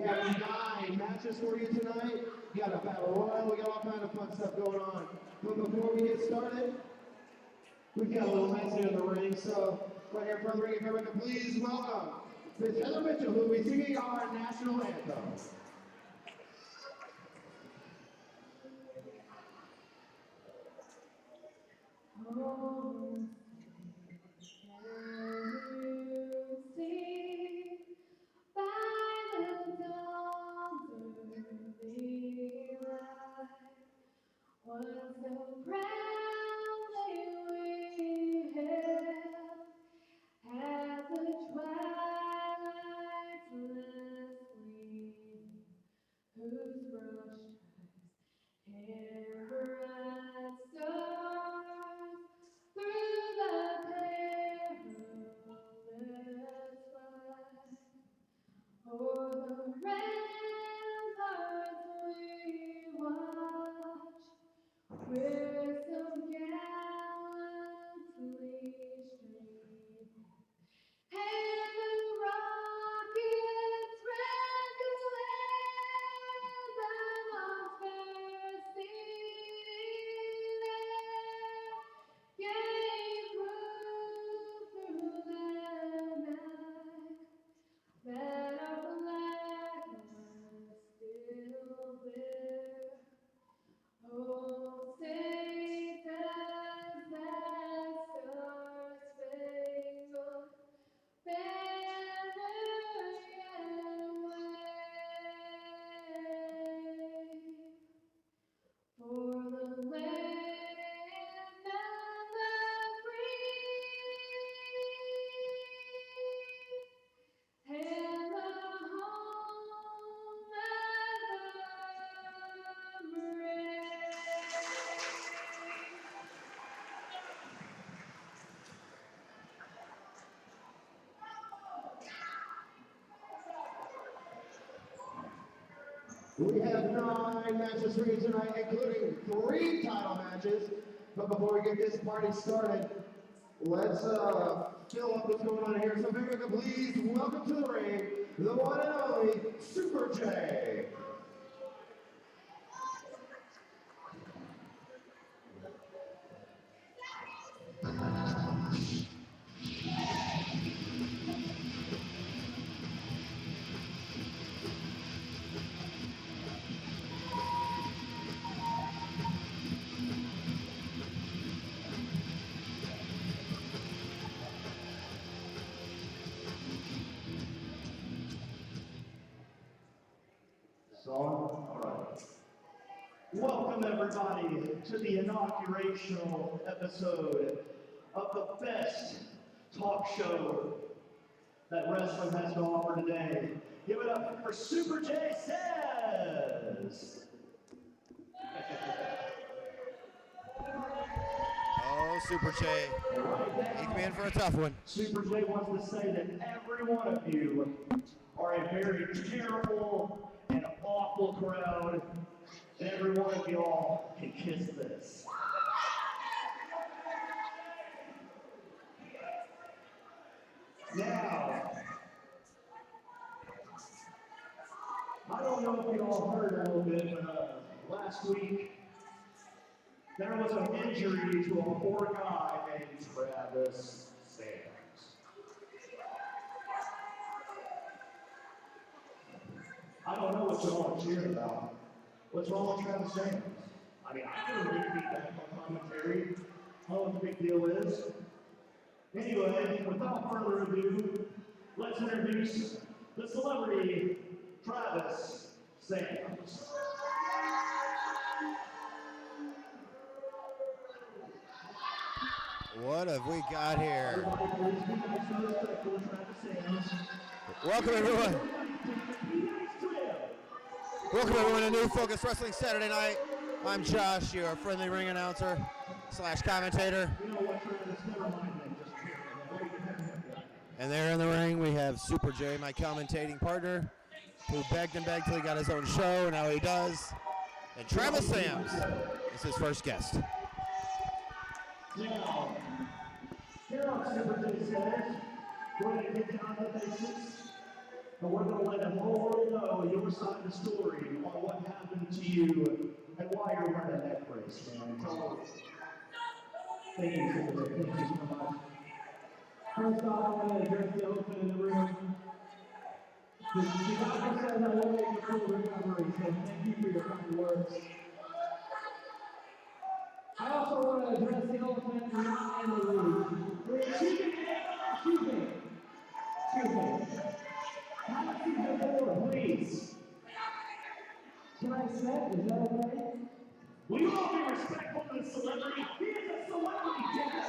have 9 matches for you tonight. We got a Battle Royal, we got all kind of fun stuff going on. But before we get started, we've got a little message in the ring, so right here from the ring, if everyone can please welcome Miss Heather Mitchell, who will be singing our national anthem. We have 9 matches for you tonight, including 3 title matches. But before we get this party started, let's fill up what's going on here. So if everyone can please welcome to the ring, the one and only Super J. All right. Welcome everybody to the inaugurational episode of the best talk show that wrestling has to offer today. Give it up for Super J Says. Oh, Super J. He can be in for a tough one. Super J wants to say that every one of you are a very terrible and awful crowd, and every one of y'all can kiss this. Now, I don't know if you all heard a little bit, but last week, there was an injury to a poor guy named Travis Sams. I don't know what y'all are cheering about. What's wrong with Travis Sams? I mean, I can really feedback on commentary. I don't know what the big deal is. Anyway, without further ado, let's introduce the celebrity, Travis Sams. What have we got here? Everybody, please be nice and respectful of Travis Sams. Welcome, everyone. Welcome, everyone, to New Focus Wrestling Saturday Night. I'm Josh, your friendly ring announcer / commentator. You know what, Travis? Never mind that. Just cheer. And there in the ring, we have Super J, my commentating partner, who begged and begged till he got his own show, and now he does. And Travis Sams is his first guest. Now, here on Super J Says, we're going to get down to the basics. And we're going to let the whole world know your side of the story on what happened to you and why you're wearing a neck brace, man. Tell us. Thank you so much. First off, I want to address the elephant in the room. The doctor says I will make a full recovery, so thank you for your kind words. I also want to address the elephant not in the room. Excuse me. Have a seat before, please. Can I sit? Is that okay? Will you all be respectful to the celebrity? He is a celebrity, Dad.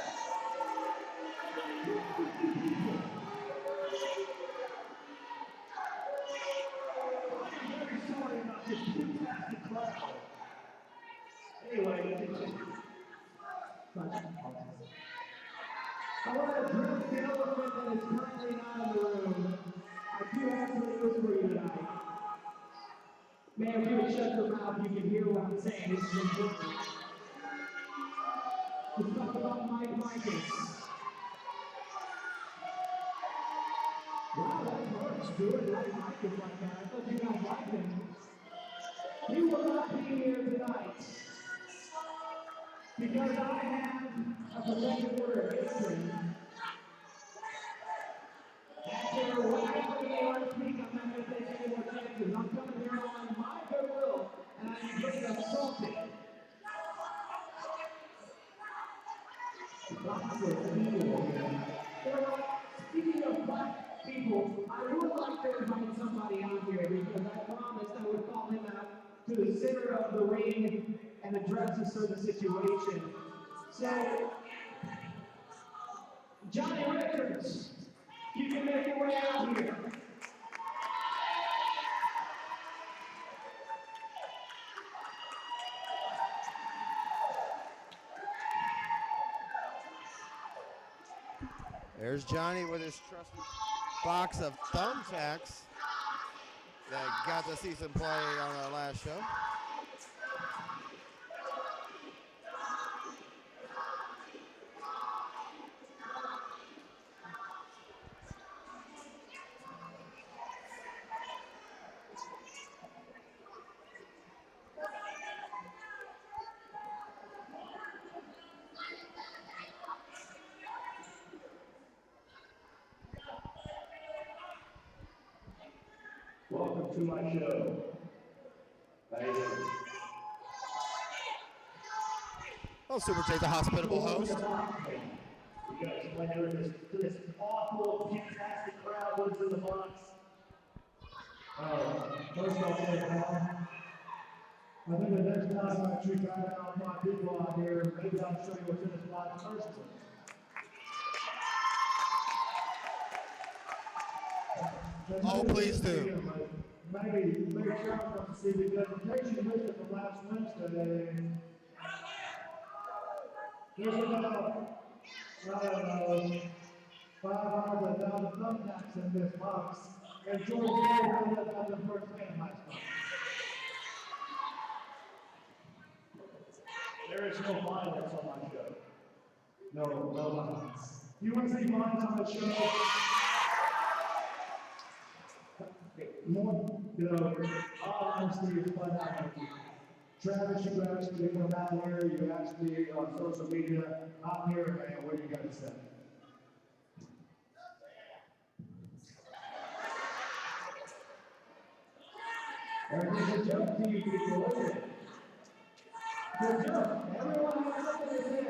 I'm very sorry about this fantastic crowd. Anyway, I want to address the elephant that is currently not in the room. I do have some news for you tonight. Man, if you would shut your mouth, you can hear what I'm saying. This is important. Let's talk about Mike Marcus. Wow, that works. Do it like Marcus like that. I thought you guys liked him. He will not be here tonight because I have a protective order against him. After whatever they want to speak, I'm not going to take any more chances. I'm coming here on my goodwill, and I'm getting assaulted. Speaking of black people, I would like to invite somebody out here because I promised I would call him out to the center of the ring and address a certain situation. So, Johnny Richards, you can make your way out here. There's Johnny with his trusty box of thumbtacks that got to see some play on our last show. Welcome to my show. Well, Super J's a hospitable host. You guys explain to this awful, fantastic crowd what's in the box. First I'll say, I think the next time I actually try out my people out here, maybe I'll show you what's in this box personally. Oh, please do. Maybe Charles wants to see because in case you missed it from last Wednesday, there's about, I don't know, 500 to 1,000 thumbtacks in this box, and George Gary found out the first man last month. There is no violence on my show. No violence. You want to see violence on the show? More, all honesty is flat out. Travis, you actually come out here, you actually on social media, I'm here, man, what do you got to say? There's a joke to you people, isn't it? Good joke. Everyone has something to say.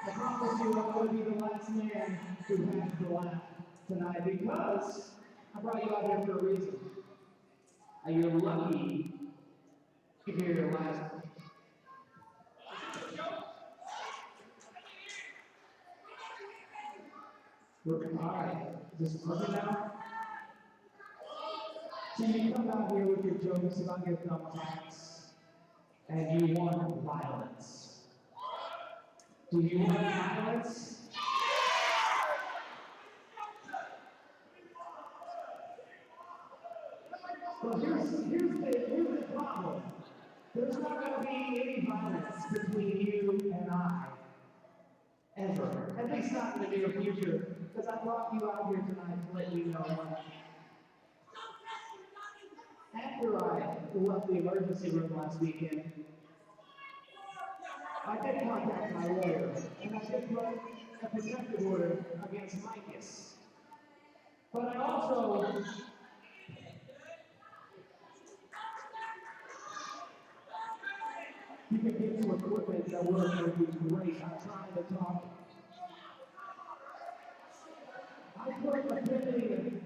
I promise you I will be the last man who has to laugh tonight because I brought you out here for a reason. You're lucky to hear your last. Alright, is this working now? So you come out here with your jokes about your thumbtacks, and you want violence. Do you want violence? Well, here's the problem. There's not going to be any violence between you and I. Ever. At least not in the near future. Because I brought you out here tonight to let you know after I left the emergency room last weekend, I did contact my lawyer, and I did put a protective order against Micus. But I also you can get some equipment that works would be great. I'm trying to talk. I put a pending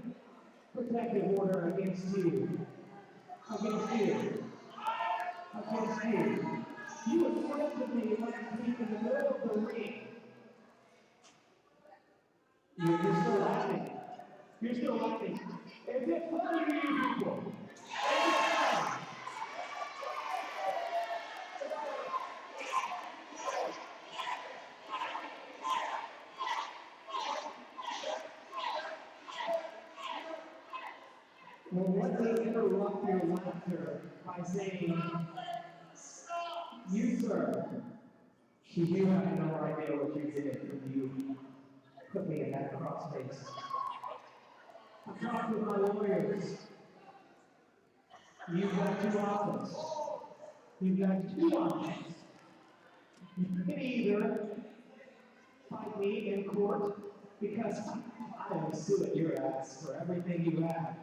protective order against you. Against you. Against you. You assaulted me last week in the middle of the ring. You're still laughing. You're still laughing. Is it funny to you people? Is it funny? Well, let me interrupt your laughter by saying, you, sir, you have no idea what you did when you put me in that cross space. I talked with my lawyers. You've got two options. You've got two options. You can either fight me in court because I am suing your ass for everything you have.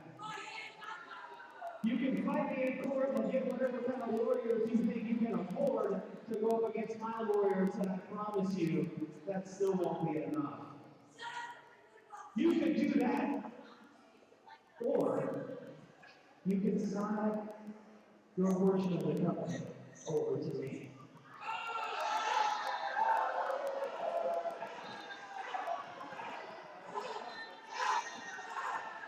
You can fight me in court and get whatever kind of lawyers you think you can afford to go up against my lawyers, and I promise you, that still won't be enough. You can do that, or you can sign your portion of the company over to me.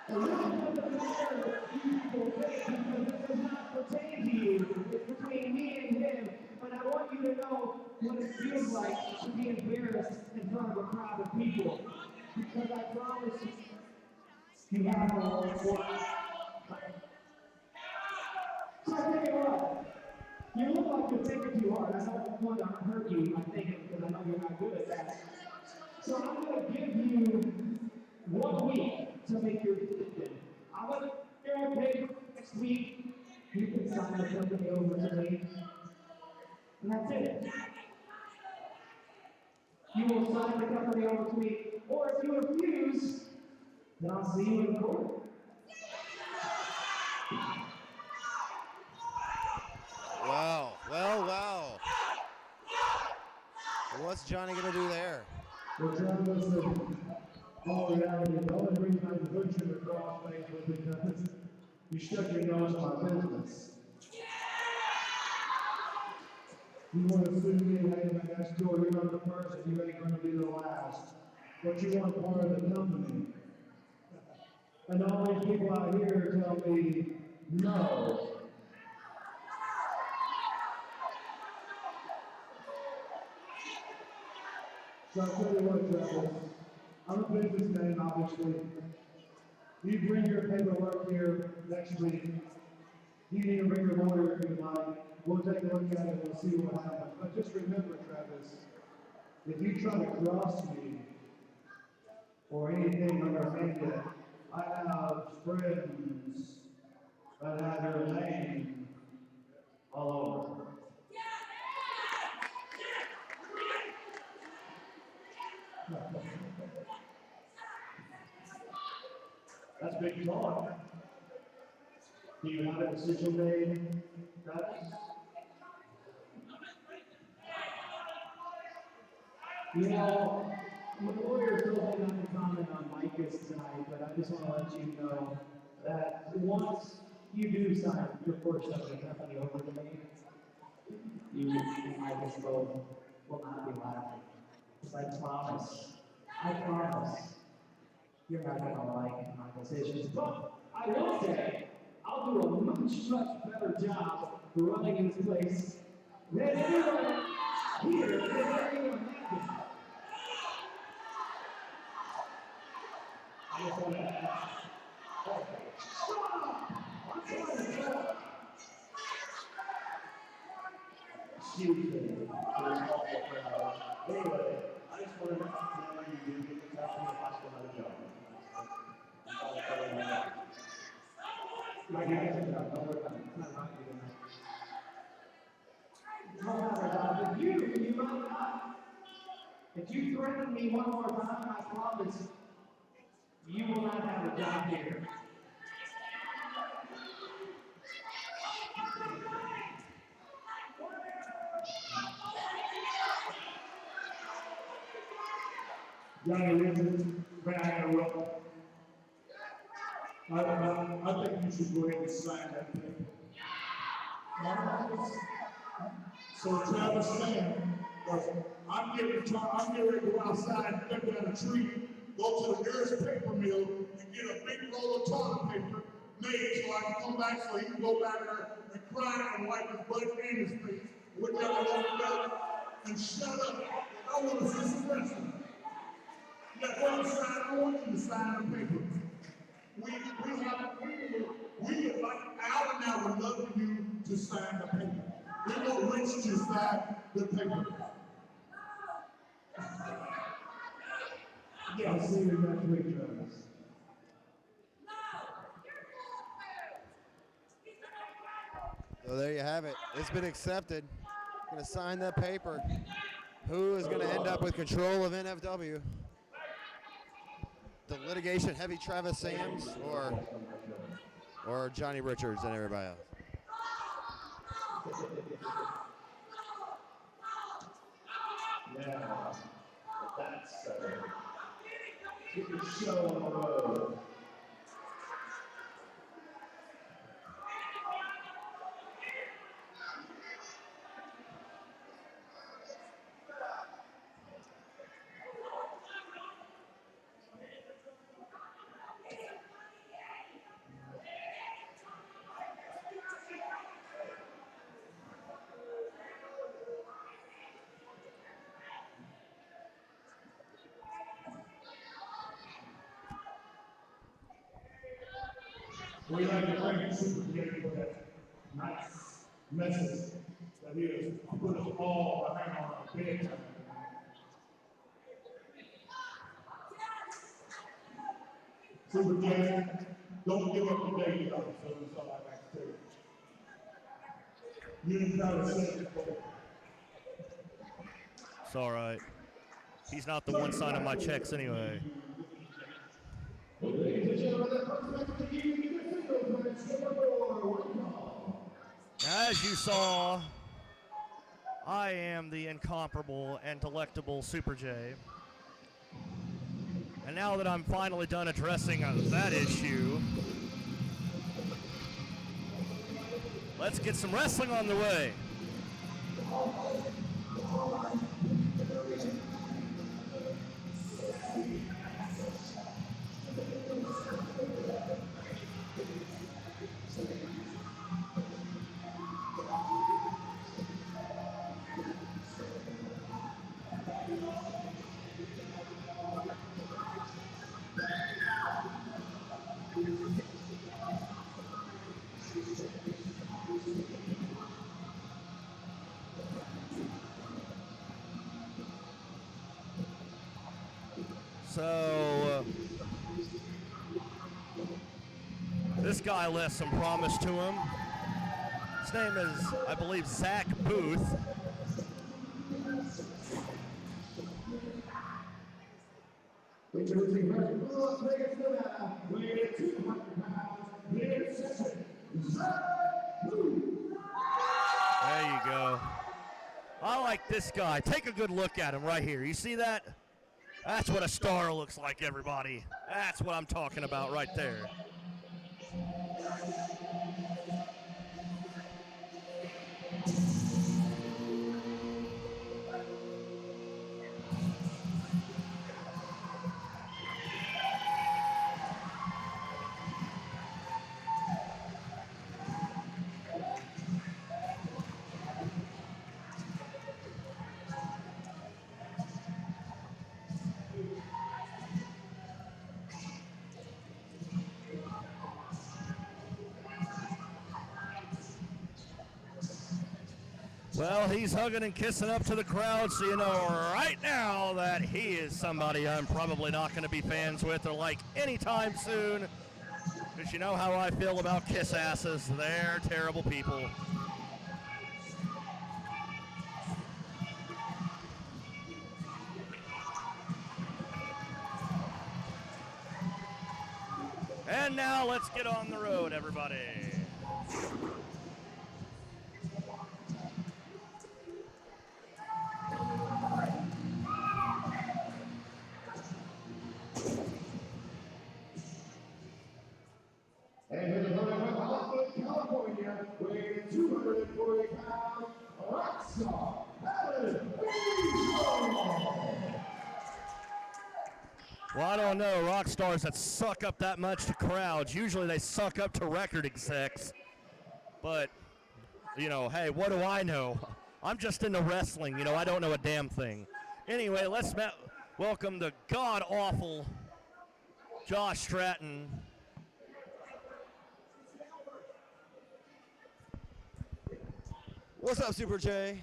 And this doesn't matter if you people think, because it does not pertain to you. It's between me and him. But I want you to know what it feels like to be embarrassed in front of a crowd of people. Because I promise you have no support. So I tell you what, you look like you're thinking too hard. I don't want to hurt you by thinking, because I know you're not good at that. So I'm going to give you 1 week to make your decision. I'm going to get on paper next week. You can sign the company over to me. And that's it. You will sign the company over to me. Or if you refuse, then I'll see you in court. Wow. Well. What's Johnny going to do there? Well, John, listen, all reality, the only reason I put you in the cross face was because you stuck your nose in my business. You want to sue me and hang my next door, you're not the person, you ain't going to be the last. But you want part of the company. And all these people out here tell me, no. So I'll tell you what, Travis, I'm a businessman, obviously. You bring your paperwork here next week. You need to bring your lawyer if you like. We'll take a look at it and we'll see what happens. But just remember, Travis, if you try to cross me or anything underhanded, I have friends that have your name all over. That's big talk. Do you have a decision made, Travis? You know, my lawyer told me not to comment on Micus tonight, but I just want to let you know that once you do sign your portion of the company over to me, you and Micus both will not be laughing. Because I promise, you're not going to like my decisions. But I will say, I'll do a much better job running this place than anyone here, than anyone imagine. I just want to excuse me. Anyway, I just want to know you do get the company and possible another job. I got it. Don't worry about it. It's not about you tonight. Don't worry about it. You might not. If you threaten me one more time, I promise you will not have a job here. Johnny Richardson, back in a row. I think you should go ahead and sign that paper. So Travis saying, I'm getting ready to go outside and cut down a tree, go to the nearest paper mill and get a big roll of toilet paper made so I can come back so he can go back there and cry and wipe his butt and his face. Whichever one you got, and shut up. I want to see some wrestling. Yeah, go outside. I want you to sign the paper. We would like Al and I would love for you to sign the paper. We want Rich to sign the paper. Yeah, I'll see you next week, Travis. So there you have it. It's been accepted. Going to sign that paper. Who is going to end up with control of NFW? The litigation heavy Travis Sams or Johnny Richards and everybody else? Now, that's keep the show on the road. We'd like to thank Super J for that nice message that he has put us all behind on our bed tonight. Super J, don't give up the day, so that's all I like to tell you. You didn't try to say it before. It's all right. He's not the one signing my checks anyway. As you saw, I am the incomparable and delectable Super J. And now that I'm finally done addressing that issue, let's get some wrestling on the way. So, this guy left some promise to him. His name is, I believe, Zach Booth. Introducing President of Las Vegas, Nevada, weighing at 200 pounds, mid-session, Zach Booth. There you go. I like this guy. Take a good look at him right here. You see that? That's what a star looks like, everybody. That's what I'm talking about right there. Well, he's hugging and kissing up to the crowd, so you know right now that he is somebody I'm probably not going to be fans with or like anytime soon. Because you know how I feel about kiss asses. They're terrible people. And now let's get on the road, everybody. And his opponent from Hollywood, California, weighing 240 pounds, Rockstar Battle Royal. Well, I don't know. Rock stars that suck up that much to crowds, usually they suck up to record execs. But, you know, hey, what do I know? I'm just into wrestling. You know, I don't know a damn thing. Anyway, let's welcome the god-awful Josh Stratton. What's up, Super J?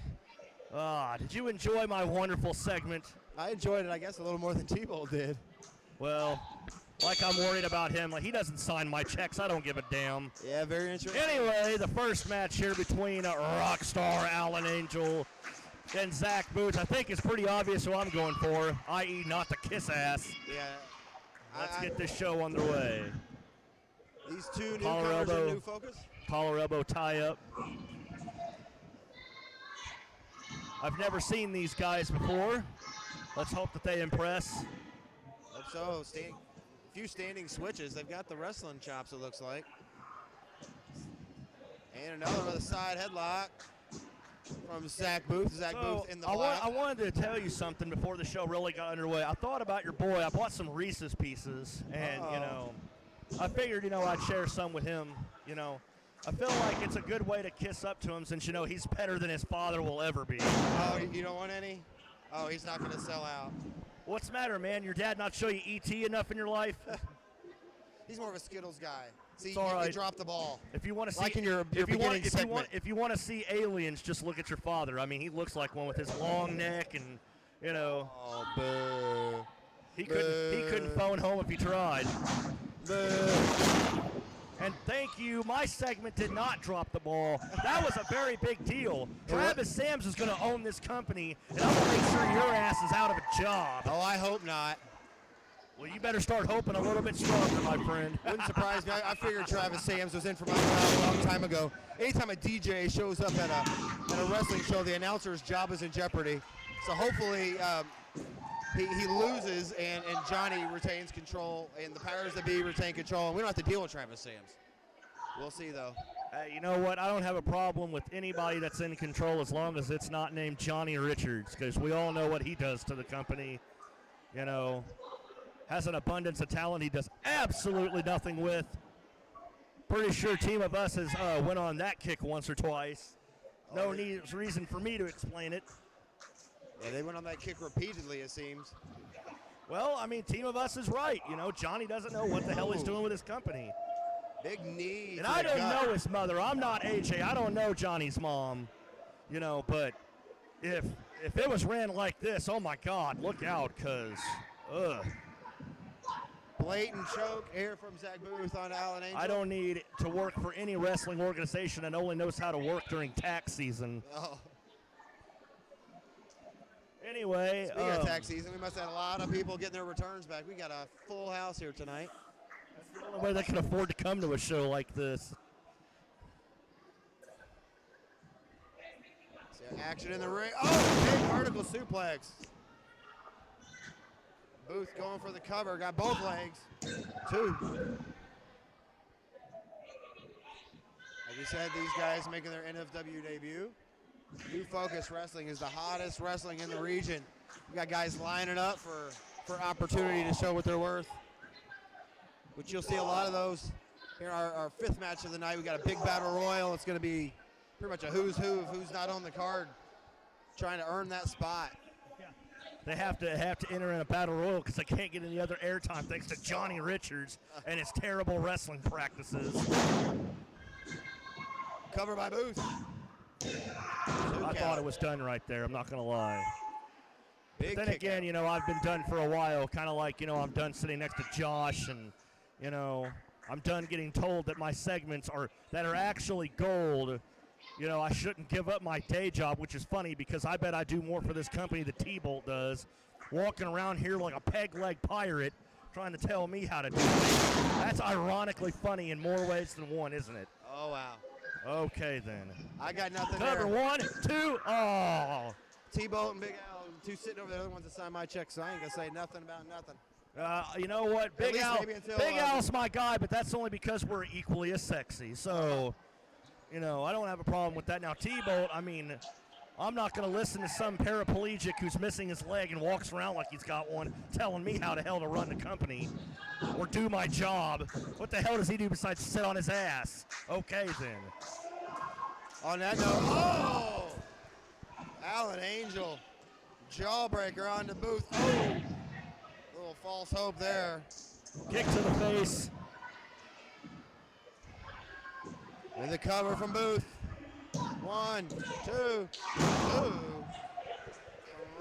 Did you enjoy my wonderful segment? I enjoyed it, I guess, a little more than T-Ball did. Well, like I'm worried about him. Like, he doesn't sign my checks. I don't give a damn. Yeah, very interesting. Anyway, the first match here between Rockstar Alan Angel and Zach Booth, I think it's pretty obvious who I'm going for, i.e. not the kiss ass. Yeah. Let's get this show underway. These two Collar newcomers are elbow. new focus. Collar elbow tie up. I've never seen these guys before. Let's hope that they impress. Hope so. Few standing switches. They've got the wrestling chops, it looks like. And another with a side headlock from Zach Booth. Zach Booth in the black. I wanted to tell you something before the show really got underway. I thought about your boy. I bought some Reese's Pieces, and, you know, I figured, you know, I'd share some with him, you know. I feel like it's a good way to kiss up to him since, you know, he's better than his father will ever be. Oh, you don't want any? Oh, he's not going to sell out. What's the matter, man? Your dad not show you E.T. enough in your life? He's more of a Skittles guy. See, It's all you right. dropped the ball. If you want to see, Like in your if beginning segment. you want to see aliens, just look at your father. I mean, he looks like one with his long neck, and you know, Oh, boo. he couldn't phone home if he tried. Boo. And thank you. My segment did not drop the ball. That was a very big deal. Travis Sams is going to own this company, and I'm going to make sure your ass is out of a job. Oh, I hope not. Well, you better start hoping a little bit stronger, my friend. Wouldn't surprise me. I figured Travis Sams was in for my job a long time ago. Anytime a DJ shows up at a wrestling show, the announcer's job is in jeopardy. So hopefully he loses and Johnny retains control and the powers that be retain control, and we don't have to deal with Travis Sams. We'll see, though. Hey, you know what? I don't have a problem with anybody that's in control as long as it's not named Johnny Richards, because we all know what he does to the company. You know, has an abundance of talent he does absolutely nothing with. Pretty sure Team of Us has went on that kick once or twice. No reason for me to explain it. Yeah, they went on that kick repeatedly, it seems. Well, I mean, Team of Us is right. You know, Johnny doesn't know what the hell he's doing with his company. Big knee. And I don't know his mother. I'm not AJ. I don't know Johnny's mom. You know, but if it was ran like this, oh my God, look out, because, ugh. Blatant choke here from Zach Booth on Alan Angel. I don't need to work for any wrestling organization that only knows how to work during tax season. Oh. Anyway. Speaking of tax season, we must have had a lot of people getting their returns back. We got a full house here tonight. That's the only way they can afford to come to a show like this. So action in the ring. Oh, big vertical suplex. Booth going for the cover. Got both legs. Two. Like we said, these guys making their NFW debut. New Focus Wrestling is the hottest wrestling in the region. We got guys lining up for opportunity to show what they're worth, which you'll see a lot of those. Here, our fifth match of the night, we got a big battle royal. It's going to be pretty much a who's who of who's not on the card, trying to earn that spot. Yeah. They have to enter in a battle royal because they can't get any other airtime thanks to Johnny Richards and his terrible wrestling practices. Cover by Booth. I thought it was done right there. I'm not going to lie. Big Then kick again, out. you know, I've been done for a while, kind of like, you know, I'm done sitting next to Josh and, you know, I'm done getting told that my segments are actually gold. You know, I shouldn't give up my day job, which is funny because I bet I do more for this company than T-Bolt does, walking around here like a peg-leg pirate trying to tell me how to do it. That's ironically funny in more ways than one, isn't it? Oh, wow. Okay, then. I got nothing Cover there. 1, 2, oh. T-Bolt and Big Al, two sitting over there, the other ones that signed my check, so I ain't going to say nothing about nothing. You know what? Big least Al, maybe until, Big Al's my guy, but that's only because we're equally as sexy. So, you know, I don't have a problem with that. Now, T-Bolt, I mean, I'm not going to listen to some paraplegic who's missing his leg and walks around like he's got one telling me how the hell to run the company or do my job. What the hell does he do besides sit on his ass? Okay, then. On that note, oh! Alan Angel, jawbreaker on the Booth. Oh! Little false hope there. Kick to the face. And the cover from Booth. 1, 2, 2.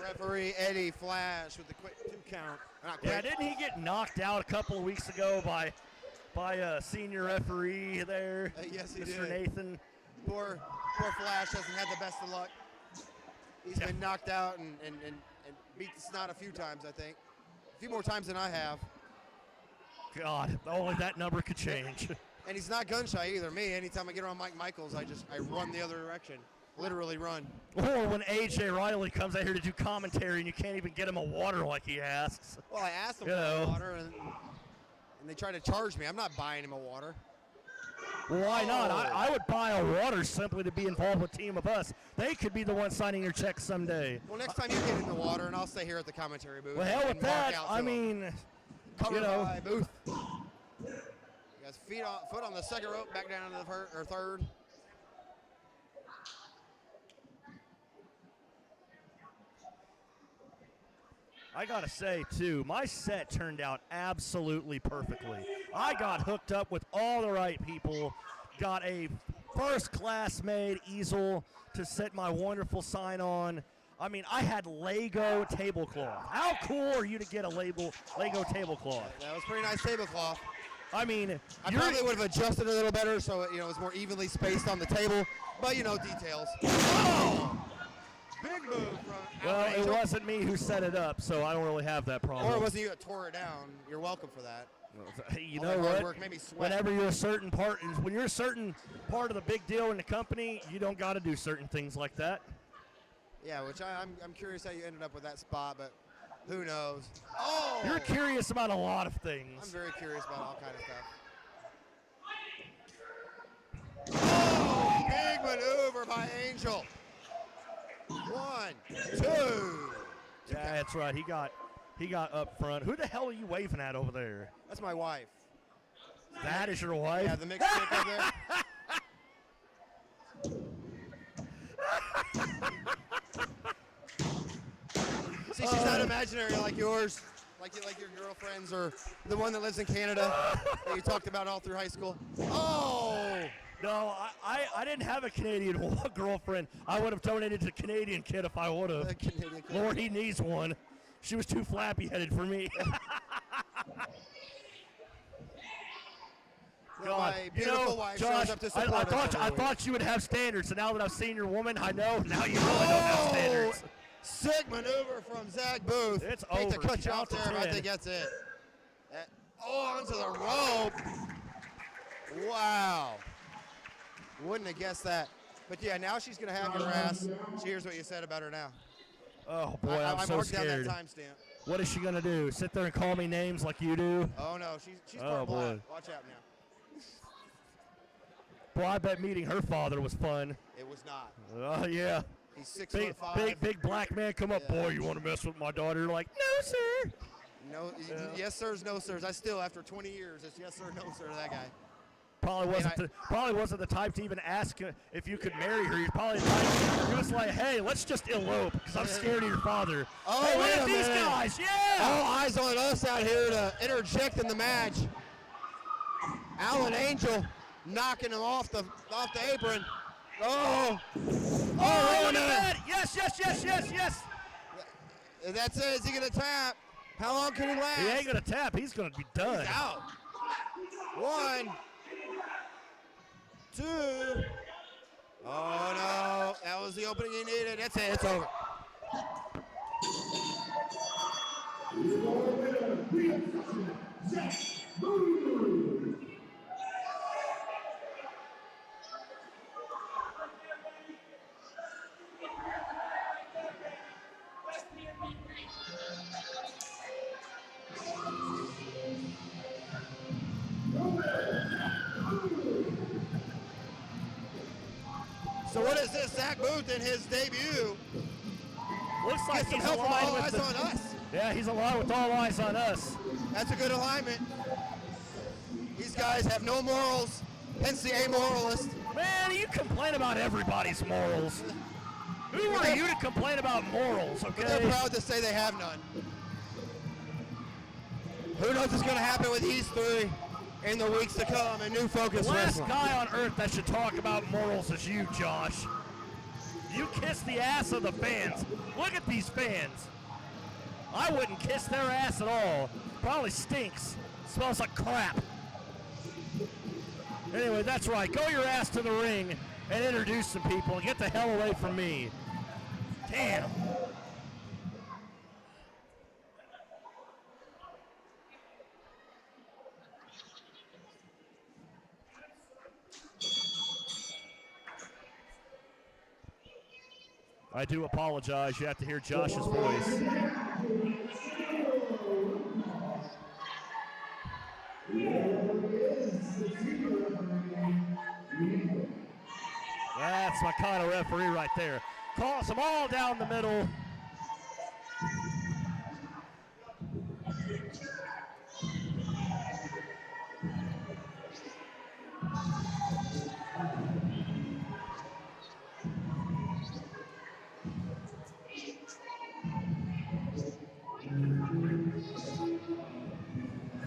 Referee Eddie Flash with the quick 2 count. Not quick. Yeah, didn't he get knocked out a couple of weeks ago by a senior referee there? Yes, he Mr. did. Nathan. Poor Flash hasn't had the best of luck. He's been knocked out and beat the snot a few times, I think. A few more times than I have. God, only that number could change. And he's not gun shy either. Me, anytime I get around Mike Michaels, I run the other direction. Literally run. Or when AJ Riley comes out here to do commentary and you can't even get him a water like he asks. Well, I asked him You know. for water and they try to charge me. I'm not buying him a water. Well, why not? Oh. I would buy a water simply to be involved with Team of Us. They could be the ones signing your check someday. Well, next time you get in the water, and I'll stay here at the commentary booth. Well, hell and with walk that. out to I him. mean, Covered you know. by Booth. He has foot on the second rope, back down to the third. I gotta say, too, my set turned out absolutely perfectly. I got hooked up with all the right people, got a first-class made easel to set my wonderful sign on. I mean, I had Lego tablecloth. How cool are you to get a Lego tablecloth? That was pretty nice tablecloth. I mean, I probably would have adjusted a little better so it was more evenly spaced on the table, but details. Oh! Big move from well, Alan it Angel. wasn't me who set it up, so I don't really have that problem. Or it wasn't you that tore it down. You're welcome for that. You All know that hard what? work made me sweat. When you're a certain part of the big deal in the company, you don't got to do certain things like that. Yeah, which I'm curious how you ended up with that spot, but who knows? Oh! You're curious about a lot of things. I'm very curious about all kind of stuff. Oh! Big maneuver by Angel. 1, 2. Yeah, that's right. He got up front. Who the hell are you waving at over there? That's my wife. That is your wife? Yeah, the mixed chick over there. See, she's not imaginary like yours, like your girlfriends or the one that lives in Canada that you talked about all through high school. Oh! No, I didn't have a Canadian girlfriend. I would have donated to Canadian Kid if I would have. The Canadian kid. Lord, he needs one. She was too flappy-headed for me. God, My beautiful wife Josh, shows up to support us I every week. thought you would have standards, and now that I've seen your woman, I know now you really don't have standards. Sick maneuver from Zach Booth. It's Hate to over. cut you Count off to there, but I 10. think that's it. Onto the rope. Wow. Wouldn't have guessed that. But yeah, now she's going to have your ass. She hears what you said about her now. Oh, boy, I I'm so marked down scared. that timestamp. What is she going to do? Sit there and call me names like you do? Oh, no. She's Oh, part boy. black. Watch out now. Boy, I bet meeting her father was fun. It was not. Oh, yeah. He's 6'5". Big black man come up. Yeah. Boy, you want to mess with my daughter? You're like, no, sir. No, yes, sirs, no, sirs. I still, after 20 years, it's yes, sir, no, sir to that guy. Probably wasn't the type to even ask if you could marry her. You're probably the type, he was like, hey, let's just elope because I'm scared of your father. Oh, hey, wait look a at these minute. guys. Yeah. All eyes on us out here to interject in the match. Alan Angel knocking him off the apron. Oh, look wait a at minute. that. Yes. That's it. Is he gonna tap? How long can he last? He ain't going to tap. He's going to be done. He's out. 1, 2. Oh no, that was the opening he needed. That's it, it's over. So what is this, Zach Booth in his debut? Looks like Get some he's help from aligned All with Eyes the, on Us. Yeah, he's aligned with All Eyes on Us. That's a good alignment. These guys have no morals, hence the amoralist. Man, you complain about everybody's morals. Who are you to complain about morals, okay? But they're proud to say they have none. Who knows what's going to happen with these three in the weeks to come in New Focus The last Wrestling. guy on earth that should talk about morals is you, Josh. You kiss the ass of the fans. Look at these fans. I wouldn't kiss their ass at all. Probably stinks. Smells like crap. Anyway, that's right. Go your ass to the ring and introduce some people and get the hell away from me. Damn. I do apologize. You have to hear Josh's voice. That's my kind of referee right there. Calls them all down the middle.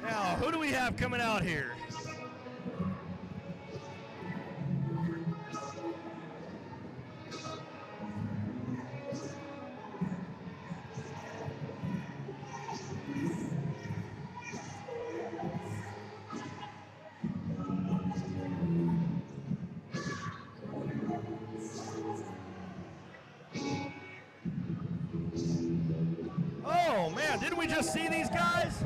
Now, who do we have coming out here? Oh man, didn't we just see these guys?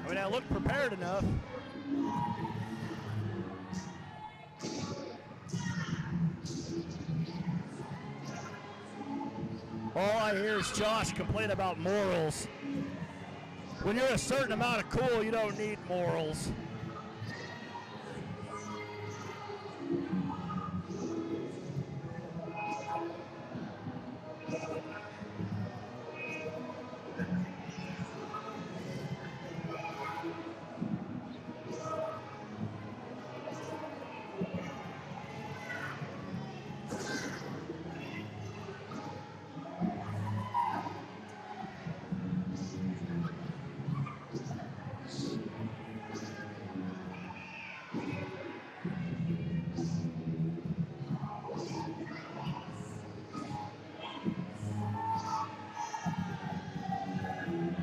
I mean, I look prepared enough. All I hear is Josh complain about morals. When you're a certain amount of cool, you don't need morals.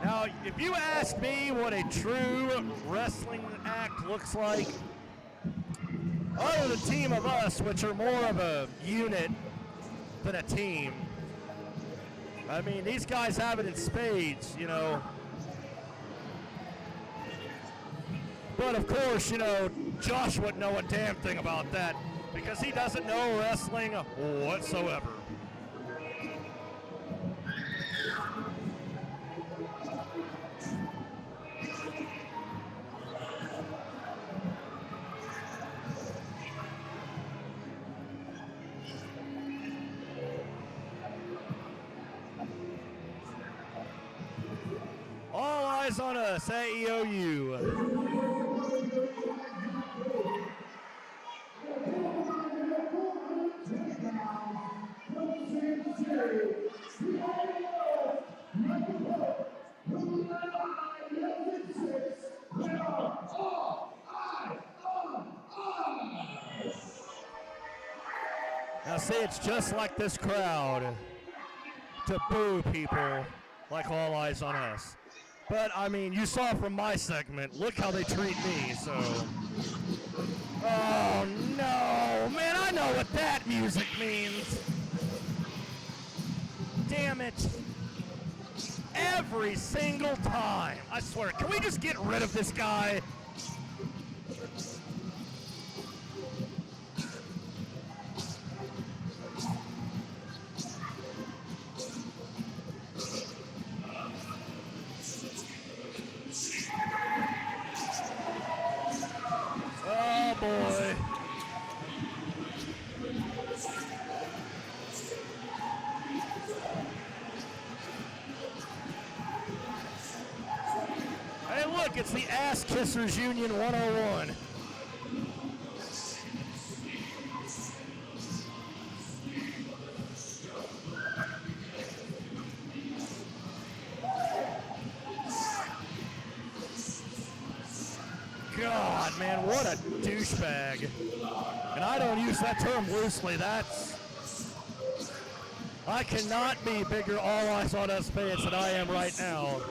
Now, if you ask me what a true wrestling act looks like, other than Team of Us, which are more of a unit than a team, I mean, these guys have it in spades, you know. But of course, you know, Josh wouldn't know a damn thing about that because he doesn't know wrestling whatsoever. All eyes on us at EOU. Now see, it's just like this crowd to boo people like All Eyes on Us. But, I mean, you saw from my segment, look how they treat me, so. Oh, no. Man, I know what that music means. Damn it. Every single time. I swear. Can we just get rid of this guy? Oh, boy. Hey, look, it's the Ass Kissers Union 101. God, man, what a douchebag. And I don't use that term loosely. I cannot be bigger All Eyes on Us fans than I am right now.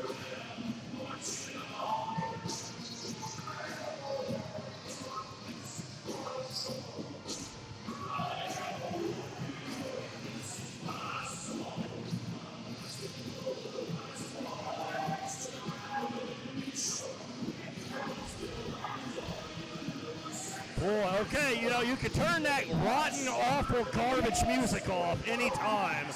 Boy, okay, you know, you can turn that rotten, awful, garbage music off anytime.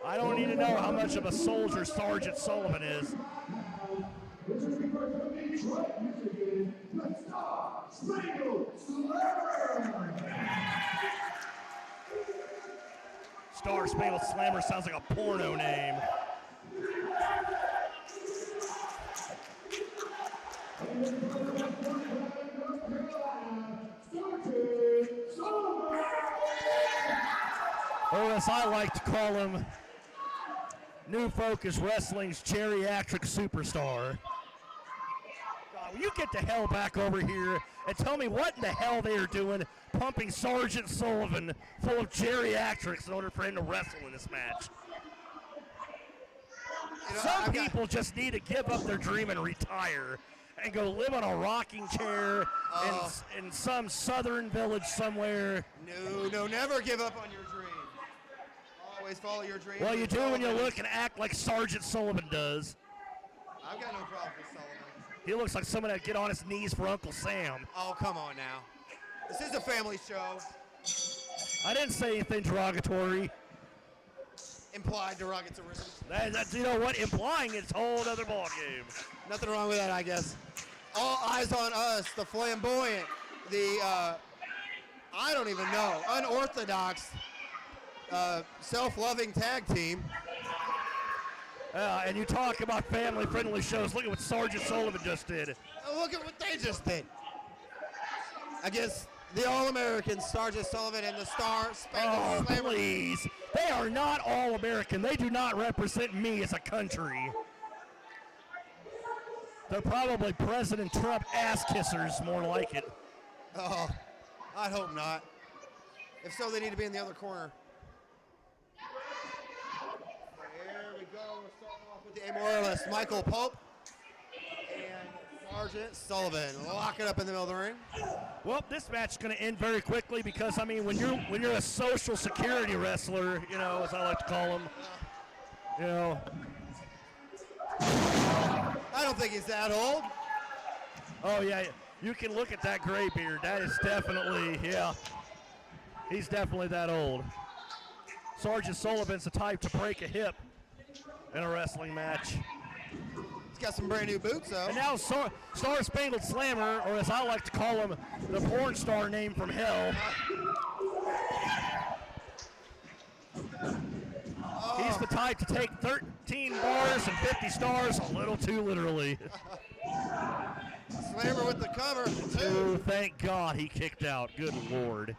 I don't need to know how much of a soldier Sergeant Sullivan is. Star Spangled Slammer sounds like a porno name. Or as I like to call him, New Focus Wrestling's geriatric superstar. God, will you get the hell back over here and tell me what in the hell they are doing pumping Sergeant Sullivan full of geriatrics in order for him to wrestle in this match? You know, some people just need to give up their dream and retire and go live on a rocking chair in some southern village somewhere. No, never give up on your dream. Always follow your dreams. Well, you do when you look and act like Sergeant Sullivan does. I've got no problem with Sullivan. He looks like someone that'd get on his knees for Uncle Sam. Oh, come on now. This is a family show. I didn't say anything derogatory. Implied derogatory. That's, you know what? Implying it's a whole other ballgame. Nothing wrong with that, I guess. All Eyes on Us, the flamboyant, the, I don't even know, unorthodox, self-loving tag team. And you talk about family-friendly shows. Look at what Sergeant Sullivan just did. Look at what they just did. Against the All-American Sergeant Sullivan and the Star Spangled Slammer. Please. They are not All-American. They do not represent me as a country. They're probably President Trump ass-kissers, more like it. Oh, I'd hope not. If so, they need to be in the other corner. Here we go. We're starting off with the Amoralist, Michael Pope and Sergeant Sullivan. Lock it up in the middle of the ring. Well, this match is going to end very quickly because, I mean, when you're a social security wrestler, you know, as I like to call them, you know. I don't think he's that old. Oh, yeah, you can look at that gray beard. That is definitely, yeah, he's definitely that old. Sergeant Sullivan's the type to break a hip in a wrestling match. He's got some brand new boots, though. And now Star Spangled Slammer, or as I like to call him, the porn star name from hell. He's the type to take 13 bars and 50 stars a little too literally. Slammer with the cover. Oh, thank God he kicked out. Good Lord.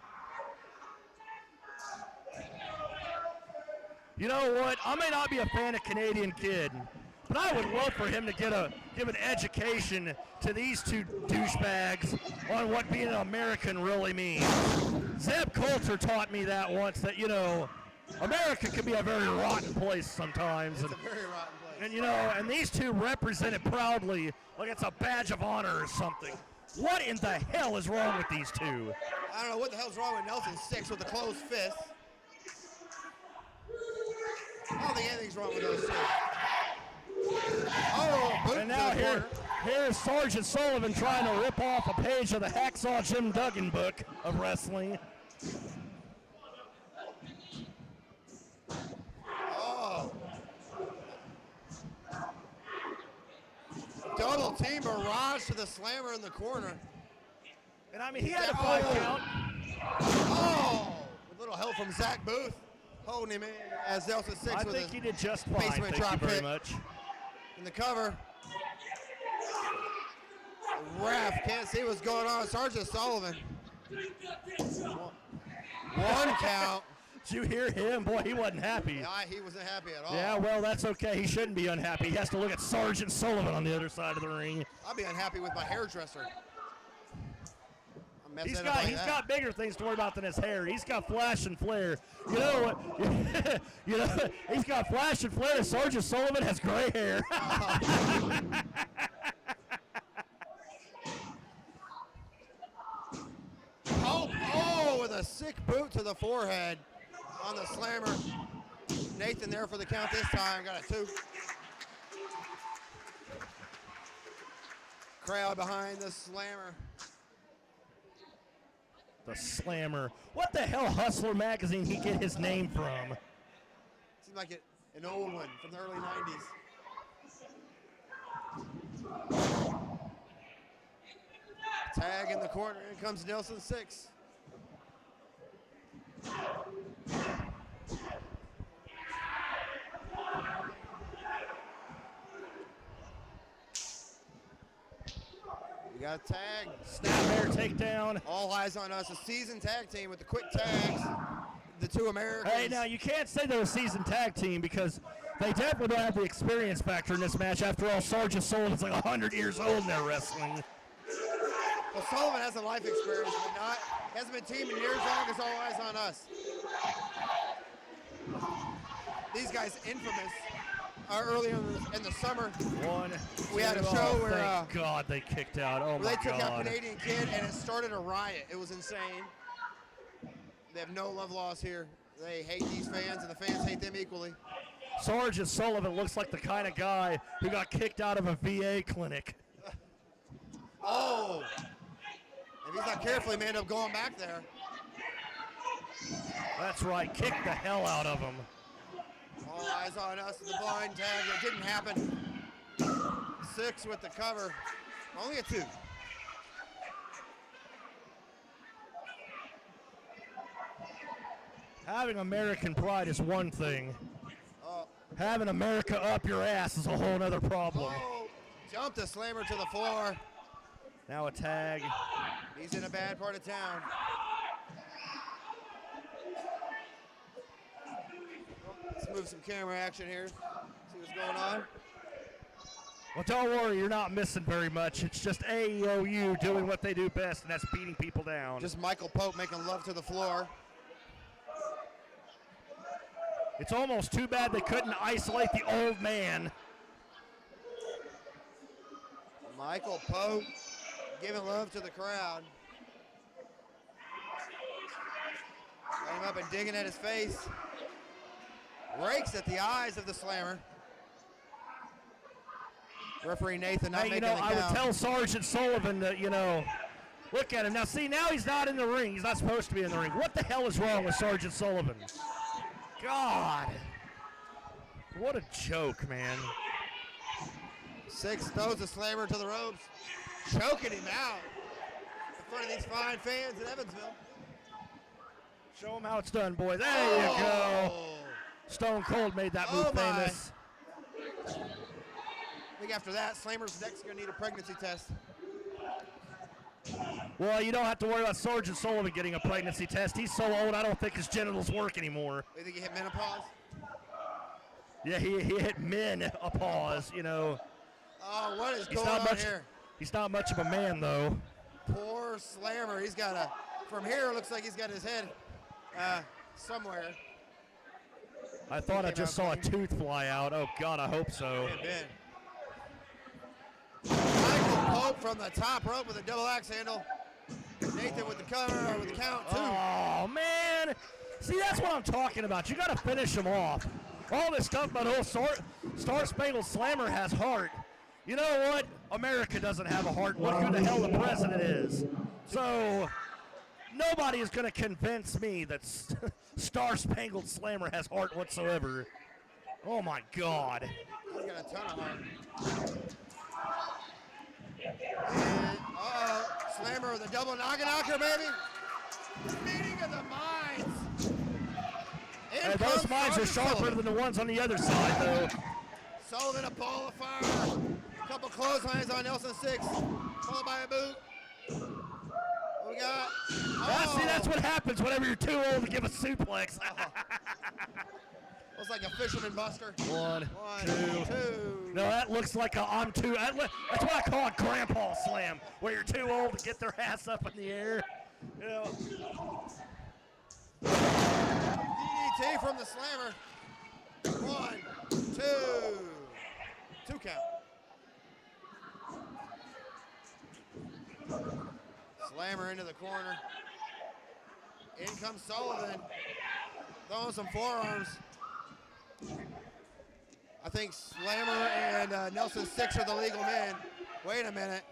You know what? I may not be a fan of Canadian Kid, but I would love for him to give an education to these two douchebags on what being an American really means. Zeb Coulter taught me that once, that, you know, America can be a very rotten place sometimes. It's a very rotten place. And you know, and these two represent it proudly like it's a badge of honor or something. What in the hell is wrong with these two? I don't know what the hell's wrong with Nelson 6 with the closed fist. I don't think anything's wrong with those two. Oh, boot And to now the corner. here's Sergeant Sullivan trying to rip off a page of the Hacksaw Jim Duggan book of wrestling. Oh. Double team barrage to the slammer in the corner. And I mean, he had a 5 count. Oh, with a little help from Zach Booth, holding him in as Delta 6 I with think a he did just fine. basement Thank drop you very kick. much. In the cover. The ref can't see what's going on. Sergeant Sullivan. One count. Did you hear him? Boy, he wasn't happy. Yeah, he wasn't happy at all. Yeah, well, that's okay. He shouldn't be unhappy. He has to look at Sergeant Sullivan on the other side of the ring. I'll be unhappy with my hairdresser. I'm messing He's up got like he's that. got bigger things to worry about than his hair. He's got flash and flare. You know what? You know, he's got flash and flare. Sergeant Sullivan has gray hair. Oh, with a sick boot to the forehead on the slammer. Nathan there for the count this time. Got a 2. Crowd behind the slammer. The Slammer. What the hell Hustler magazine he get his name from? Seems like an old one from the early 90s. Tag in the corner. In comes Nelson 6. We got a tag. Snapmare takedown. All eyes on us. A seasoned tag team with the quick tags. The two Americans. Hey, now you can't say they're a seasoned tag team because they definitely don't have the experience factor in this match. After all, Sergeant Sullivan's like 100 years old in their wrestling. Well, Sullivan has a life experience, but not hasn't been teaming years long as all eyes on us. These guys infamous. Earlier in the summer, we had a show where thank God they kicked out. Oh where my they took out God! Canadian Kid and it started a riot. It was insane. They have no love lost here. They hate these fans and the fans hate them equally. Sergeant Sullivan looks like the kind of guy who got kicked out of a VA clinic. Oh! If he's not careful, he may end up going back there. That's right, kick the hell out of him. All eyes on us. The blind tag. It didn't happen. 6 with the cover. Only a 2. Having American pride is one thing. Oh. Having America up your ass is a whole other problem. Oh! Jumped the slammer to the floor. Now a tag. He's in a bad part of town. Let's move some camera action here. See what's going on. Well, don't worry, you're not missing very much. It's just AEOU doing what they do best, and that's beating people down. Just Michael Pope making love to the floor. It's almost too bad they couldn't isolate the old man. Michael Pope giving love to the crowd. Got him up and digging at his face. Rakes at the eyes of the slammer. Referee Nathan not making the count. I would tell Sergeant Sullivan that, look at him. Now, see, now he's not in the ring. He's not supposed to be in the ring. What the hell is wrong with Sergeant Sullivan? God. What a joke, man. 6 throws the slammer to the ropes. Choking him out in front of these fine fans in Evansville. Show him how it's done, boys. There you go. Stone Cold made that move famous. I think after that, Slammer's next going to need a pregnancy test. Well, you don't have to worry about Sergeant Sullivan getting a pregnancy test. He's so old, I don't think his genitals work anymore. You think he hit menopause? Yeah, he hit menopause, Oh, what is going on here? He's not much of a man, though. Poor Slammer. He's got from here, it looks like he's got his head somewhere. I thought I just saw a tooth fly out. Oh, God, I hope so. Michael Pope from the top rope with a double axe handle. Nathan with the cover, with the count, 2. Oh, man. See, that's what I'm talking about. You got to finish them off. All this stuff about Star Spangled Slammer has heart. You know what? America doesn't have a heart. Look who the hell the president is. So nobody is going to convince me that Star Spangled Slammer has heart whatsoever. Oh, my God. He's got a ton of heart. And, Slammer with a double knocker, baby. Meeting of the minds. Hey, those minds are sharper Sullivan. than the ones on the other side, though. Sullivan, a ball of fire. A couple clotheslines on Nelson 6. Followed by a boot. What we got? See, that's what happens whenever you're too old to give a suplex. Looks like a fisherman buster. One, two. No, that looks like a I'm too. That's what I call a grandpa slam, where you're too old to get their ass up in the air. You know. DDT from the Slammer. 1, 2. 2 count. Slammer into the corner. In comes Sullivan. Throwing some forearms. I think Slammer and Nelson 6 are the legal men. Wait a minute.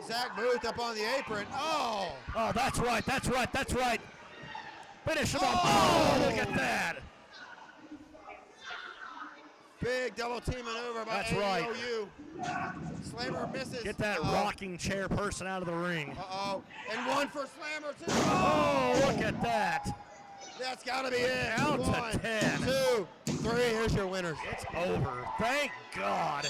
Zach Booth up on the apron. Oh! Oh, that's right. Finish him up. Oh, look at that. Big double team maneuver by That's right. AEOU. Slammer misses. Get that rocking chair person out of the ring. Uh-oh. And 1 for Slammer, too. Oh, look at that. That's got to be it. Out to 1, 10. 2, 3. Here's your winners. It's over. Thank God.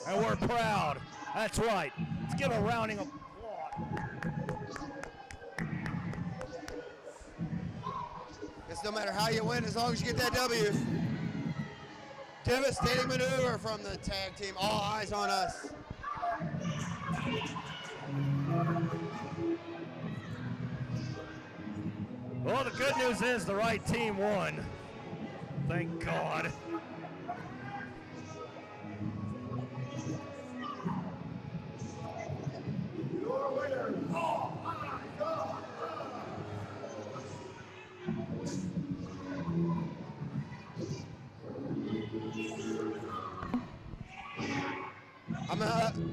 And we're proud. That's right. Let's give a rounding of applause. Guess no matter how you win, as long as you get that W. Devastating maneuver from the tag team. All eyes on us. Well, the good news is the right team won. Thank God. Your winner. Oh my God. I'm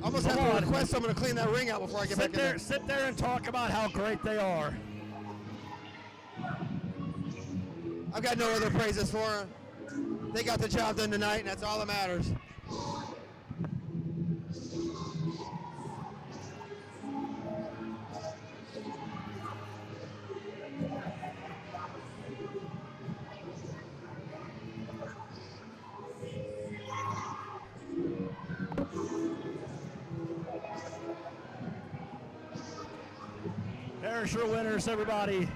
almost have to request someone to clean that ring out before I get back in there. Sit there and talk about how great they are. I've got no other praises for them. They got the job done tonight, and that's all that matters. There's your winners, everybody.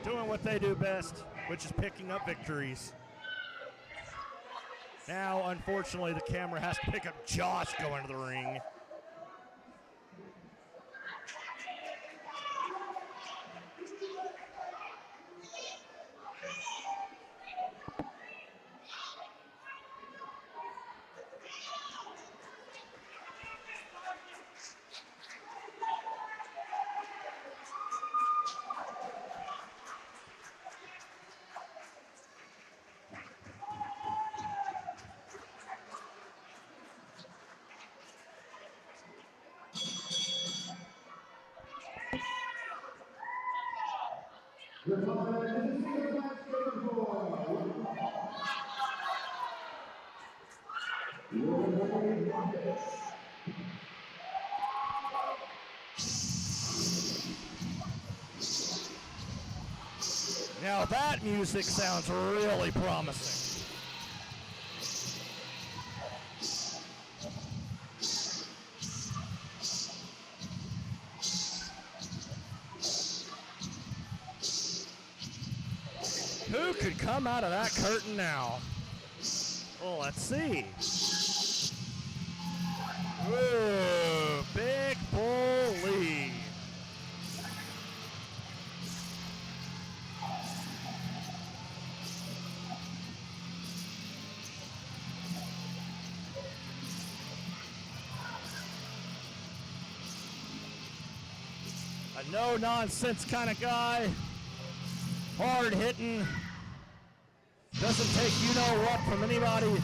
Doing what they do best, which is picking up victories. Now, unfortunately, the camera has to pick up Josh going to the ring. Now that music sounds really promising. Who could come out of that curtain now? Well, let's see. Ooh, Big Bull Lee. A no-nonsense kind of guy. Hard hitting. Doesn't take you-know-what from anybody.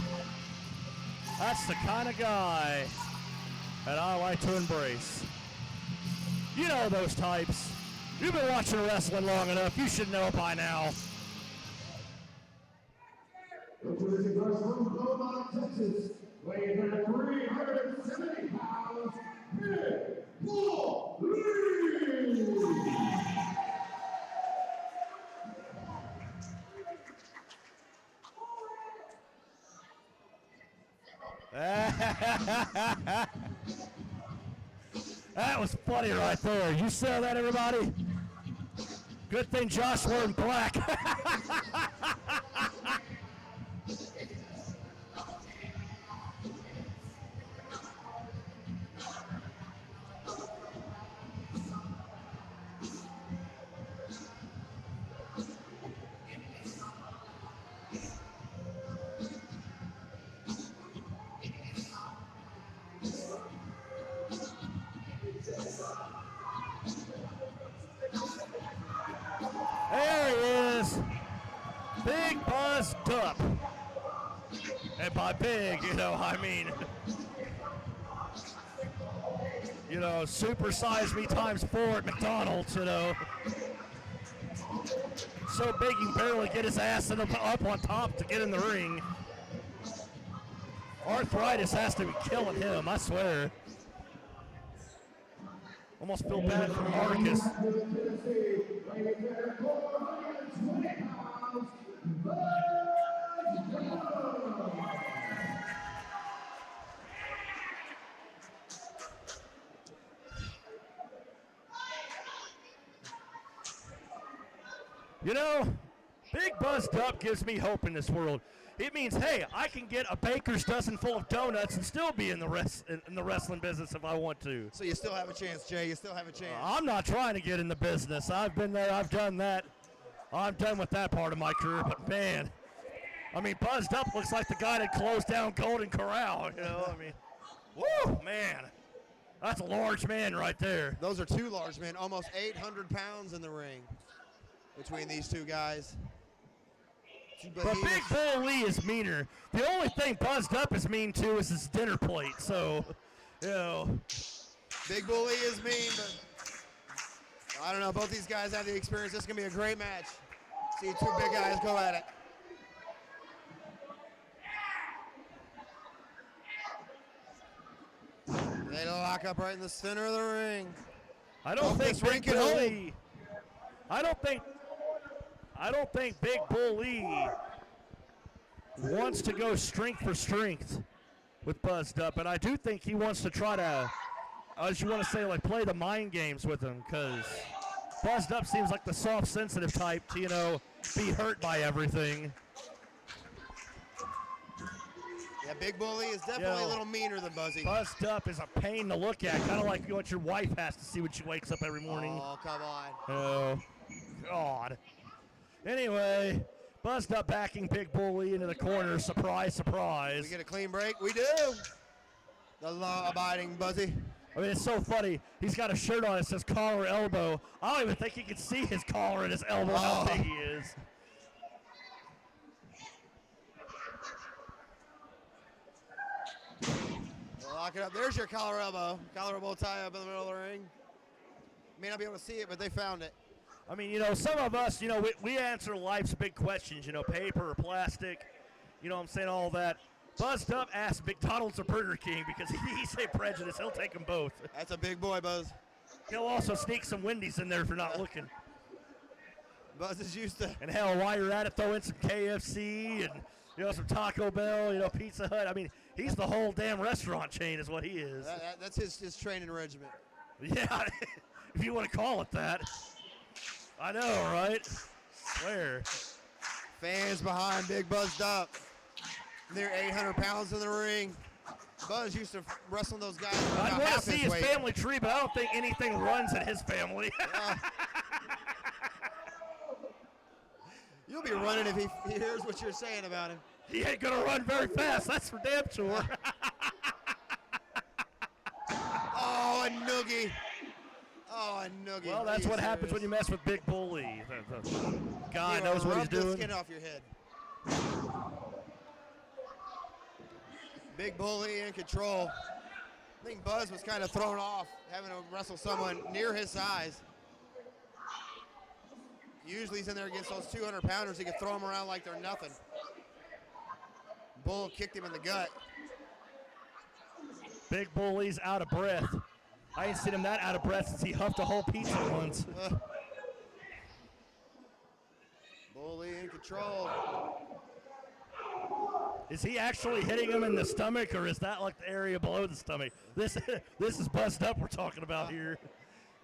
That's the kind of guy that I like to embrace. You know those types. You've been watching wrestling long enough. You should know by now. Introducing first from Beaumont, Texas, weighing in at 370 pounds, Big Bull Lee! That was funny right there. You saw that, everybody? Good thing Josh wearing black. There he is. Big Buzz Dupp. And by big, I mean, supersize me times 4 at McDonald's, So big he can barely get his ass up on top to get in the ring. Arthritis has to be killing him, I swear. Almost feel bad for Marcus. Big Buzz Dupp gives me hope in this world. It means, hey, I can get a baker's dozen full of donuts and still be in the wrestling business if I want to. So you still have a chance, Jay. You still have a chance. I'm not trying to get in the business. I've been there. I've done that. I'm done with that part of my career. But, man, Buzz Dupp looks like the guy that closed down Golden Corral. Woo, man. That's a large man right there. Those are two large men, almost 800 pounds in the ring between these two guys. But Big Bull Lee is meaner. The only thing Buzz Dupp is mean to is his dinner plate. So, Big Bull Lee is mean, but I don't know. Both these guys have the experience. This is going to be a great match. See two big guys go at it. They lock up right in the center of the ring. I don't think Big Bull Lee. I don't think Big Bull Lee wants to go strength for strength with Buzz Dupp, and I do think he wants to try to, as you want to say, play the mind games with him, because Buzz Dupp seems like the soft, sensitive type to, be hurt by everything. Yeah, Big Bull Lee is definitely a little meaner than Buzzy. Buzz Dupp is a pain to look at, kind of like what your wife has to see when she wakes up every morning. Oh, come on. Oh, God. Anyway, Buzz Dupp backing Big Bull Lee into the corner. Surprise, surprise. We get a clean break? We do. The law-abiding Buzzy. It's so funny. He's got a shirt on that says collar elbow. I don't even think he can see his collar and his elbow, how big he is. Lock it up. There's your collar elbow. Collar elbow tie up in the middle of the ring. May not be able to see it, but they found it. Some of us, we answer life's big questions, paper or plastic, I'm saying, all that. Buzz Dupp asked McDonald's or Burger King because he's a prejudice. He'll take them both. That's a big boy, Buzz. He'll also sneak some Wendy's in there if you're not looking. Buzz is used to. And hell, while you're at it, throw in some KFC and, some Taco Bell, Pizza Hut. He's the whole damn restaurant chain is what he is. That's his training regimen. Yeah, if you want to call it that. I know, right? Swear. Fans behind Big Buzz Dupp. They're 800 pounds in the ring. Buzz used to wrestle those guys. I want to see his family tree, but I don't think anything runs in his family. You'll be running if he hears what you're saying about him. He ain't going to run very fast. That's for damn sure. Oh, a noogie. Oh, a noogie. Well, that's what happens when you mess with Big Bull Lee. The guy knows what he's doing. Rub the skin off your head. Big Bull Lee in control. I think Buzz was kind of thrown off having to wrestle someone near his size. Usually he's in there against those 200-pounders. He can throw them around like they're nothing. Bull kicked him in the gut. Big Bull Lee's out of breath. I ain't seen him that out of breath since he huffed a whole pizza once. Bull Lee in control. Is he actually hitting him in the stomach, or is that like the area below the stomach? This is Buzzed Up we're talking about here.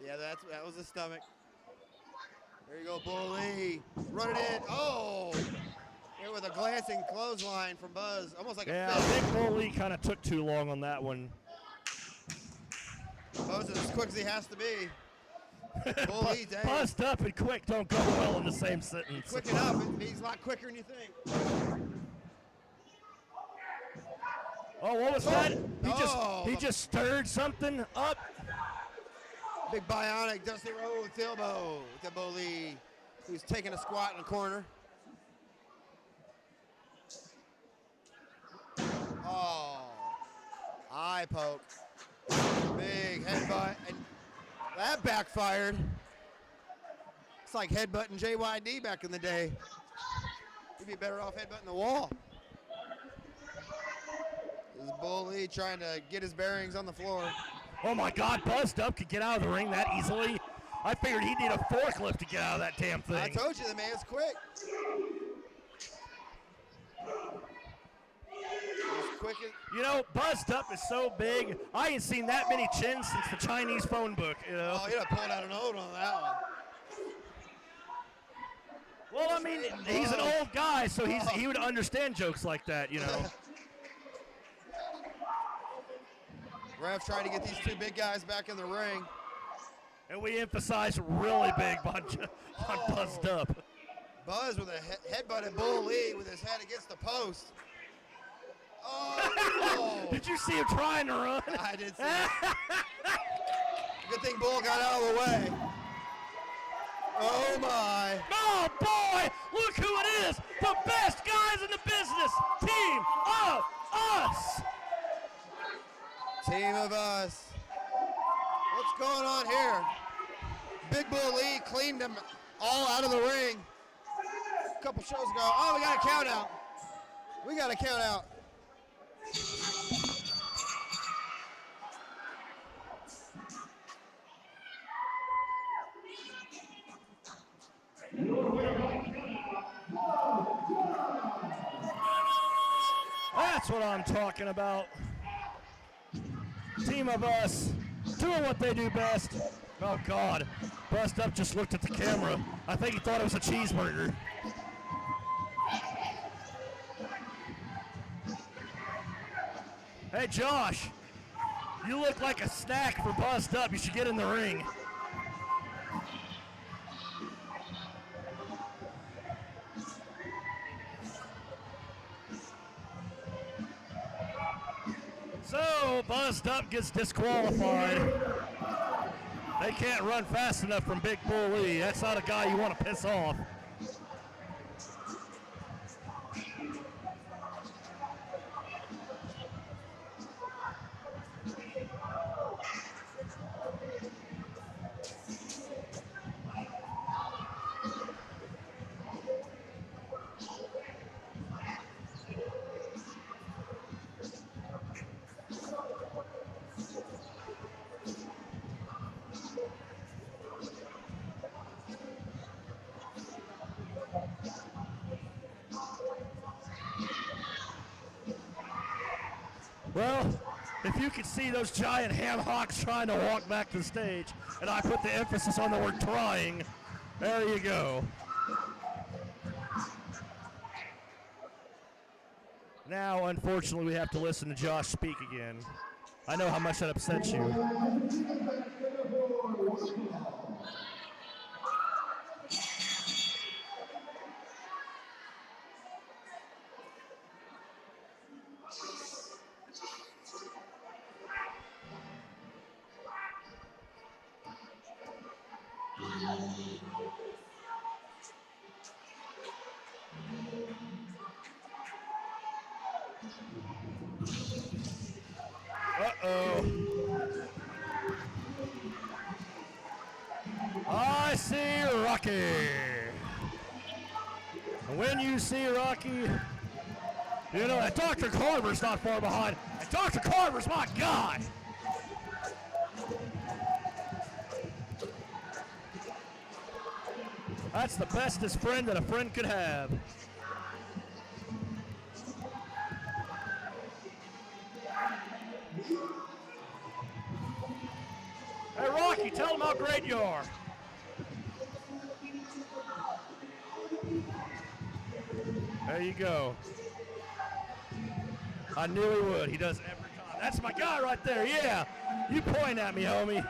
Yeah, that was the stomach. There you go, Bull Lee. Running in. Oh! Here with a glancing clothesline from Buzz. Almost like a fist. Big Bull Lee kind of took too long on that one. Buzz is as quick as he has to be. Bull Lee, dang. Buzzed up and quick don't go well in the same sentence. Quick enough. He's a lot quicker than you think. Oh, what was that? He just stirred something up. Big bionic Dusty Rhodes elbow to Bull Lee, who's taking a squat in the corner. Oh, eye poke. Big headbutt, and that backfired. It's like headbutting JYD back in the day. You'd be better off headbutting the wall. This is Bull Lee trying to get his bearings on the floor. Oh my God, Buzzed Up could get out of the ring that easily. I figured he'd need a forklift to get out of that damn thing. I told you the man's quick. He's quick as you know, Buzzed Up is so big. I ain't seen that many chins since the Chinese phone book, you know. Oh, he'd have pulled out an old on that one. Well, I mean, he's an old guy, so he would understand jokes like that, you know. Ref trying to get these two big guys back in the ring. And we emphasize really big on Buzzed Up. Buzz with a headbutt at Bull Lee with his head against the post. Oh! Did you see him trying to run? I did see it. Good thing Bull got out of the way. Oh my. Oh boy, look who it is. The best guys in the business. Team of Us. Team of Us. What's going on here? Big Bull Lee cleaned them all out of the ring a couple shows ago. Oh, we got a count out. We got a count out. That's what I'm talking about. Team of Us doing what they do best. Oh God, Bust Up just looked at the camera. I think he thought it was a cheeseburger. Hey Josh, you look like a snack for Bust Up. You should get in the ring. So, Buzzed Up gets disqualified. They can't run fast enough from Big Bull Lee. That's not a guy you want to piss off. Well, if you could see those giant ham hocks trying to walk back to the stage, and I put the emphasis on the word trying, there you go. Now, unfortunately, we have to listen to Josh speak again. I know how much that upsets you. Uh-oh. I see Rocky. And when you see Rocky, you know that Dr. Carver's not far behind. And Dr. Carver's my guy. That's the bestest friend that a friend could have. Hey, Rocky, tell him how great you are. There you go. I knew he would. He does every time. That's my guy right there. Yeah. You point at me, homie.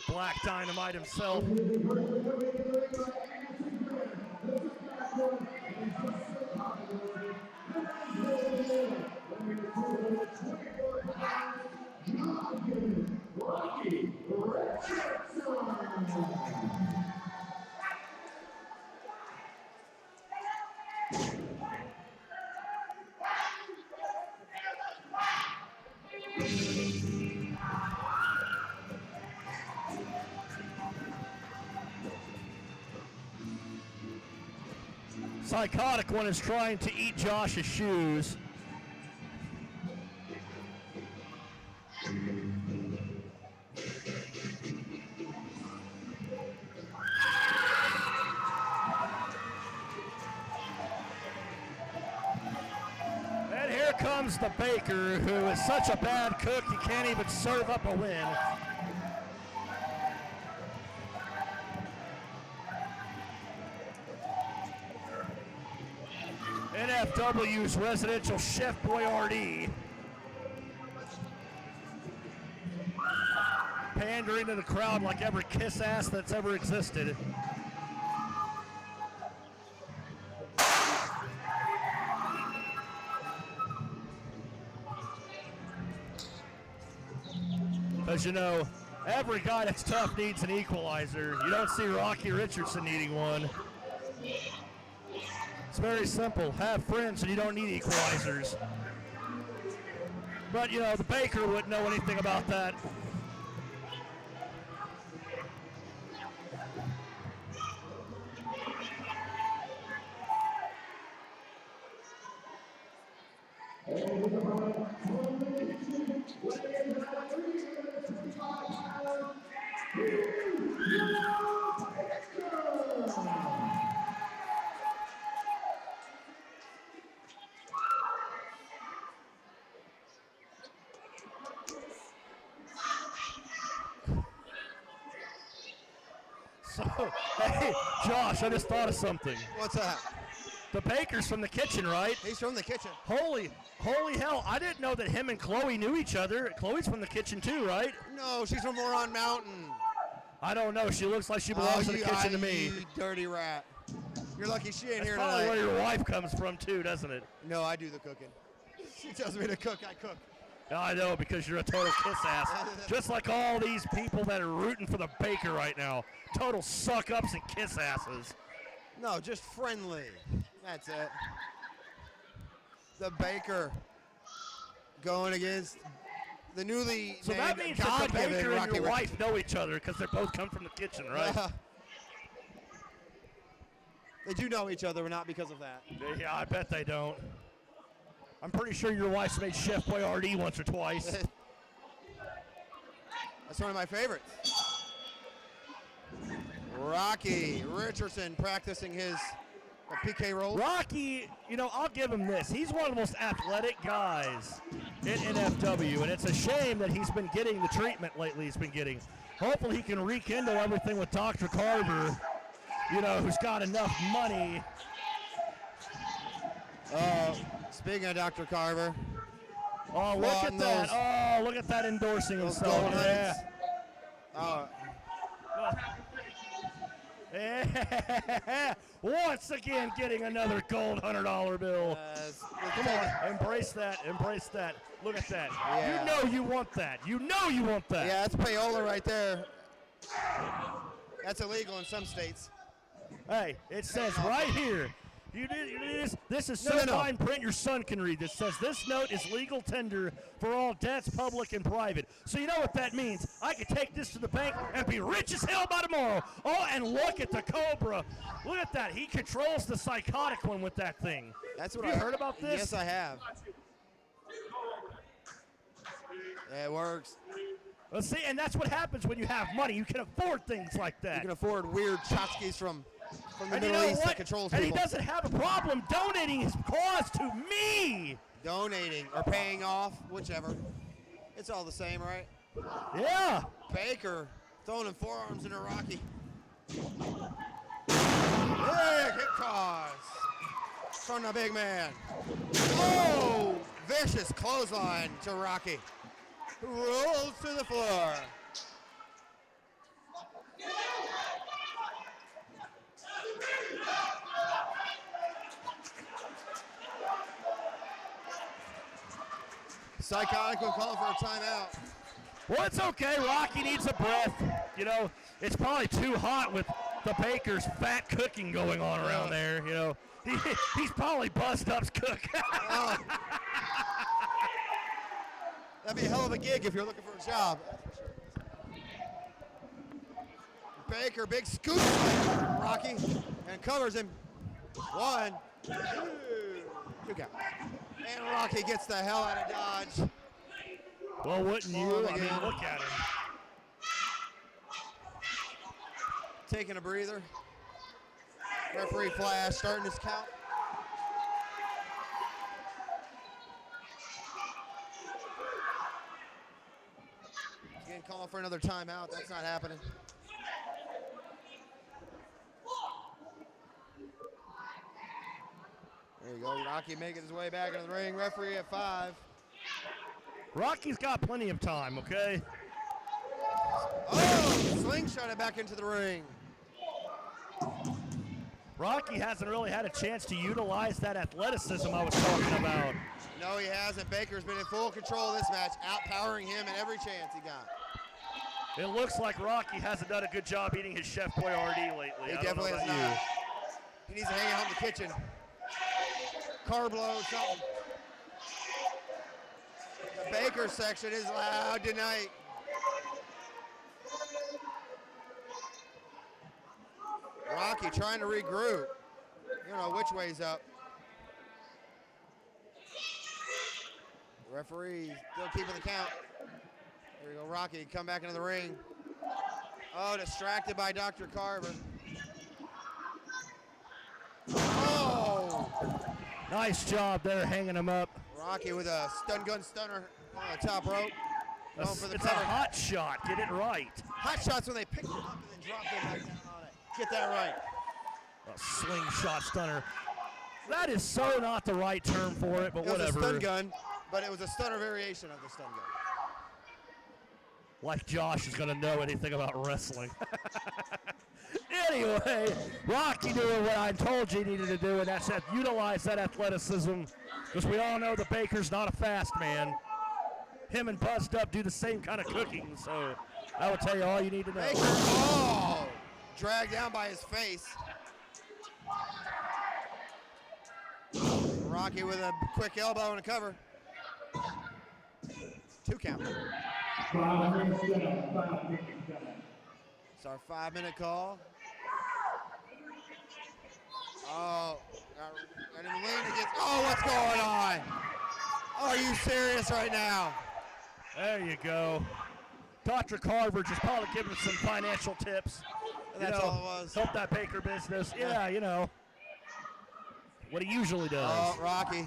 Black Dynamite himself. Psychotic one is trying to eat Josh's shoes. And here comes the baker, who is such a bad cook he can't even serve up a win. NFW's residential Chef Boyardee. Pandering to the crowd like every kiss ass that's ever existed. Because you know, every guy that's tough needs an equalizer. You don't see Rocky Richardson needing one. It's very simple. Have friends and you don't need equalizers. But, you know, the baker wouldn't know anything about that. So, hey, Josh, I just thought of something. What's that? The baker's from the kitchen, right? He's from the kitchen. Holy hell, I didn't know that him and Chloe knew each other. Chloe's from the kitchen too, right? No, she's from Moron Mountain. I don't know. She looks like she belongs in the kitchen to me. You dirty rat. You're lucky she ain't That's here probably tonight. where your wife comes from too, doesn't it? No, I do the cooking. She tells me to cook, I cook. I know, because you're a total kiss ass. Just like all these people that are rooting for the baker right now. Total suck-ups and kiss asses. No, just friendly. That's it. The baker going against the newly So named that means that the God-given baker and Rocky your Richardson. wife know each other because they both come from the kitchen, right? They do know each other, but not because of that. Yeah, I bet they don't. I'm pretty sure your wife's made Chef Boyardee once or twice. That's one of my favorites. Rocky Richardson practicing his PK roll. Rocky, you know, I'll give him this. He's one of the most athletic guys in NFW, and it's a shame that he's been getting the treatment lately he's been getting. Hopefully he can rekindle everything with Dr. Carver, you know, who's got enough money. Speaking of Dr. Carver. Oh, look at that. Oh, look at that endorsing himself. Yeah. Once again, getting another gold $100 bill. Come on, embrace that, embrace that. Look at that. Yeah. You know you want that. You know you want that. Yeah, that's payola right there. That's illegal in some states. Hey, it says right here. This is so fine print your son can read. It says this note is legal tender for all debts, public and private. So you know what that means. I could take this to the bank and be rich as hell by tomorrow. Oh, and look at the Cobra. Look at that. He controls the Psychotic one with that thing. That's what you heard about this? Yes, I have. Yeah, it works. Well, see, and that's what happens when you have money. You can afford things like that. You can afford weird tchotchkes from the and Middle you know East what? that controls and people. He doesn't have a problem donating his cause to me. Donating or paying off, whichever. It's all the same, right? Yeah. Baker throwing in forearms into Rocky. Yeah, kick toss from the big man. Oh, vicious clothesline to Rocky, who rolls to the floor. Psychotic will call for a timeout. Well, it's okay. Rocky needs a breath. You know, it's probably too hot with the Baker's fat cooking going on around there. You know, he's probably buzzed up's cook. That'd be a hell of a gig if you're looking for a job. Baker, big scoop, Rocky, and covers him. 1, 2, 2 count. And Rocky gets the hell out of Dodge. Well, wouldn't you? I mean, look at him. Taking a breather. Referee flash, starting his count. Again, calling for another timeout. That's not happening. There you go. Rocky making his way back into the ring. Referee at 5. Rocky's got plenty of time, okay? Oh, slingshot it back into the ring. Rocky hasn't really had a chance to utilize that athleticism I was talking about. No, he hasn't. Baker's been in full control of this match, outpowering him in every chance he got. It looks like Rocky hasn't done a good job eating his Chef Boyardee lately. He definitely has not. He needs to hang out in the kitchen. Carb load, something. The Baker section is loud tonight. Rocky trying to regroup. You don't know which way's up. The referee still keeping the count. There we go, Rocky, come back into the ring. Oh, distracted by Dr. Carver. Oh! Nice job there, hanging him up. Rocky with a stun gun stunner on the top rope. Going for the It's a cover. hot shot. Get it right. Hot shots when they pick them up and then drop them back down on it. Get that right. A slingshot stunner. That is so not the right term for it, but It was whatever. a stun gun, but it was a stunner variation of the stun gun. Like Josh is going to know anything about wrestling. Anyway, Rocky doing what I told you he needed to do, and that's that, utilize that athleticism, because we all know the Baker's not a fast man. Him and Buzzed Up do the same kind of cooking, so I will tell you all you need to know. Baker, oh! Dragged down by his face. Rocky with a quick elbow and a cover. 2 count. It's our 5-minute call. Oh, and then lean against. Oh, what's going on? Are you serious right now? There you go. Dr. Carver just probably giving some financial tips. That's all it was. Help that Baker business. Yeah, you know. What he usually does. Oh, Rocky.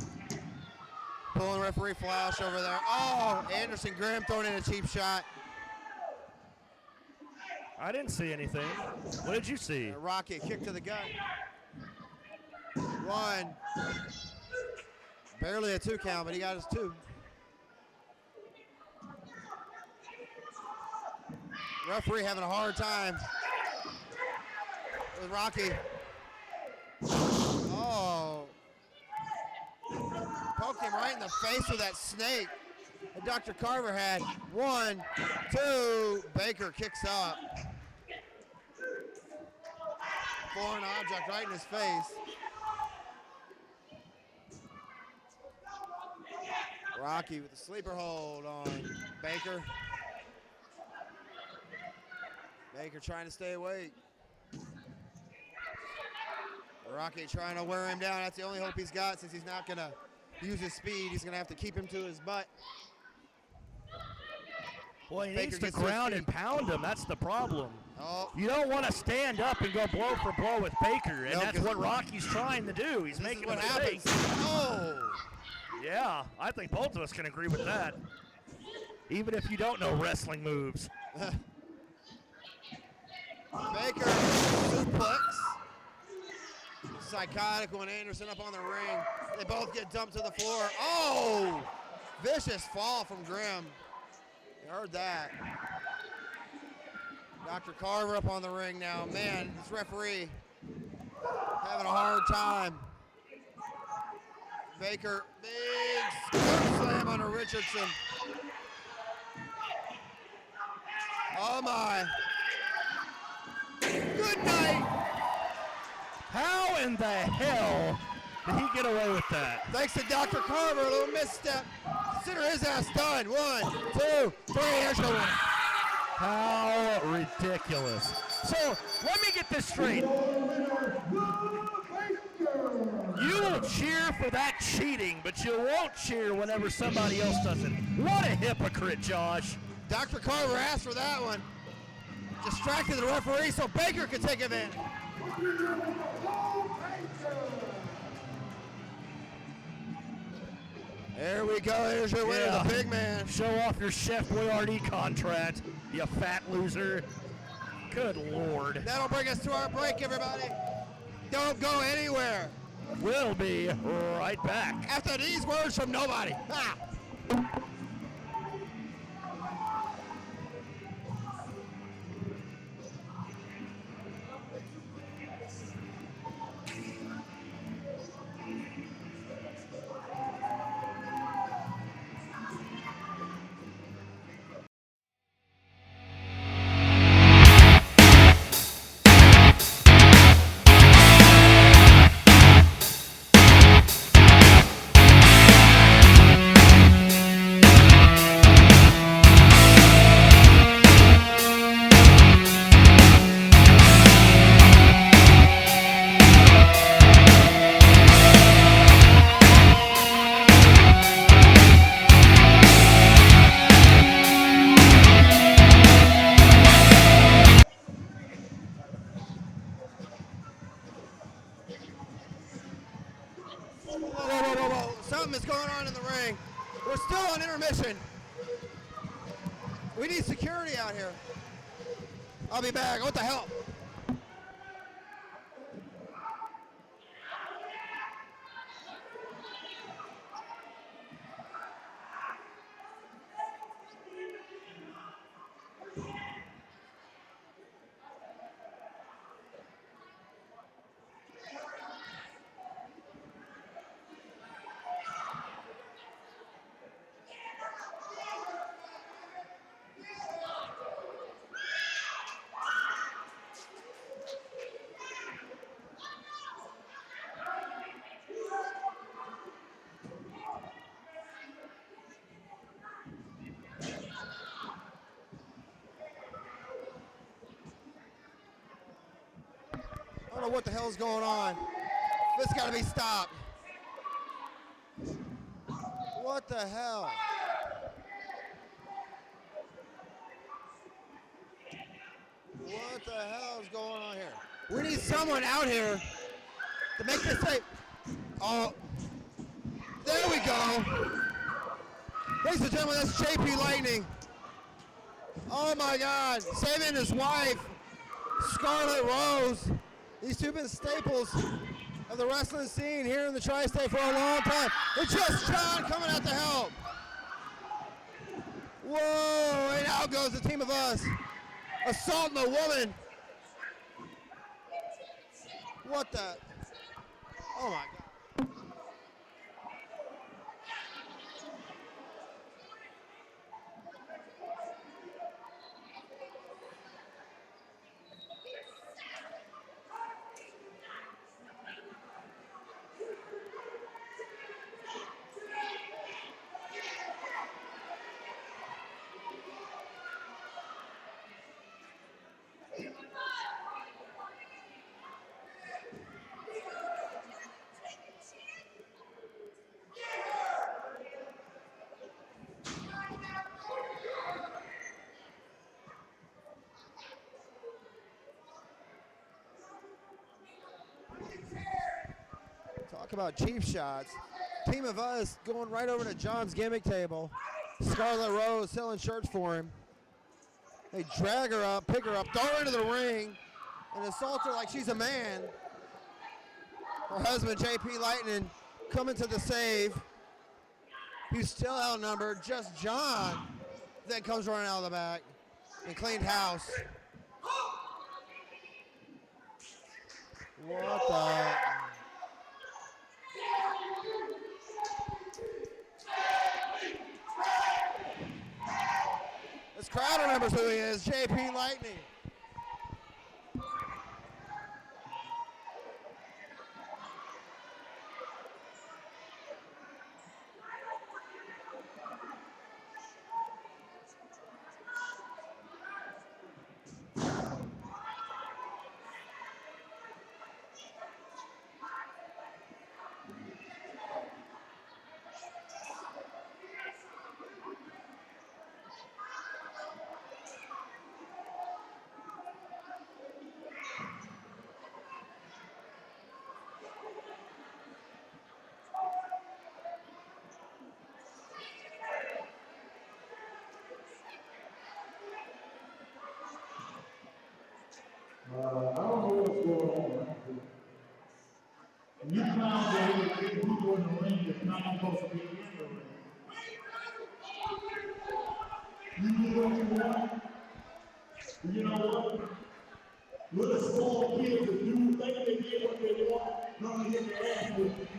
Pulling referee flash over there. Oh, Anderson Grimm throwing in a cheap shot. I didn't see anything. What did you see? Rocky, kick to the gut. 1. Barely a 2 count, but he got his 2. Referee having a hard time with Rocky. Oh. Poked him right in the face with that snake that Dr. Carver had. 1, 2. Baker kicks up. Foreign object right in his face. Rocky with the sleeper hold on Baker. Baker trying to stay awake. Rocky trying to wear him down. That's the only hope he's got since he's not going to use his speed. He's going to have to keep him to his butt. Well, he Baker needs to gets to his ground feet. and pound him. That's the problem. Oh. You don't want to stand up and go blow for blow with Baker, and No, that's 'cause what Rocky's trying to do. He's This making is what a mistake. happens. Oh. Yeah, I think both of us can agree with that. Even if you don't know wrestling moves. Baker suplex. Psychotic going Anderson up on the ring. They both get dumped to the floor. Oh! Vicious fall from Grimm. You heard that. Dr. Carver up on the ring now. Man, this referee having a hard time. Baker, big slam on a Richardson. Oh my. Good night. How in the hell did he get away with that? Thanks to Dr. Carver, a little misstep. Consider his ass done. 1, 2, 3, there's your winner. How ridiculous. So, let me get this straight. You will cheer for that cheating, but you won't cheer whenever somebody else does it. What a hypocrite, Josh. Dr. Carver asked for that one. Distracted the referee so Baker could take advantage. There we go. Here's your winner, Yeah. the big man. Show off your Chef Boyardee contract, you fat loser. Good Lord. That'll bring us to our break, everybody. Don't go anywhere. We'll be right back. After these words from nobody. Ha! Whoa. Something is going on in the ring. We're still on intermission. We need security out here. I'll be back. What the hell? I don't know what the hell's going on. This got to be stopped. What the hell? What the hell is going on here? We need someone out here to make this safe. Oh, there we go. Ladies and gentlemen, that's JP Lightning. Oh my God, saving his wife, Scarlett Rose. These two have been staples of the wrestling scene here in the Tri-State for a long time. It's just John coming out to help. Whoa, and out goes the team of us. Assaulting a woman. What the? Oh my God. Talk about cheap shots. Team of Us going right over to John's gimmick table. Scarlet Rose selling shirts for him. They drag her up, pick her up, throw her into the ring, and assault her like she's a man. Her husband, JP Lightning, coming to the save. He's still outnumbered. Just John then comes running out of the back and cleaned house. What the? This crowd remembers who he is, JP Lightning. I don't know what's going on. And you found that there were people in the ring that's not supposed to be in the ring. You do what you want. And you know what? Little small kids that do think they get what they want, gonna get their ass whipped.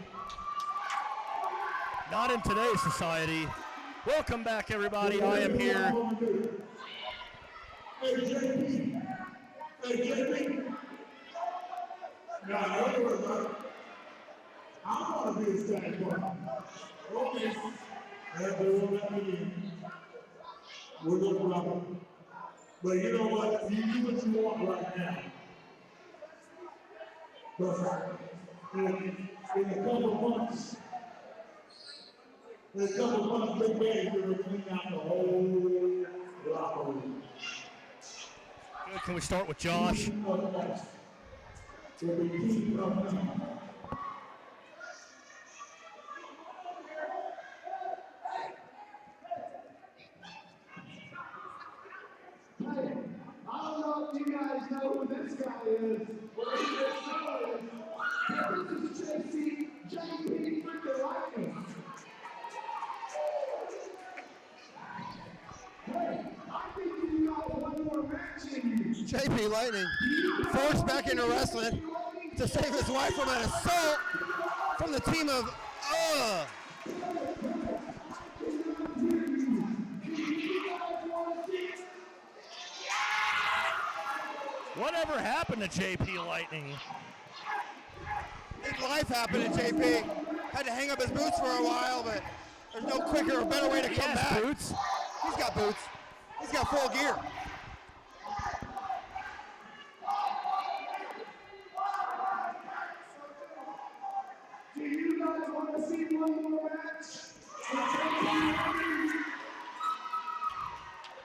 Not in today's society. Welcome back, everybody. I am here. Hey, JP. Hey, JP. Now, don't worry about it. I want to be a tag partner. Okay. If they won't let me in, we're going to rock it. But you know what? You do what you want right now. But in a couple of months, Big Bang is going to clean out the whole locker room. Good. Can we start with Josh? I don't know if you guys know who this guy is, but he just knows. This is Tracy, JP freaking Lightning. Hey, I think you got one more match in you. JP Lightning forced back into wrestling to save his wife from an assault from the team of Whatever happened to JP Lightning? Big life happened to JP. Had to hang up his boots for a while, but there's no quicker or better way to come back. Boots. He's got boots. He's got full gear. Do you guys want to see one more match?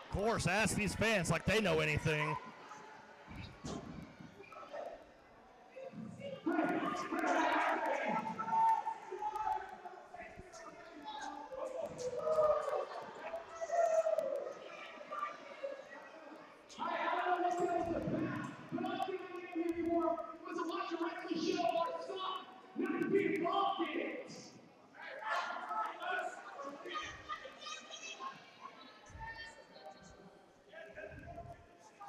Of course, ask these fans like they know anything.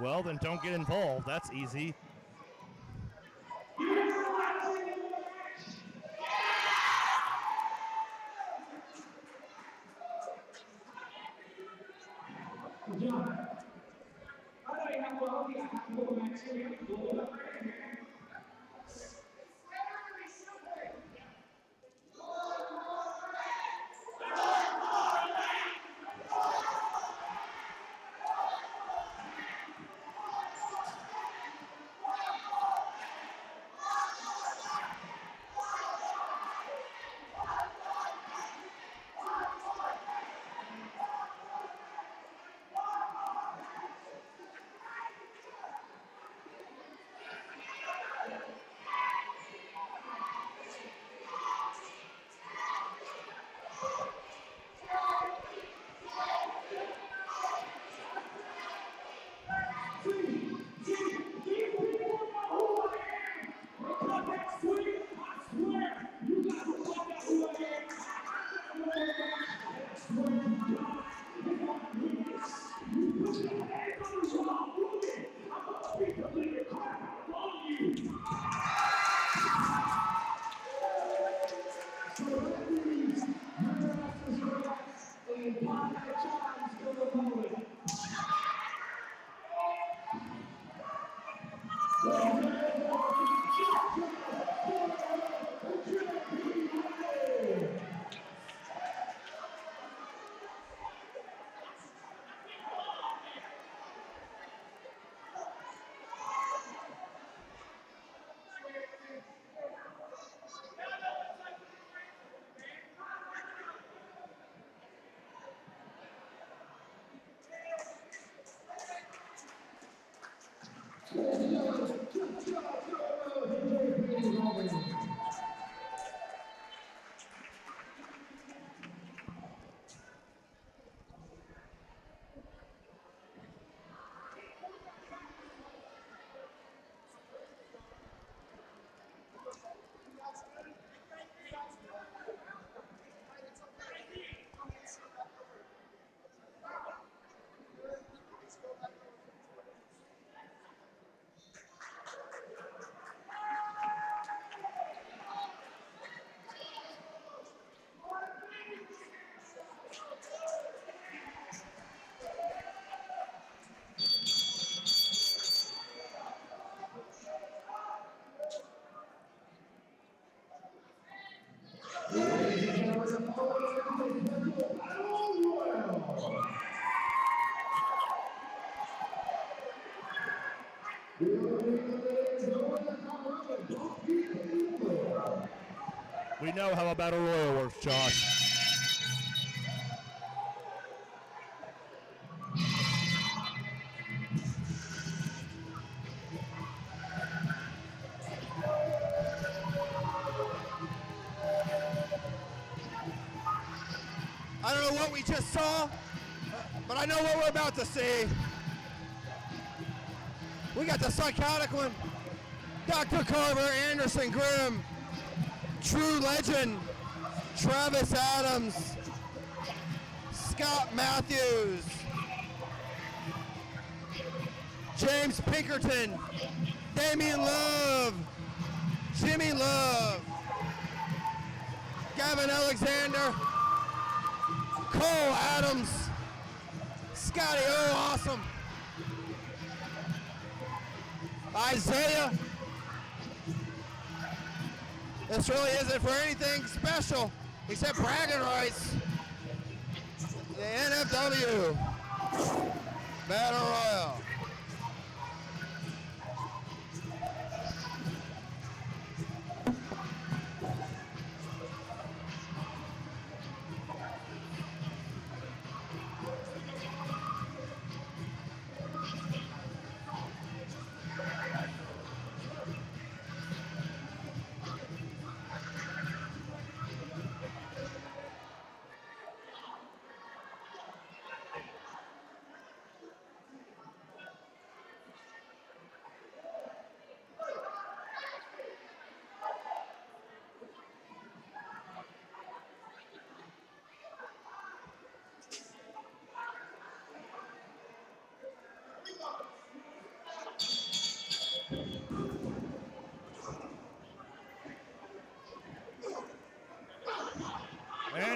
Well, then don't get involved. That's easy. We know how a Battle Royal works, Josh. I don't know what we just saw, but I know what we're about to see. We got the Psychotic one, Dr. Carver, Anderson, Grimm, True Legend, Travis Adams, Scott Matthews, James Pinkerton, Damian Love, Jimmy Love, Gavin Alexander, Cole Adams, Scotty O, awesome, Isaiah. This really isn't for anything special except bragging rights. The NFW Battle Royal.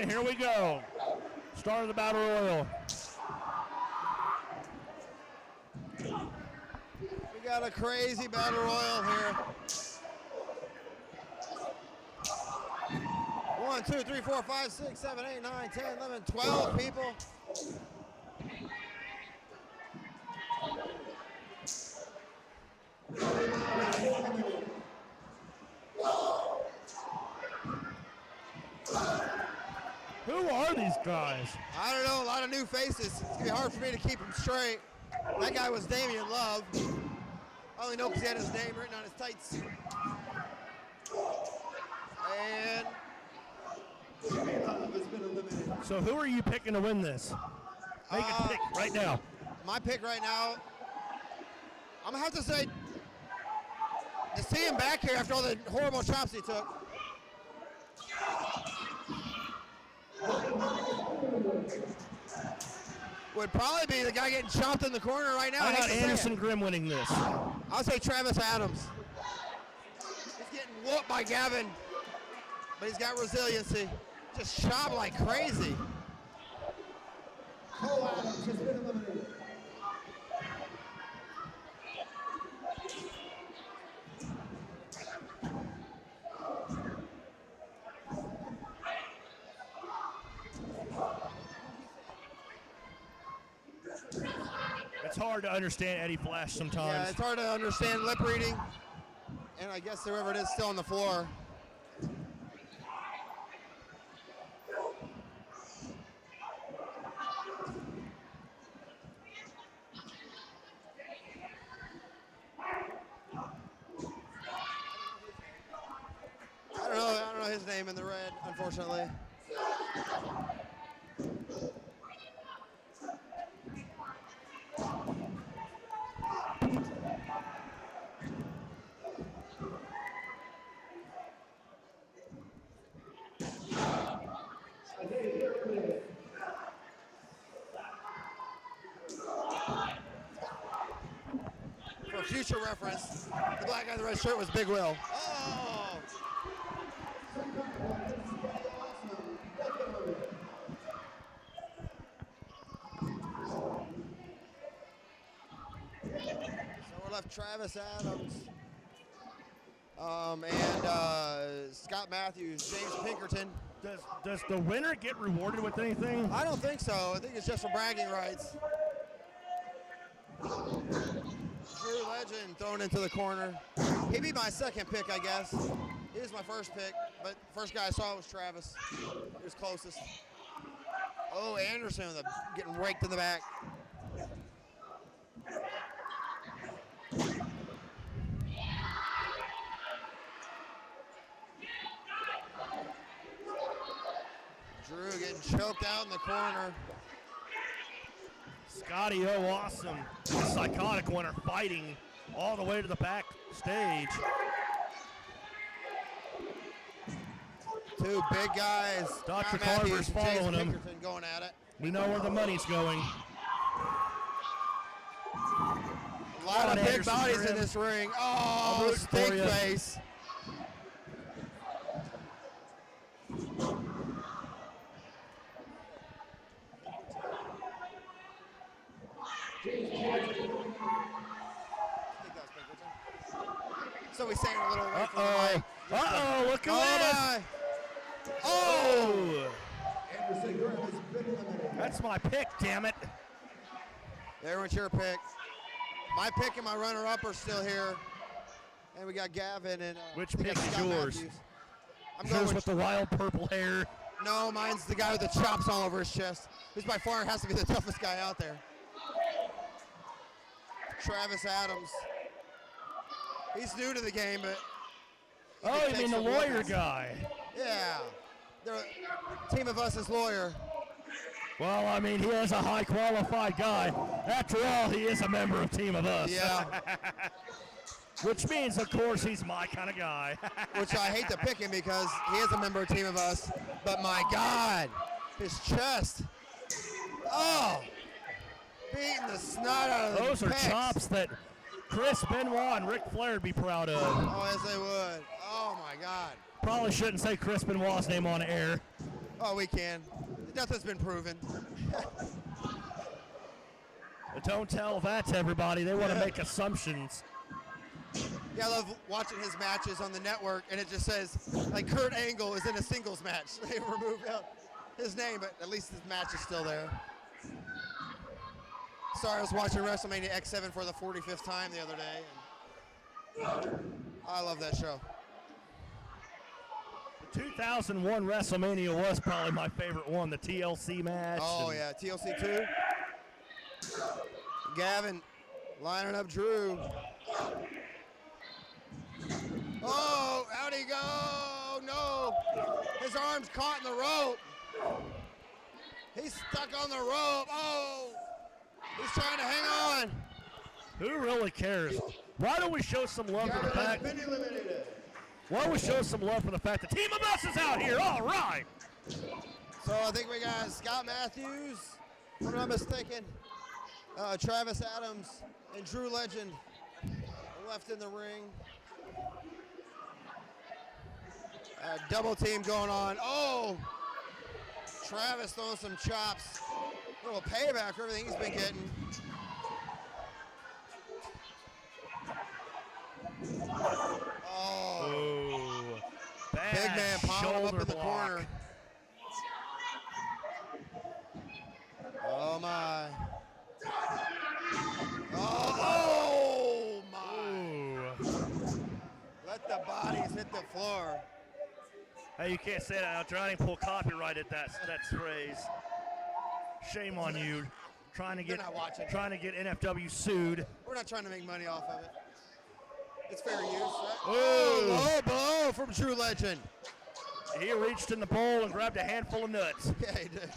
And here we go. Start of the Battle Royal. We got a crazy battle royal here. 1, 2, 3, 4, 5, 6, 7, 8, 9, 10, 11, 12 people. Who are these guys? I don't know, a lot of new faces. It's gonna be hard for me to keep them straight. That guy was Damian Love. I only know because he had his name written on his tights. And Love has been eliminated. So who are you picking to win this? Make a pick right now. My pick right now, I'm gonna have to say, to see him back here after all the horrible chops he took. Would probably be the guy getting chopped in the corner right now. I hate got to say Anderson it. Grimm winning this. I'll say Travis Adams. He's getting whooped by Gavin, but he's got resiliency. Just chopped like crazy. Cole Adams has been eliminated. It's hard to understand Eddie Flash sometimes. Yeah, it's hard to understand lip reading. And I guess whoever it is still on the floor. I don't know his name in the red, unfortunately. For future reference, the black guy in the red shirt was Big Will. Oh! So we're left Travis Adams and Scott Matthews, James Pinkerton. Does the winner get rewarded with anything? I don't think so. I think it's just for bragging rights. Drew Legend thrown into the corner. He'd be my second pick, I guess. He was my first pick, but first guy I saw was Travis. He was closest. Oh, Anderson getting raked in the back. Drew getting choked out in the corner. Scotty O, awesome. Psychotic winner fighting all the way to the backstage. Two big guys. Dr. Scott Matthews Carver's and James following him. Pinkerton going at it. We know where the money's going. A lot of big Anderson bodies Grimm. in this ring. I'll Oh, root for stink ya. face. So we saying a little away from the mic. Uh-oh, look Oh at this. my. Oh! Anderson Grimm has been eliminated. That's my pick, damn it. There went your pick. My pick and my runner-up are still here. And we got Gavin and Which we got pick is Scott yours? Matthews. I'm going Yours with, with the wild purple hair. no, mine's the guy with the chops all over his chest. Who's by far has to be the toughest guy out there. Travis Adams. He's new to the game, but he Oh, can you take mean the some lawyer whoopings. guy? Yeah. Team of Us is lawyer. Well, I mean, he is a high qualified guy. After all, he is a member of Team of Us. Yeah. Which means, of course, he's my kind of guy. Which I hate to pick him because he is a member of Team of Us. But my God, his chest. Oh. Beating the snot out of Those the are pecs. chops that Chris Benoit and Ric Flair would be proud of. Oh, yes, they would. Oh, my God. Probably shouldn't say Chris Benoit's name on air. Oh, we can. Nothing's been proven. But don't tell that to everybody. They want to make assumptions. Yeah, I love watching his matches on the network, and it just says, like, Kurt Angle is in a singles match. They removed out his name, but at least his match is still there. Sorry, I was watching WrestleMania X7 for the 45th time the other day. And I love that show. The 2001 WrestleMania was probably my favorite one, the TLC match. Oh, yeah, TLC 2. Gavin lining up Drew. Oh, how'd he go? No. His arm's caught in the rope. He's stuck on the rope. Oh, he's trying to hang on. Who really cares? Why don't we show some love for the fact? Why don't we show some love for the fact the Team of Us is out here? All right. So I think we got Scott Matthews, if I'm not mistaken, Travis Adams, and Drew Legend left in the ring. Double team going on. Oh, Travis throwing some chops. A little payback for everything he's been getting. Oh, Ooh, big man popping him up in the block. corner. Oh my. Oh my. Ooh. Let the bodies hit the floor. Hey, you can't say that. I'll try and pull copyrighted that phrase. Shame on you. Trying to get NFW sued. We're not trying to make money off of it. It's fair use, right? Ooh. Oh, low blow from Drew Legend. He reached in the bowl and grabbed a handful of nuts. Yeah, he did.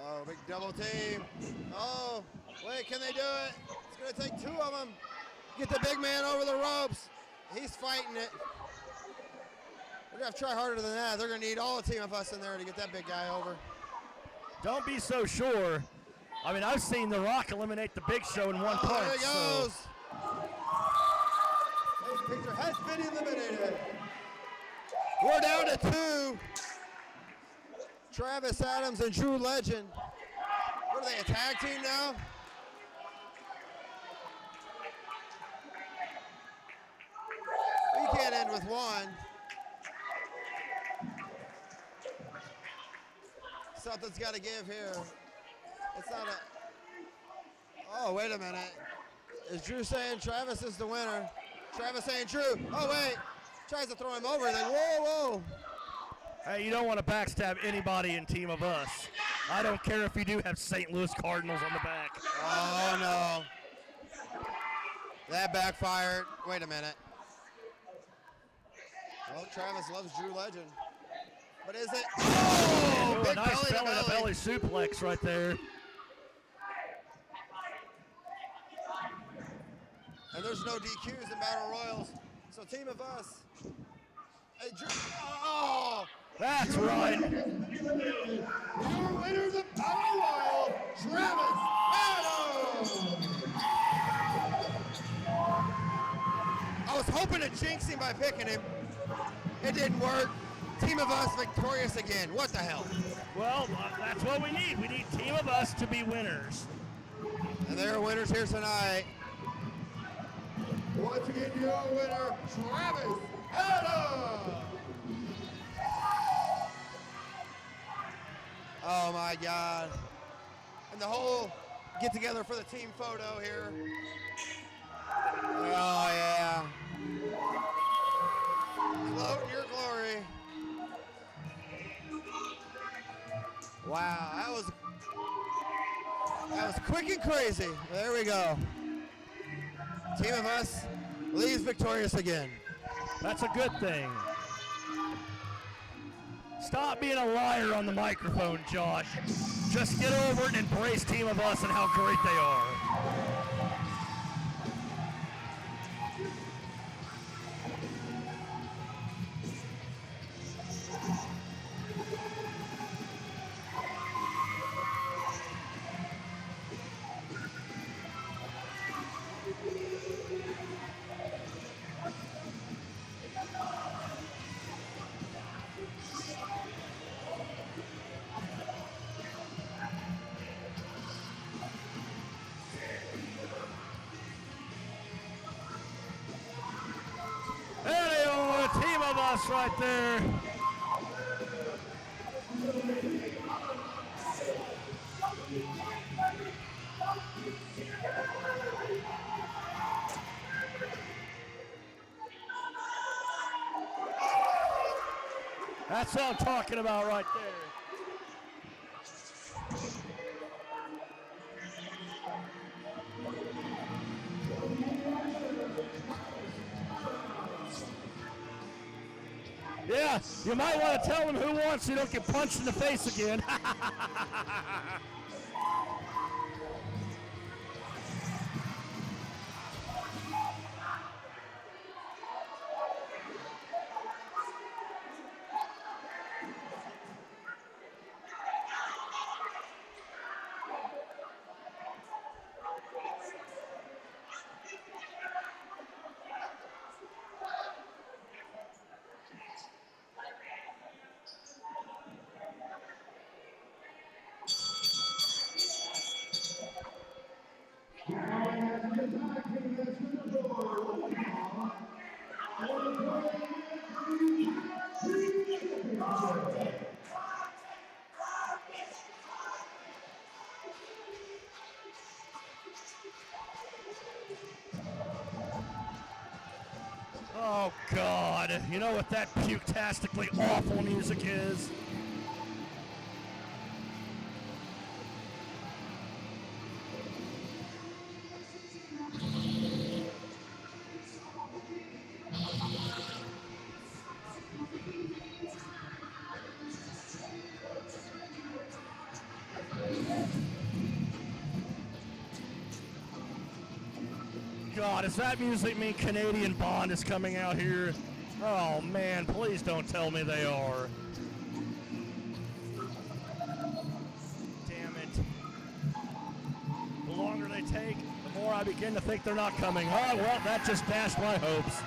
Oh, big double team. Oh, wait, can they do it? It's going to take two of them. Get the big man over the ropes. He's fighting it. We're going to have to try harder than that. They're going to need all the Team of Us in there to get that big guy over. Don't be so sure. I mean, I've seen The Rock eliminate the Big Show in one punch. There he goes. This picture has been eliminated. We're down to two. Travis Adams and Drew Legend. What are they, a tag team now? We can't end with one. Something's got to give here. It's not a... Oh, wait a minute. Is Drew saying Travis is the winner? Travis saying Drew. Oh, wait. Tries to throw him over. Like, whoa, whoa. Hey, you don't want to backstab anybody in Team of Us. I don't care if you do have St. Louis Cardinals on the back. Oh, no. That backfired. Wait a minute. Well, Travis loves Drew Legend. But is it? Oh, big nice belly to belly. suplex right there. And there's no DQs in Battle Royals. So Team of Us. Hey, Drew. Oh! That's right. Your winners of Battle Royal, Travis Adams. I was hoping to jinx him by picking him. It didn't work. Team of Us victorious again. What the hell? Well, that's what we need. We need Team of Us to be winners. And there are winners here tonight. Once again, your winner, Travis Adams. Oh my God. And the whole get together for the team photo here. Oh yeah. Float in your glory. Wow, that was quick and crazy. There we go. Team of Us leaves victorious again. That's a good thing. Stop being a liar on the microphone, Josh. Just get over it and embrace Team of Us and how great they are. Yes, right there. That's what I'm talking about right there. Yeah, you might want to tell them who won so you don't get punched in the face again. Oh, God. You know what that puke-tastically awful music is? God, does that music mean Canadian Bond is coming out here? Oh, man, please don't tell me they are. Damn it. The longer they take, the more I begin to think they're not coming. Oh, well, that just dashed my hopes.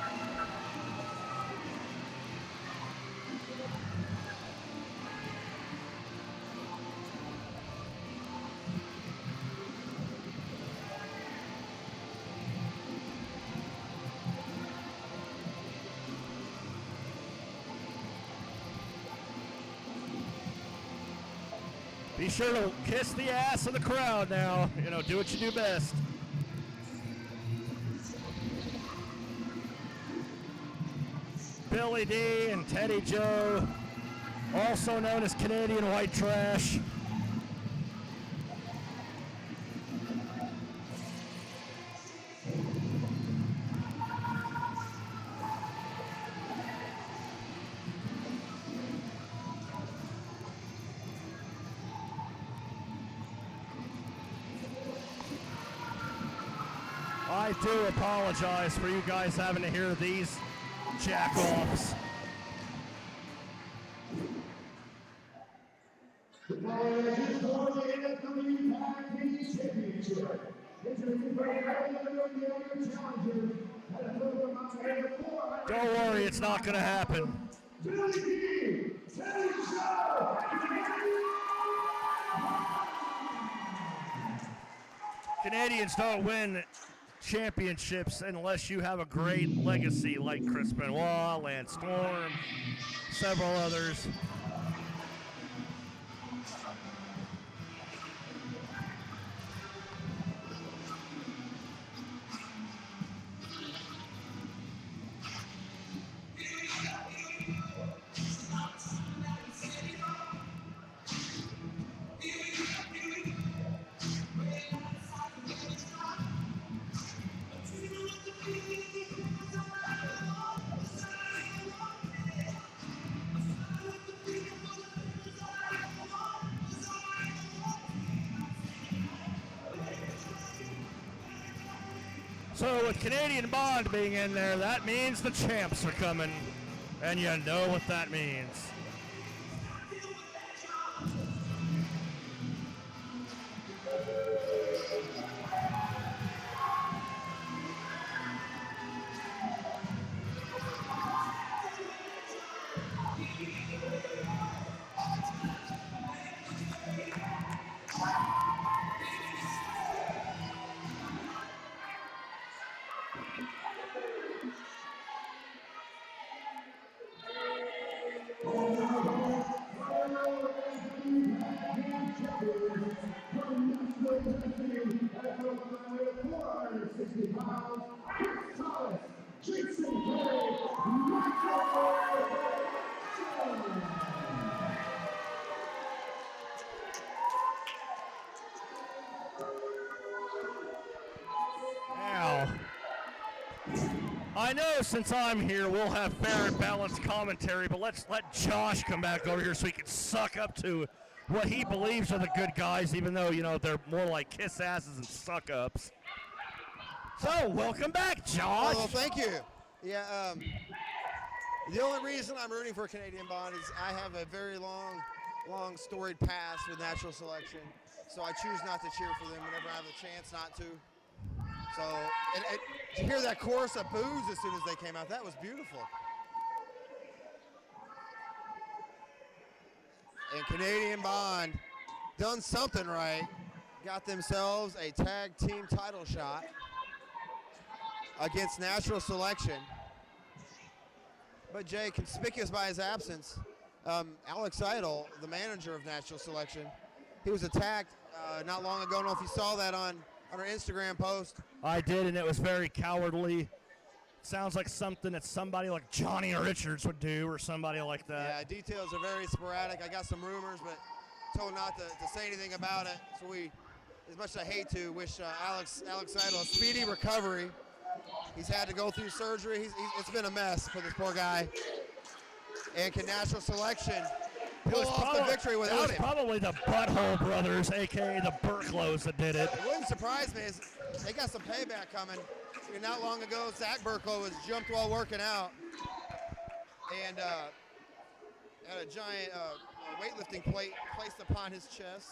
Be sure to kiss the ass of the crowd now. You know, do what you do best. Billy D and Teddy Joe, also known as Canadian White Trash. I do apologize for you guys having to hear these jack-offs. The players for the NFW Tag Team Championship. Introducing the other challengers. Don't worry, it's not going to happen. Canadians don't win championships unless you have a great legacy like Chris Benoit, Lance Storm, several others. So with Canadian Bond being in there, that means the champs are coming. And you know what that means. I know since I'm here, we'll have fair and balanced commentary, but let's let Josh come back over here so he can suck up to what he believes are the good guys, even though, you know, they're more like kiss asses and suck ups. So, welcome back, Josh. Well, thank you. Yeah, the only reason I'm rooting for Canadian Bond is I have a very long storied past with natural selection, so I choose not to cheer for them whenever I have a chance not to. So, to hear that chorus of boos as soon as they came out, that was beautiful. And Canadian Bond done something right, got themselves a tag team title shot against natural selection. But Jay, conspicuous by his absence, Alex Idol, the manager of natural selection, he was attacked not long ago. I don't know if you saw that on our Instagram post. I did, and it was very cowardly. Sounds like something that somebody like Johnny Richards would do, or somebody like that. Yeah, details are very sporadic. I got some rumors, but told not to say anything about it. So we, as much as I hate to, wish Alex Idol a speedy recovery. He's had to go through surgery. It's been a mess for this poor guy. And can natural selection pull off the victory without him? It was probably the Butthole Brothers, a.k.a. the Burklows, that did it. It wouldn't surprise me. They got some payback coming. Not long ago, Zach Burklow was jumped while working out and had a giant weightlifting plate placed upon his chest.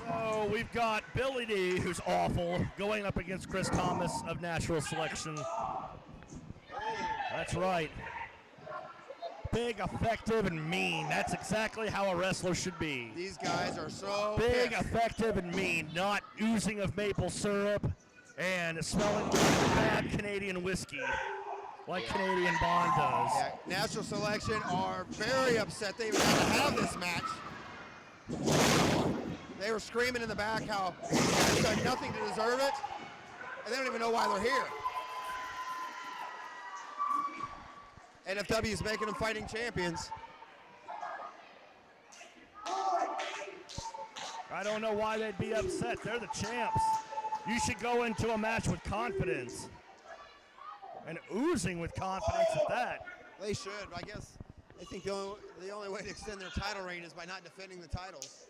So we've got Billy D, who's awful, going up against Chris Thomas of Natural Selection. That's right. Big, effective, and mean. That's exactly how a wrestler should be. These guys are so big, pissed. effective, and mean. Not oozing of maple syrup and smelling like bad Canadian whiskey, like Canadian Bond does. Yeah, Natural Selection are very upset they even had to have this match. They were screaming in the back how they've done nothing to deserve it, and they don't even know why they're here. NFW is making them fighting champions. I don't know why they'd be upset. They're the champs. You should go into a match with confidence. And oozing with confidence at that. They should. I guess they think the only way to extend their title reign is by not defending the titles.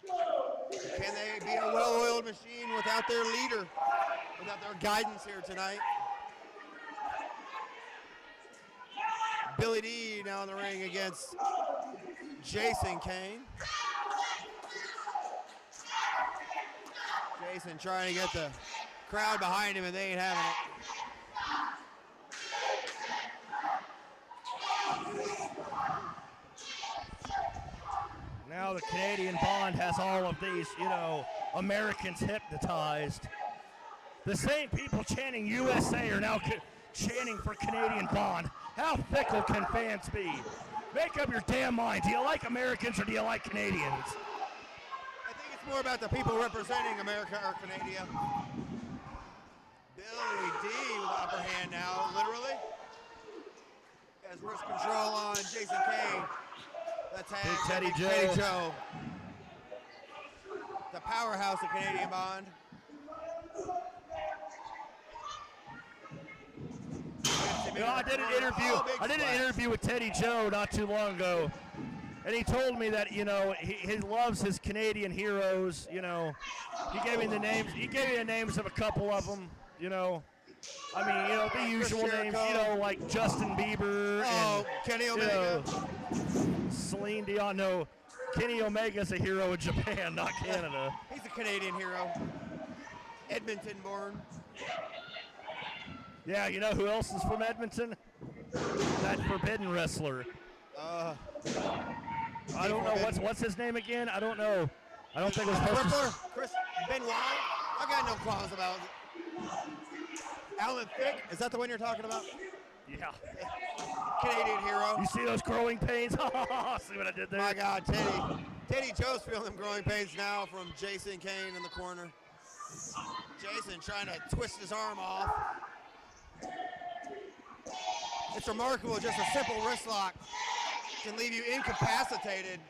Can they be a well-oiled machine without their leader, without their guidance here tonight? Billy D now in the ring against Jason Kane. Jason trying to get the crowd behind him, and they ain't having it. Now the Canadian Bond has all of these, Americans hypnotized. The same people chanting USA are now chanting for Canadian Bond. How fickle can fans be? Make up your damn mind. Do you like Americans or do you like Canadians? I think it's more about the people representing America or Canada. Billy D with the upper hand now, literally. Has wrist control on Jason Kane. The tag, Big Teddy Teddy Joe. Joe. The powerhouse of Canadian Bond. I did an interview with Teddy Joe not too long ago, and he told me that he loves his Canadian heroes. He gave me the names. He gave me the names of a couple of them. The usual names. Like Justin Bieber and Kenny Omega. Celine Dion. No, Kenny Omega's a hero of Japan, not Canada. He's a Canadian hero. Edmonton born. Yeah, you know who else is from Edmonton? That Forbidden Wrestler. I don't know what's his name again. I don't know. I don't think it was supposed to. Chris Benoit. I got no qualms about it. Alan Thicke. Is that the one you're talking about? Yeah. Canadian hero. You see those growing pains? See what I did there? My God, Teddy Joe's feeling them growing pains now from Jason Kane in the corner. Jason trying to twist his arm off. It's remarkable, just a simple wrist lock can leave you incapacitated.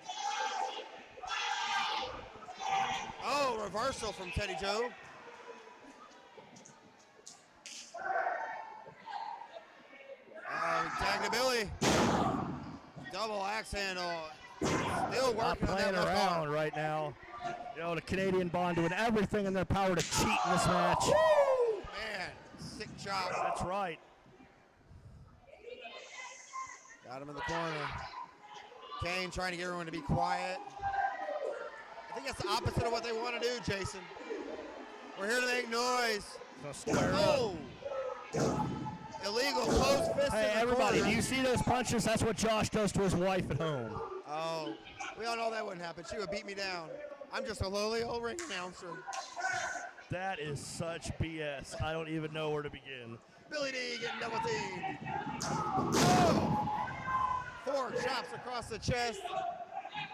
Oh, reversal from Teddy Joe. Tag to Billy. Double axe handle. Still Not working on playing that left around arm. right now. You know, the Canadian Bond doing everything in their power to cheat in this match. Woo! Man, sick chop. That's right. Got him in the corner. Kane trying to get everyone to be quiet. I think that's the opposite of what they want to do, Jason. We're here to make noise. So square up. Oh! Illegal close fist Hey, in the everybody, corner. do you see those punches? That's what Josh does to his wife at home. Oh, we all know that wouldn't happen. She would beat me down. I'm just a lowly old ring announcer. That is such BS. I don't even know where to begin. Billy D getting double teamed. Oh! 4 chops across the chest.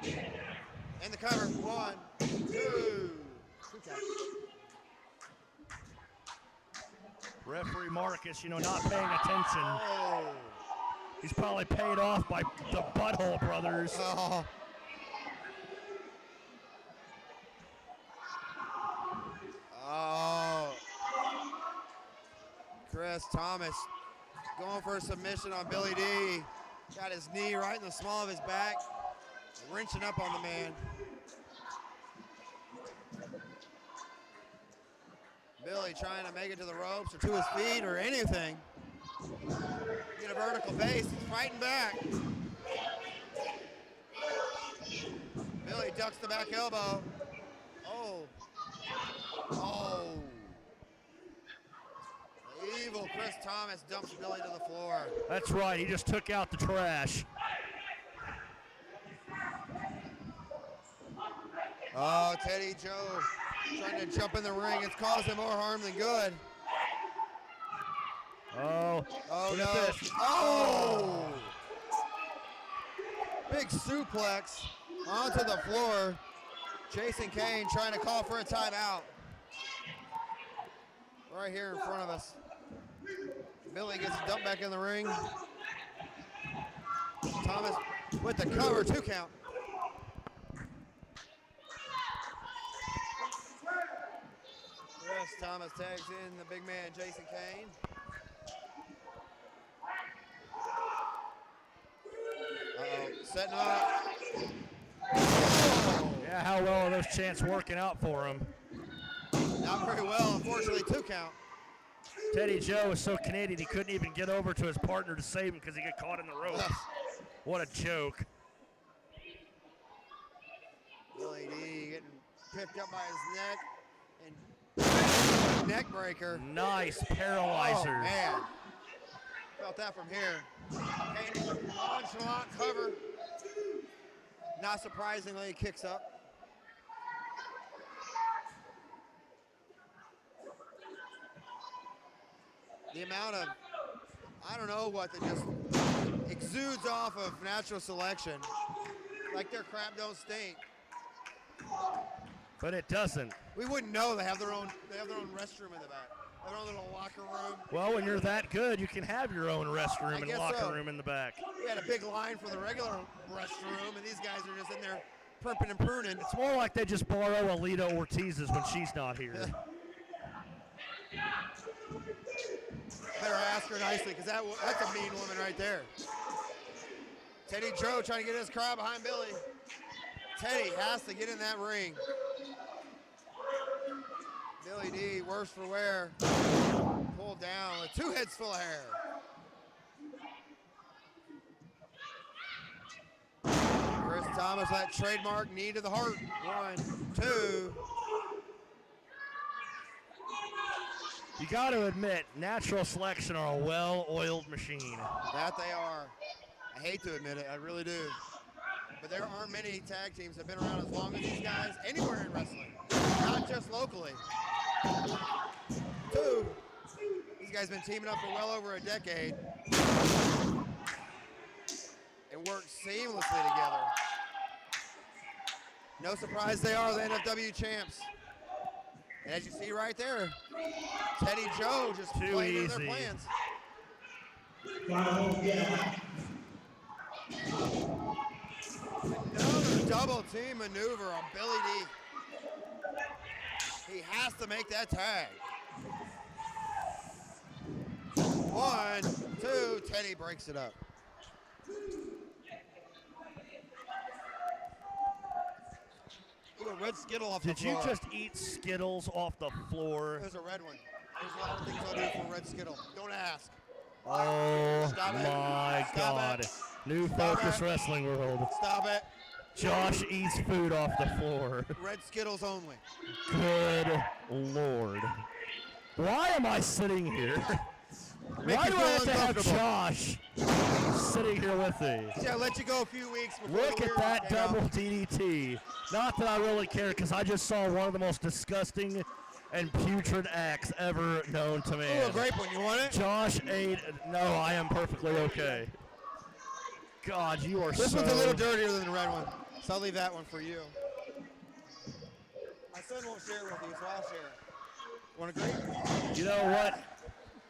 And the cover. 1, 2. Referee Marcus, you know, not paying attention. Oh. He's probably paid off by the Butthole Brothers. Oh. Oh. Chris Thomas going for a submission on Billy D. Got his knee right in the small of his back. Wrenching up on the man. Billy trying to make it to the ropes or to his feet or anything. Get a vertical base. He's fighting back. Billy ducks the back elbow. Oh. Oh. The evil Chris Thomas dumps Billy to the floor. That's right. He just took out the trash. Oh, Teddy Joe trying to jump in the ring. It's causing more harm than good. Oh. Oh, Look no. at this. Oh! Big suplex onto the floor. Jason Kane trying to call for a timeout. Right here in front of us. Billy gets dumped back in the ring. Thomas with the cover, 2 count. Chris Thomas tags in the big man, Jason Kane. Uh-oh, setting up. Yeah, how well are those chants working out for him? Not very well, unfortunately, 2 count. Teddy Joe is so Canadian he couldn't even get over to his partner to save him because he got caught in the ropes. What a joke. Billy D getting picked up by his neck and neck breaker. Nice paralyzer. Oh, man. Felt that from here. Kane, nonchalant cover. Not surprisingly, he kicks up. The amount of, I don't know what, that just exudes off of natural selection. Like their crap don't stink. But it doesn't. We wouldn't know they have their own restroom in the back. Their own little locker room. Well, when you're that good, you can have your own restroom I and guess locker so. room in the back. We had a big line for the regular restroom, and these guys are just in there primping and pruning. It's more like they just borrow Alita Ortiz's when she's not here. Better ask her nicely, because that's a mean woman right there. Teddy Joe trying to get his crowd behind Billy. Teddy has to get in that ring. Billy D, worse for wear. Pulled down with 2 heads full of hair. Chris Thomas, that trademark knee to the heart. 1, 2. You got to admit, Natural Selection are a well-oiled machine. That they are. I hate to admit it, I really do. But there aren't many tag teams that have been around as long as these guys anywhere in wrestling, not just locally. 2, these guys been teaming up for well over a decade and work seamlessly together. No surprise they are the NFW champs. And as you see right there, Teddy Joe just Too playing into their easy. plans. Another double team maneuver on Billy D. He has to make that tag. 1, 2, Teddy breaks it up. Ooh, a red Skittle off the Did you floor. just eat Skittles off the floor? There's a red one. There's a lot of things I'll do for a red Skittle. Don't ask. Oh Stop it. my Stop God. it. New Stop Focus it. Wrestling World. Stop it. Josh eats food off the floor. Red Skittles only. Good Lord. Why am I sitting here? Make Why you do I feel have to have uncomfortable. Josh sitting here with me? See, I let you go a few weeks before Look the at weird that came out. double DDT. Not that I really care, because I just saw one of the most disgusting and putrid acts ever known to Ooh, man. a grape one. You want it? Josh ate. No, I am perfectly okay. God, you are This so. one's a little dirtier than the red one, so I'll leave that one for you. My son won't share with you, so I'll share. Want a grape? You know what?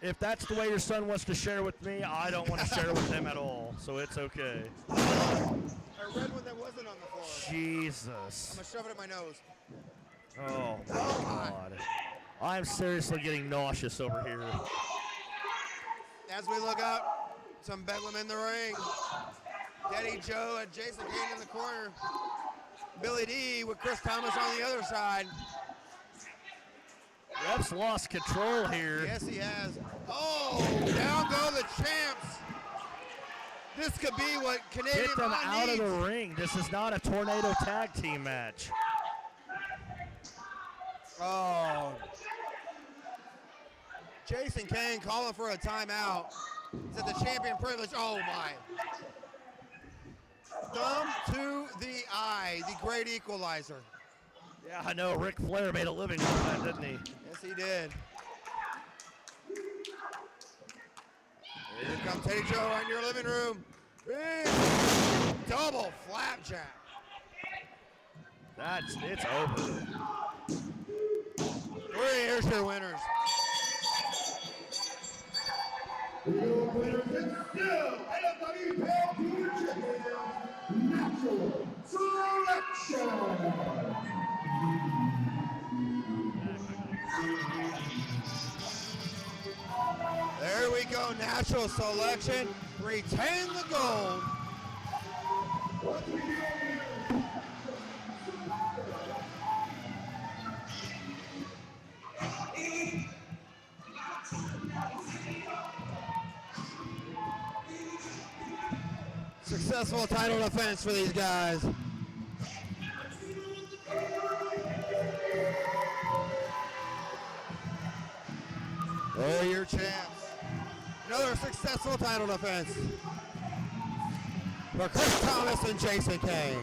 If that's the way your son wants to share with me, I don't want to share with him at all, so it's okay. A red one that wasn't on the floor. I'm Jesus. gonna shove it in my nose. Oh, my God. I'm seriously getting nauseous over here. As we look up, some bedlam in the ring. Daddy Joe and Jason Kane in the corner. Billy D with Chris Thomas on the other side. Ref's lost control here. Yes, he has. Oh, down go the champs. This could be what Canadian Get them Bond out of needs. the ring. This is not a tornado tag team match. Oh. Jason Kane calling for a timeout. Is it the champion privilege? Oh, my. Thumb to the eye, the great equalizer. Yeah, I know. Ric Flair made a living with that, didn't he? Yes, he did. Here comes Teddy Joe right in your living room. Big double flapjack. It's over. Here's your winners. Your winners is still NFW Tag Team Champions, Natural Selection. There we go, natural selection. Retain the gold. Successful title defense for these guys. They're your champs. Another successful title defense for Chris Thomas and Jason Kane.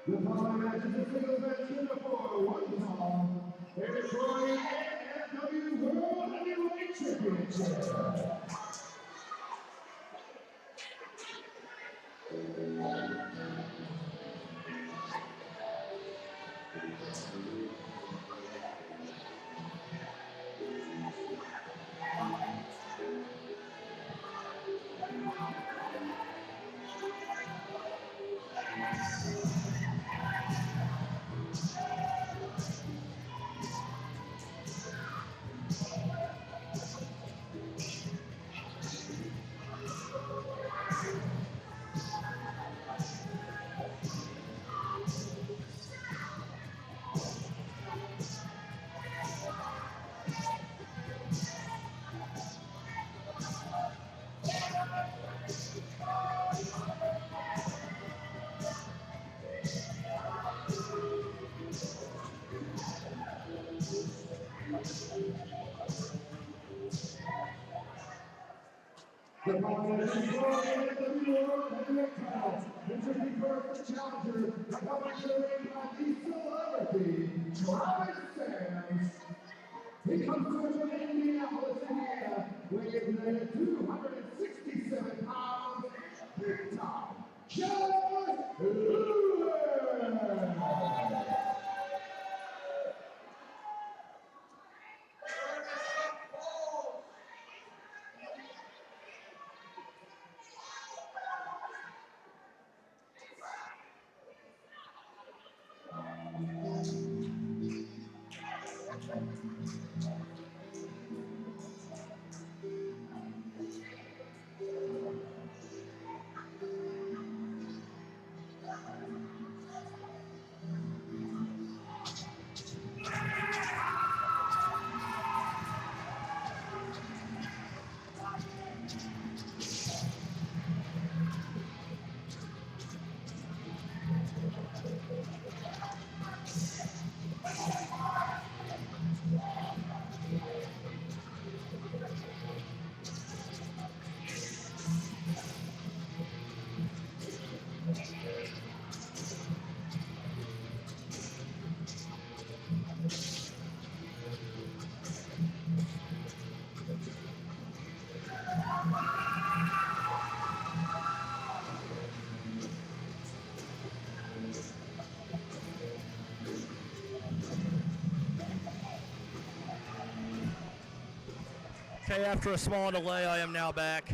The following match is a singles match in the 4-1 fall. It's for the NFW World Heavyweight Championship. The following for NFW Heavyweight Title, introducing first the challenger, the publisher by the celebrity, Tri-State. He comes to us from Indianapolis, Indiana, weighing in at 267 pounds, big time, Sullivan. Okay, after a small delay, I am now back.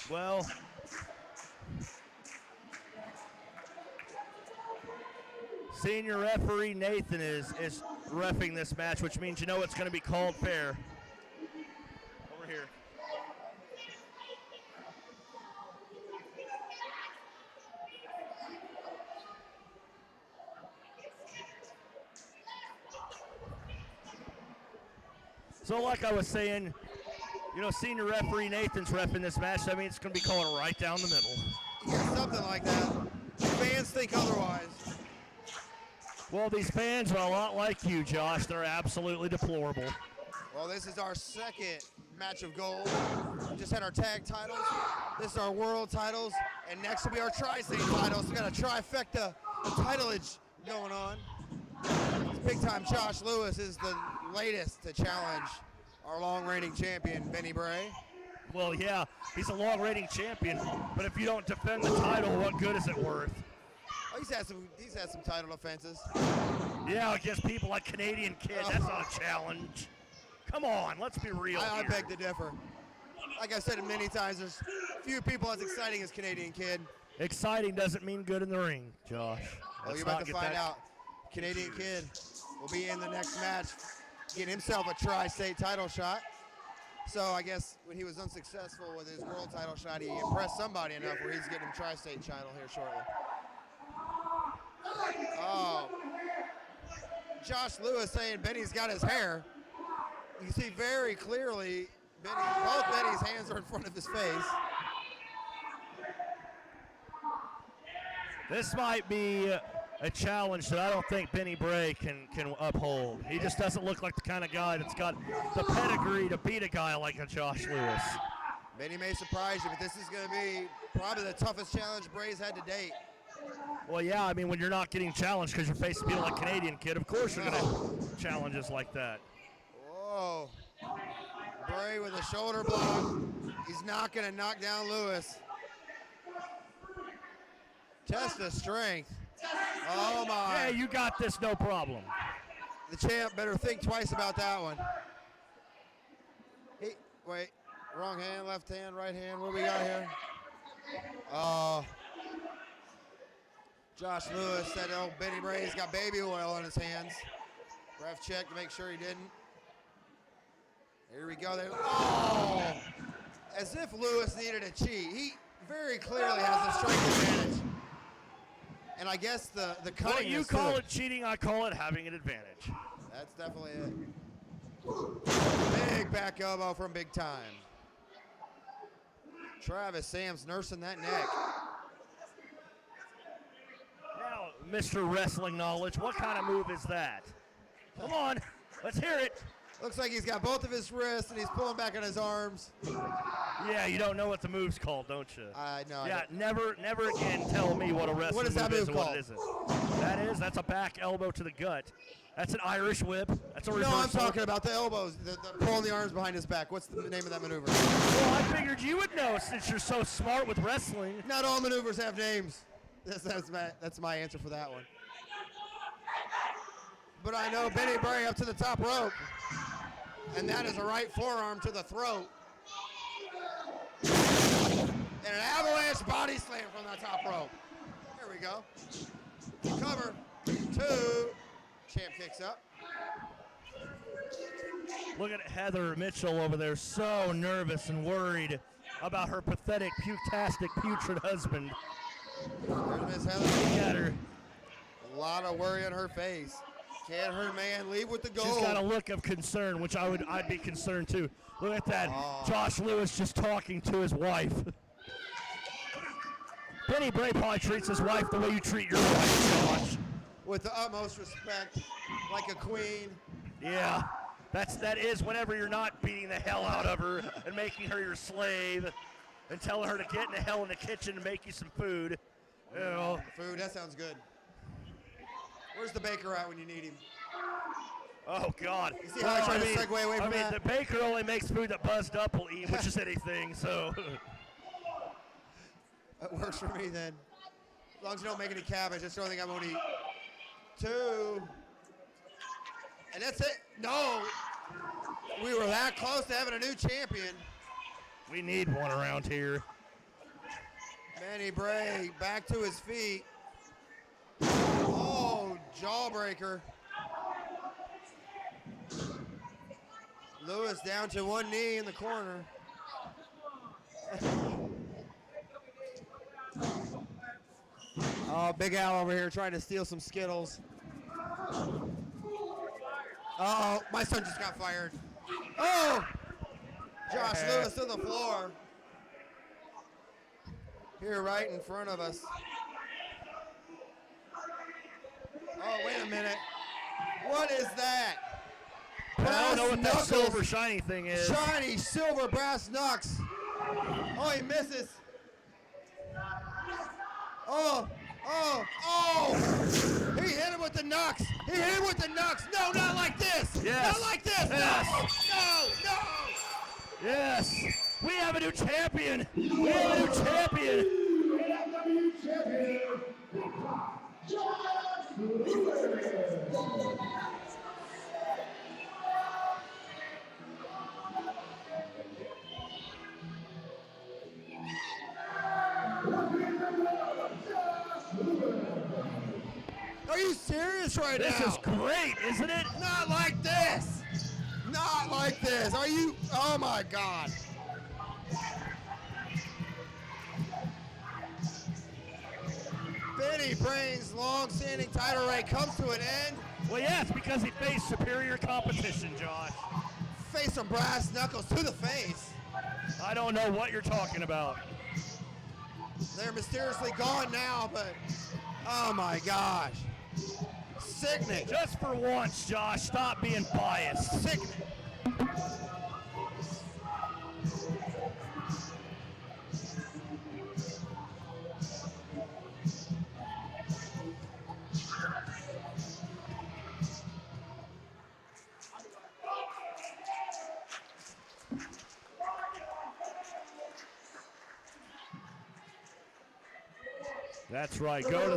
Well, senior referee Nathan is reffing this match, which means you know it's going to be called fair. Over here. So like I was saying, you know, senior referee Nathan's reffing this match. That means it's going to be called right down the middle. Yeah, something like that. Fans think otherwise. Well, these fans are a lot like you, Josh. They're absolutely deplorable. Well, this is our second match of gold. We just had our tag titles. This is our world titles. And next will be our Tri-State titles. We got a trifecta of titleage going on. Big time Josh Lewis is the latest to challenge our long-reigning champion, Benny Bray. Well, yeah, he's a long-reigning champion, but if you don't defend the title, what good is it worth? Oh, he's had some title offenses. Yeah, against people like Canadian Kid, that's not a challenge. Come on, let's be real I here. beg to differ. Like I've said it many times, there's few people as exciting as Canadian Kid. Exciting doesn't mean good in the ring, Josh. Well, you're about to find out. Canadian Kid will be in the next match, getting himself a Tri-State title shot. So I guess when he was unsuccessful with his world title shot, he impressed somebody enough where he's getting a Tri-State title here shortly. Oh, Josh Lewis saying Benny's got his hair. You see very clearly, both Benny's hands are in front of his face. This might be a challenge that I don't think Benny Bray can uphold. He just doesn't look like the kind of guy that's got the pedigree to beat a guy like a Josh Lewis. Benny may surprise you, but this is going to be probably the toughest challenge Bray's had to date. Well, yeah, I mean, when you're not getting challenged because you're facing people like Canadian Kid, of course you're going to challenge us like that. Whoa. Bray with a shoulder block. He's not going to knock down Lewis. Test of strength. Oh, my. Yeah, you got this, no problem. The champ better think twice about that one. Wait, wrong hand, left hand, right hand. What do we got here? Josh Lewis said, oh, Benny Bray's got baby oil on his hands. Ref checked to make sure he didn't. Here we go. Oh! As if Lewis needed a cheat. He very clearly has a strength advantage. And I guess the cutting. What you call it cheating, I call it having an advantage. That's definitely it. Big back elbow from Big Time. Travis Sams nursing that neck. Now, Mr. Wrestling Knowledge, what kind of move is that? Come on, let's hear it. Looks like he's got both of his wrists and he's pulling back on his arms. Yeah, you don't know what the move's called, don't you? No. Yeah, never again tell me what a wrestling What is that move and called? what it isn't. That's a back elbow to the gut. That's an Irish whip. That's a reversal. No, I'm talking about the elbows, the pulling the arms behind his back. What's the name of that maneuver? Well, I figured you would know since you're so smart with wrestling. Not all maneuvers have names. That's my answer for that one. But I know Benny Bray up to the top rope. And that is a right forearm to the throat. And an avalanche body slam from the top rope. There we go. Cover. 2. Champ kicks up. Look at Heather Mitchell over there, so nervous and worried about her pathetic, putastic, putrid husband. There's Miss Heather. Look at her. A lot of worry on her face. Can her man leave with the gold? She's got a look of concern, which I'd be concerned too. Look at that. Oh. Josh Lewis just talking to his wife. Benny Bray probably treats his wife the way you treat your wife, Josh. With the utmost respect, like a queen. Yeah, that is whenever you're not beating the hell out of her and making her your slave and telling her to get in the hell in the kitchen and make you some food. You know. Food, that sounds good. Where's the baker at when you need him? Oh, God. You see how I tried to segue away from that? The baker only makes food that Buzzed Up will eat, which is anything, so. That works for me then. As long as you don't make any cabbage, that's the only thing I won't eat. 2. And that's it. No. We were that close to having a new champion. We need one around here. Benny Bray back to his feet. Oh, jawbreaker. Lewis down to one knee in the corner. Oh, Big Al over here trying to steal some Skittles. Oh, my son just got fired. Oh! Josh Lewis to the floor. Here right in front of us. Oh, wait a minute. What is that? I don't know what that Knuckles. silver shiny thing is. Shiny silver brass knucks. Oh, he misses. Oh. He hit him with the knucks. He hit him with the knucks. No, not like this. Yes. Not like this. Yes. No. Yes. We have a new champion. We have a new champion. NFW champion, Josh Lewis. Are you serious right This now? is great, isn't it? Not like this. Not like this. Are you? Oh my God. Benny Bray's long-standing title reign comes to an end. Well, yeah, it's because he faced superior competition, Josh. Face some brass knuckles to the face. I don't know what you're talking about. They're mysteriously gone now, but oh my gosh. Sickening. Just for once, Josh, stop being biased. Sickening. That's right. Go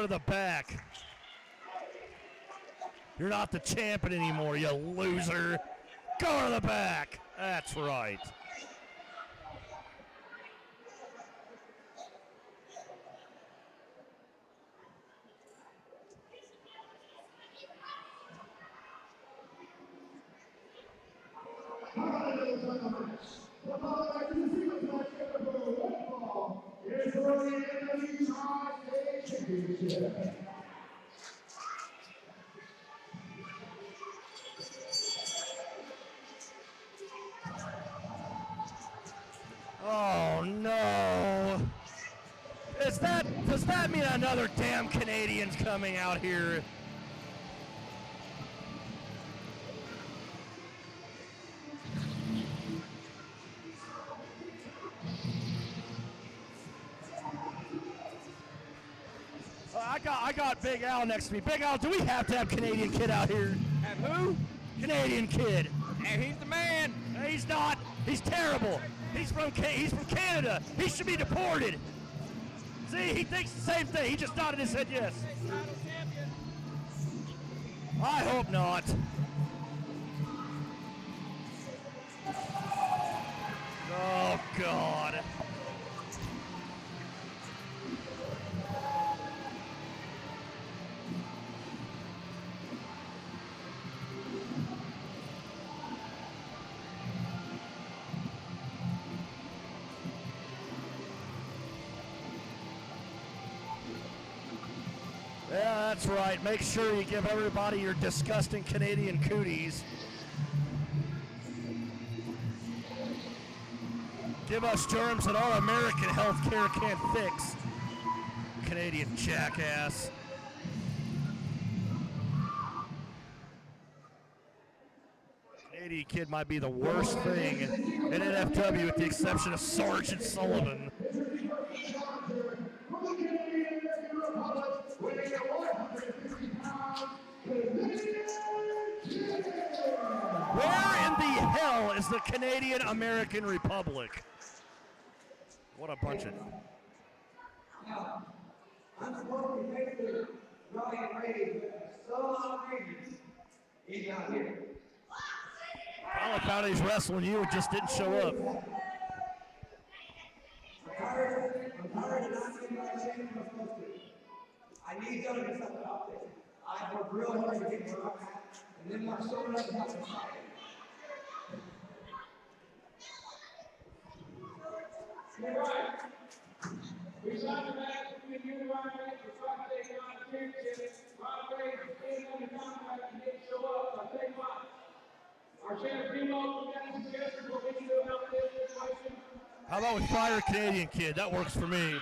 to the back. You're not the champion anymore, you loser. Go to the back. That's right. the title match. The following match is a singles match scheduled for one fall. Here's for the NFW Tri-State Championship. Oh no! Does that mean another damn Canadian's coming out here? I got Big Al next to me. Big Al, do we have to have Canadian Kid out here? Have who? Canadian Kid. And he's the man. No, he's not. He's terrible. He's from Canada. He should be deported. See, he thinks the same thing. He just nodded his head yes. Title champion. I hope not. Oh, God. Yeah, that's right. Make sure you give everybody your disgusting Canadian cooties. Give us germs that our American healthcare can't fix. Canadian jackass. Canadian Kid might be the worst thing in NFW with the exception of Sergeant Sullivan. Where in the hell is the Canadian American Republic? What a bunch of... Now, I'm supposed to be basically Ryan Ray, but so outrageous, he's not here. I found he's wrestling you, just didn't show up. I'm tired of not getting my chance I'm supposed to. I need y'all to do something about this. I work real hard to get where I'm at, and then my shoulder up not inside. You're right. We signed the match between you and Ryan Ray for Tri-State Title Championship. Ryan Ray is staying on the contract and didn't show up. I tell you what. Our champion, you got any suggestions what we can do about this situation? How about we fire a Canadian Kid? That works for me.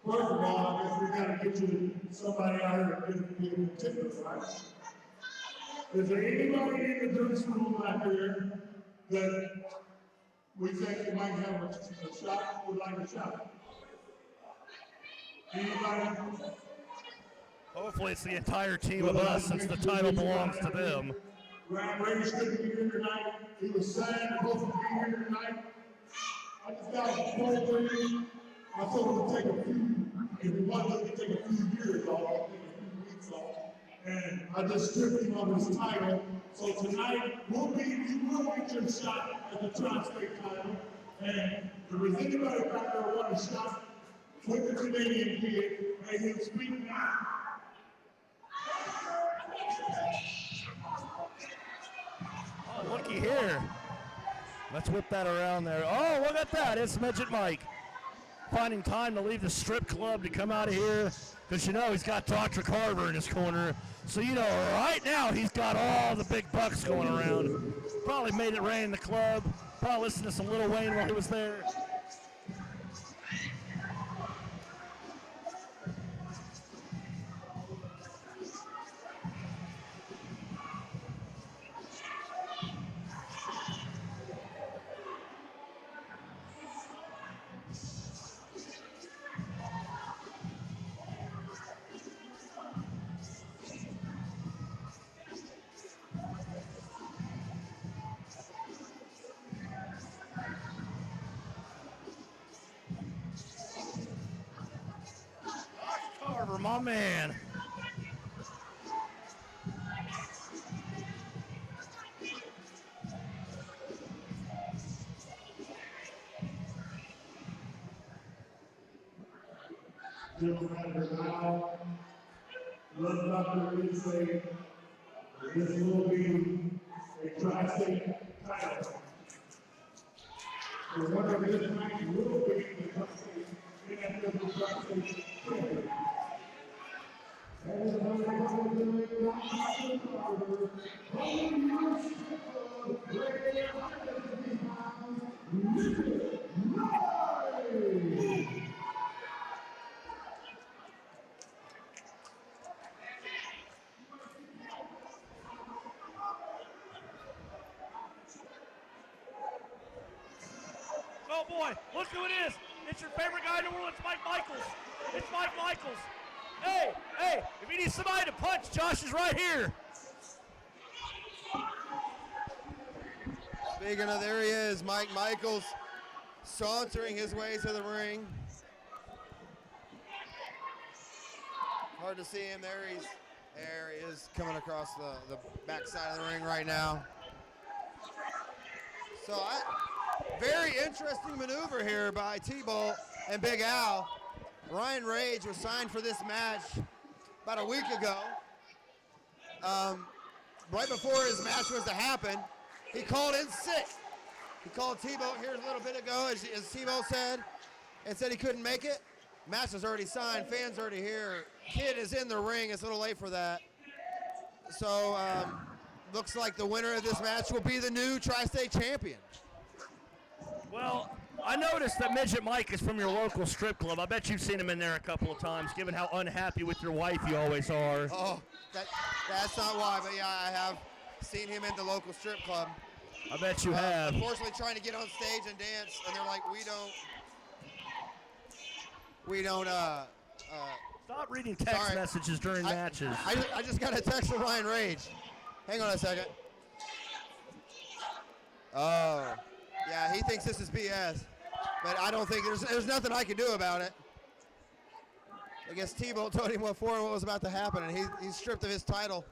First of all, I guess we gotta get you somebody out here that can be a contender, right? Is there anybody in the dressing room out here that we think you might have a shot, would like a shot? Anybody? Hopefully it's the entire team of us since the title belongs to them. Ryan Ray couldn't be here tonight. He was sad supposed to be here tonight. I just got a phone thing. I told him to take a few, if he wanted to take a few years off, take a few weeks off. And I just stripped him of his title. So tonight, you will get your shot at the Tri-State title. And if there's anybody out there want a shot with the Canadian Kid, may him speak now. Oh, looky here. Let's whip that around there. Oh, look at that. It's Midget Mike. Finding time to leave the strip club to come out of here. Because you know he's got Dr. Carver in his corner. So you know right now he's got all the big bucks going around. Probably made it rain in the club. Probably listened to some Lil Wayne while he was there. Carver, my man. General Manager now, love Dr. Lee say, this will be a Tri-State Title. The winner of this match will be the Tri-State NFW Tri-State Champion. And the Oh boy, look who it is. It's your favorite guy in the world. It's Mike Michaels. It's Mike Michaels. Hey, if you need somebody to punch, Josh is right here. Speaking of, there he is, Mike Michaels, sauntering his way to the ring. Hard to see him. There he is, coming across the backside of the ring right now. So, very interesting maneuver here by T-Bolt and Big Al. Ryan Rage was signed for this match about a week ago. Right before his match was to happen, he called in sick. He called T-Bolt here a little bit ago, as T-Bolt said, and said he couldn't make it. Match is already signed, fans already here. Kid is in the ring, it's a little late for that. So, looks like the winner of this match will be the new Tri-State champion. Well, I noticed that Midget Mike is from your local strip club. I bet you've seen him in there a couple of times, given how unhappy with your wife you always are. Oh, that's not why, but yeah, I have seen him in the local strip club. I bet you have. Unfortunately, trying to get on stage and dance, and they're like, we don't. Stop reading text messages during matches. I just got a text from Ryan Rage. Hang on a second. Oh, yeah, he thinks this is BS, but I don't think there's nothing I can do about it. I guess T-Bolt told him what was about to happen, and he's stripped of his title.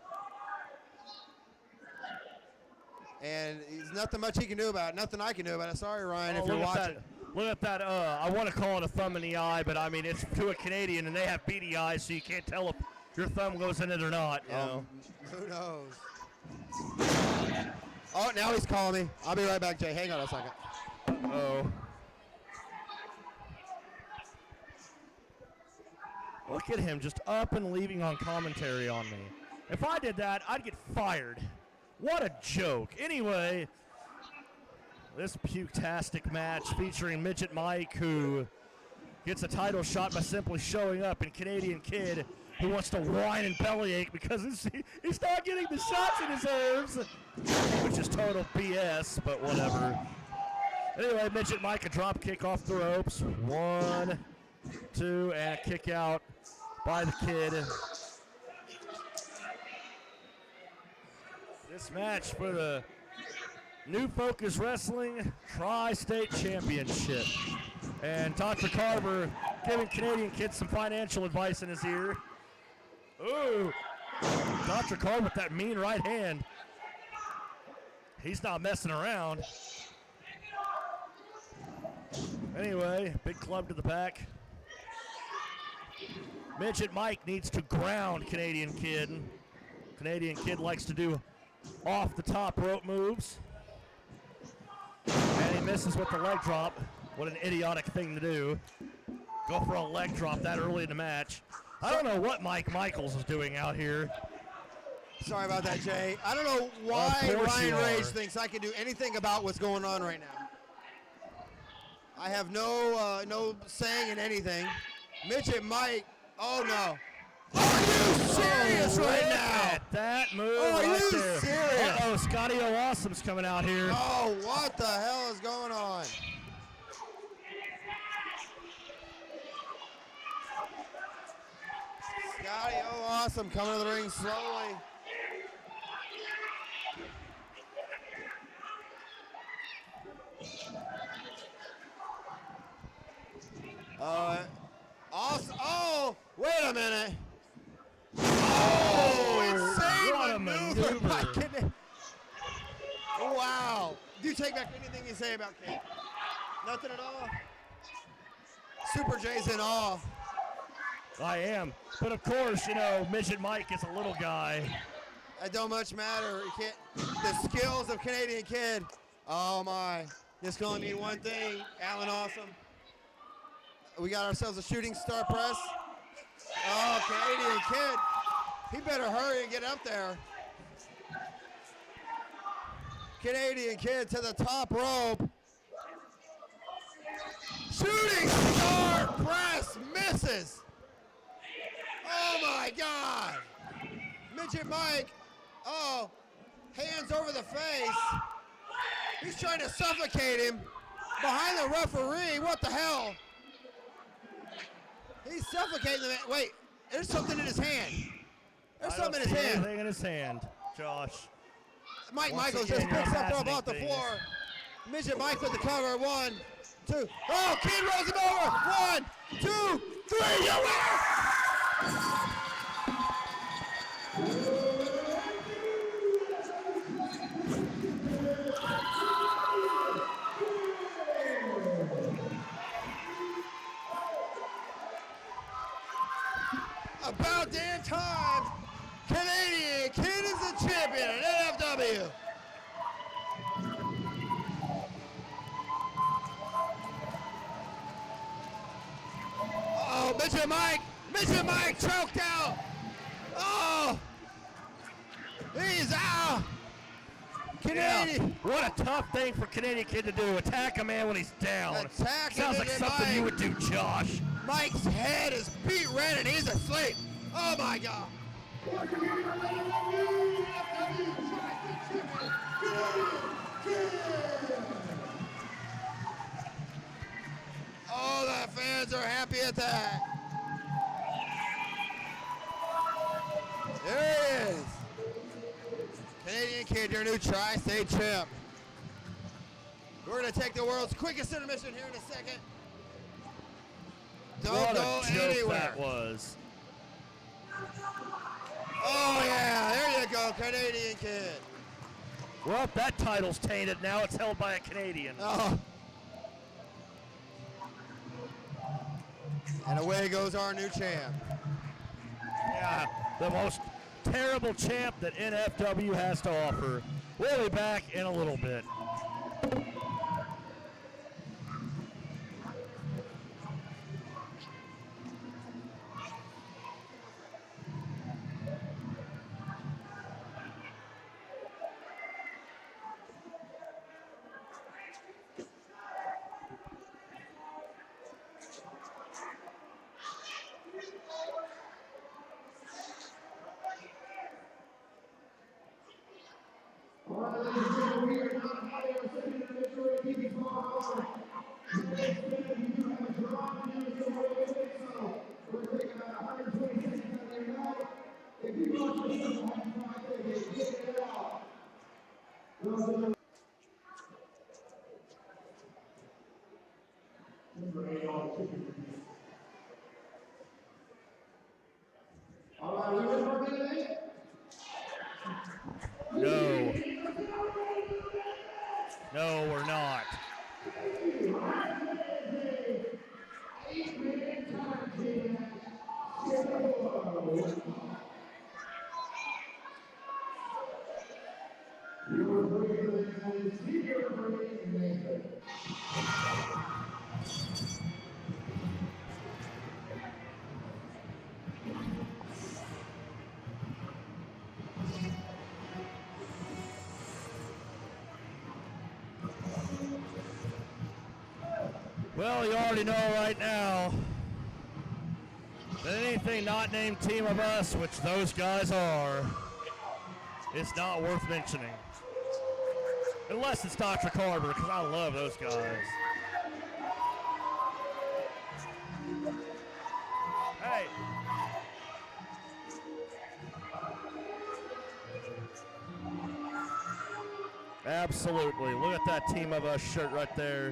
And there's nothing much he can do about it. Nothing I can do about it. Sorry, Ryan, if you're watching. Look at that. I want to call it a thumb in the eye, but I mean, it's to a Canadian, and they have beady eyes, so you can't tell if your thumb goes in it or not. You know? Who knows? Oh, now he's calling me. I'll be right back, Jay. Hang on a second. Uh-oh. Look at him just up and leaving on commentary on me. If I did that, I'd get fired. What a joke. Anyway, this puke-tastic match featuring Midget Mike, who gets a title shot by simply showing up, and Canadian Kid, who wants to whine and bellyache because he's not getting the shots he deserves, which is total BS, but whatever. Anyway, Midget Mike, a drop kick off the ropes. 1, 2, and a kick out by the Kid. This match for the New Focus Wrestling Tri-State Championship. And Dr. Carver giving Canadian Kid some financial advice in his ear. Ooh, Dr. Carver with that mean right hand. He's not messing around. Anyway, big club to the back. Midget Mike needs to ground Canadian Kid. Canadian Kid likes to do off the top rope moves. And he misses with the leg drop. What an idiotic thing to do. Go for a leg drop that early in the match. I don't know what Mike Michaels is doing out here. Sorry about that, Jay. I don't know why Ryan Rage thinks I can do anything about what's going on right now. I have no saying in anything. Midget Mike, oh no. Are you serious right now? That move Are right you there. serious? Uh-oh, Scotty O'Awesome's coming out here. Oh, what the hell is going on? Scotty O'Awesome coming to the ring slowly. Oh, wait a minute. Oh, insane maneuver by Kid. Wow. Do you take back anything you say about Kid? Nothing at all? Super J's in awe. I am. But of course, you know, Midget Mike is a little guy. That don't much matter. You can't. The skills of Canadian Kid. Oh my. This can only mean one thing. Alan Awesome. We got ourselves a shooting star press. Oh, Canadian Kid. He better hurry and get up there. Canadian Kid to the top rope. Shooting star press misses. Oh my God. Midget Mike. Oh, hands over the face. He's trying to suffocate him behind the referee. What the hell? He's suffocating the man. Wait, there's something in his hand. There's something in his hand. Anything in his hand, Josh. Mike Once Michaels again, just picks you're up from off the imagining floor. Midget Mike with the cover. 1, 2. Oh, Kid rolls him over. 1, 2, 3. You winner! About damn time. Canadian Kid is the champion at NFW. Oh, Midget Mike choked out. Oh, he's out. Canadian. Yeah, what a tough thing for Canadian Kid to do. Attack a man when he's down. Attack Sounds like Midget something Mike. you would do, Josh. Mike's head is beat red and he's asleep. Oh my God. Oh, the fans are happy at that. There he is. Canadian Kid, your new Tri-State champ. We're going to take the world's quickest intermission here in a second. Don't What go a joke anywhere. that was. Oh yeah, there you go, Canadian Kid. Well, that title's tainted. Now it's held by a Canadian. Oh. And away goes our new champ. Yeah, the most terrible champ that NFW has to offer. We'll be back in a little bit. No. No, we're not. Well, you already know right now that anything not named Team of Us, which those guys are, is not worth mentioning. Unless it's Dr. Carver, because I love those guys. Hey. Absolutely. Look at that Team of Us shirt right there.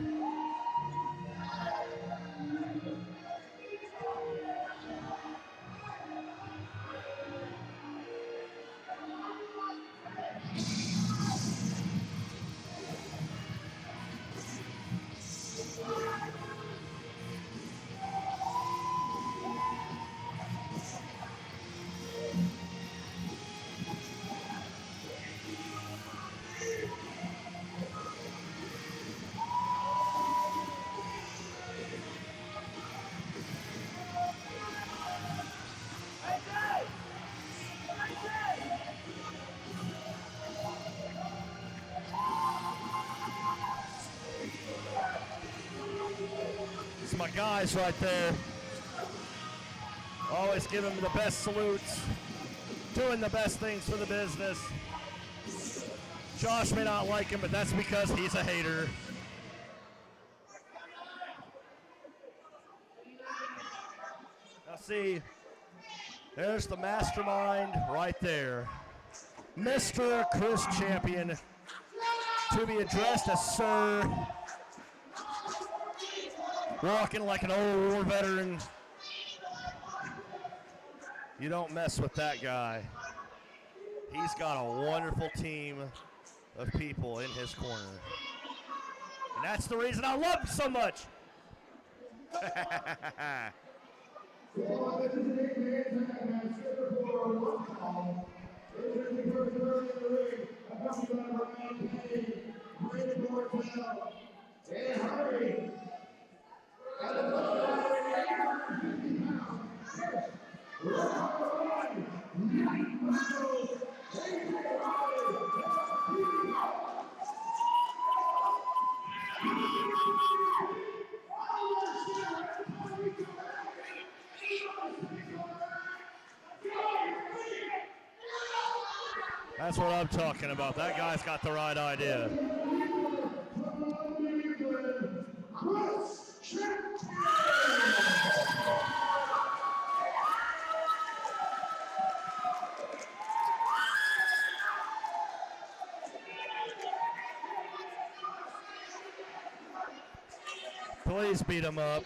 my guys right there. Always giving them the best salutes, doing the best things for the business. Josh may not like him, but that's because he's a hater. Now see, there's the mastermind right there. Mr. Chris Champion, to be addressed as Sir. Walking like an old war veteran. You don't mess with that guy. He's got a wonderful team of people in his corner. And that's the reason I love him so much. That's what I'm talking about. That guy's got the right idea. Please beat him up.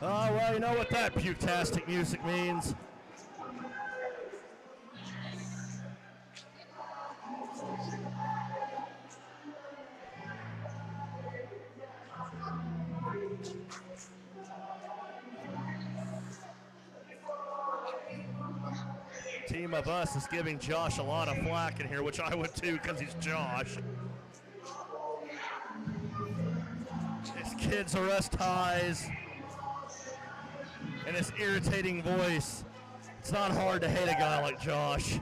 Oh, well, you know what that putastic music means. Team of Us is giving Josh a lot of flack in here, which I would too because he's Josh. His Kids R Us ties. And his irritating voice. It's not hard to hate a guy like Josh.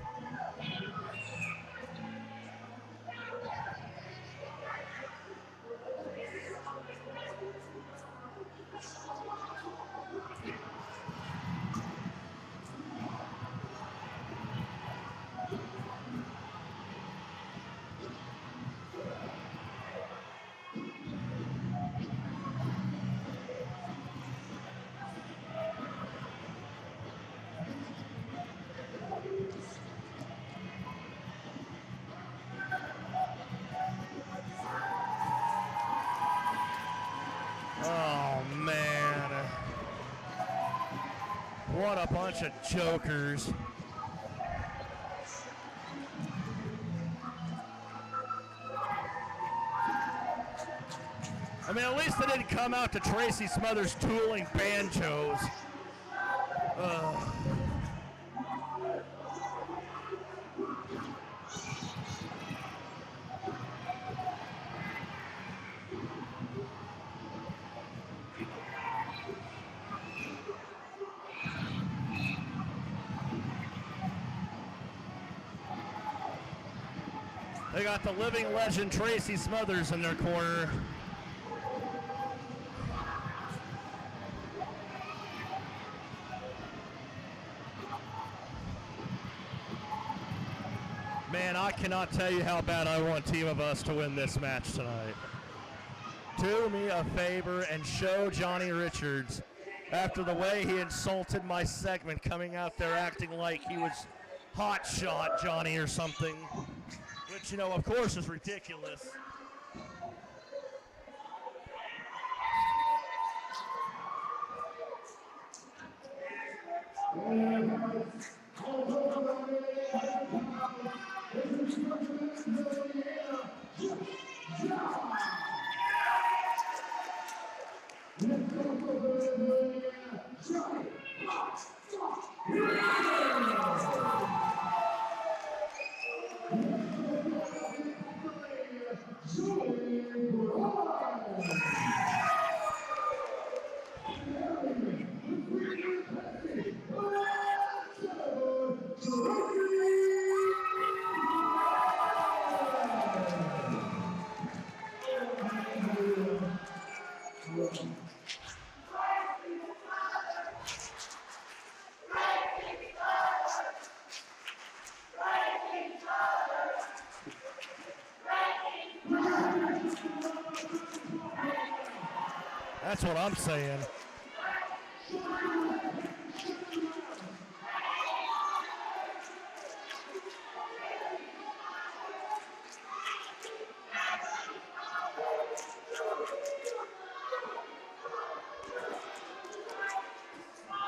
What a bunch of jokers. I mean, at least they didn't come out to Tracy Smothers dueling banjos. They got the living legend Tracy Smothers in their corner. Man, I cannot tell you how bad I want Team of Us to win this match tonight. Do me a favor and show Johnny Richards, after the way he insulted my segment, coming out there acting like he was Hot Shot Johnny or something. Which, you know, of course is ridiculous. That's what I'm saying.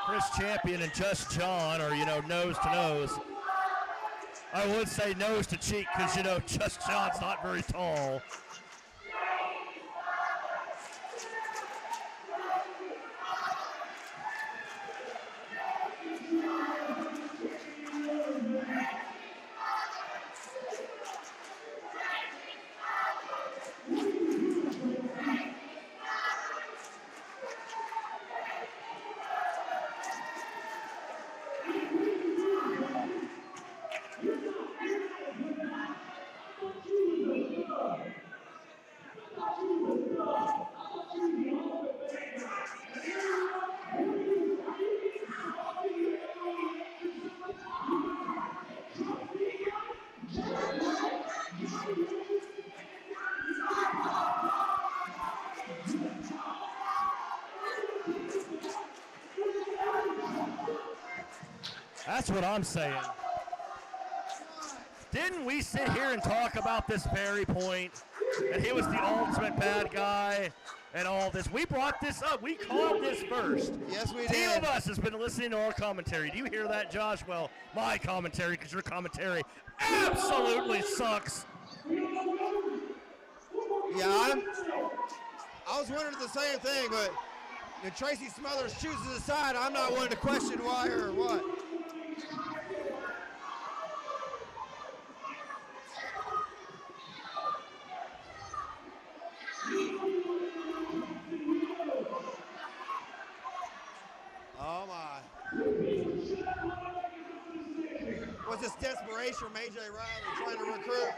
Chris Champion and Just John are, nose to nose. I would say nose to cheek because, Just John's not very tall. That's what I'm saying. Didn't we sit here and talk about this very point? That he was the ultimate bad guy and all this. We brought this up. We called this first. Yes, we Team did. of us has been listening to our commentary. Do you hear that, Josh? Well, my commentary, because your commentary absolutely sucks. Yeah, I was wondering the same thing, but if Tracy Smothers chooses a side, I'm not one to question why or what. Oh my. What's this desperation from AJ Riley trying to recruit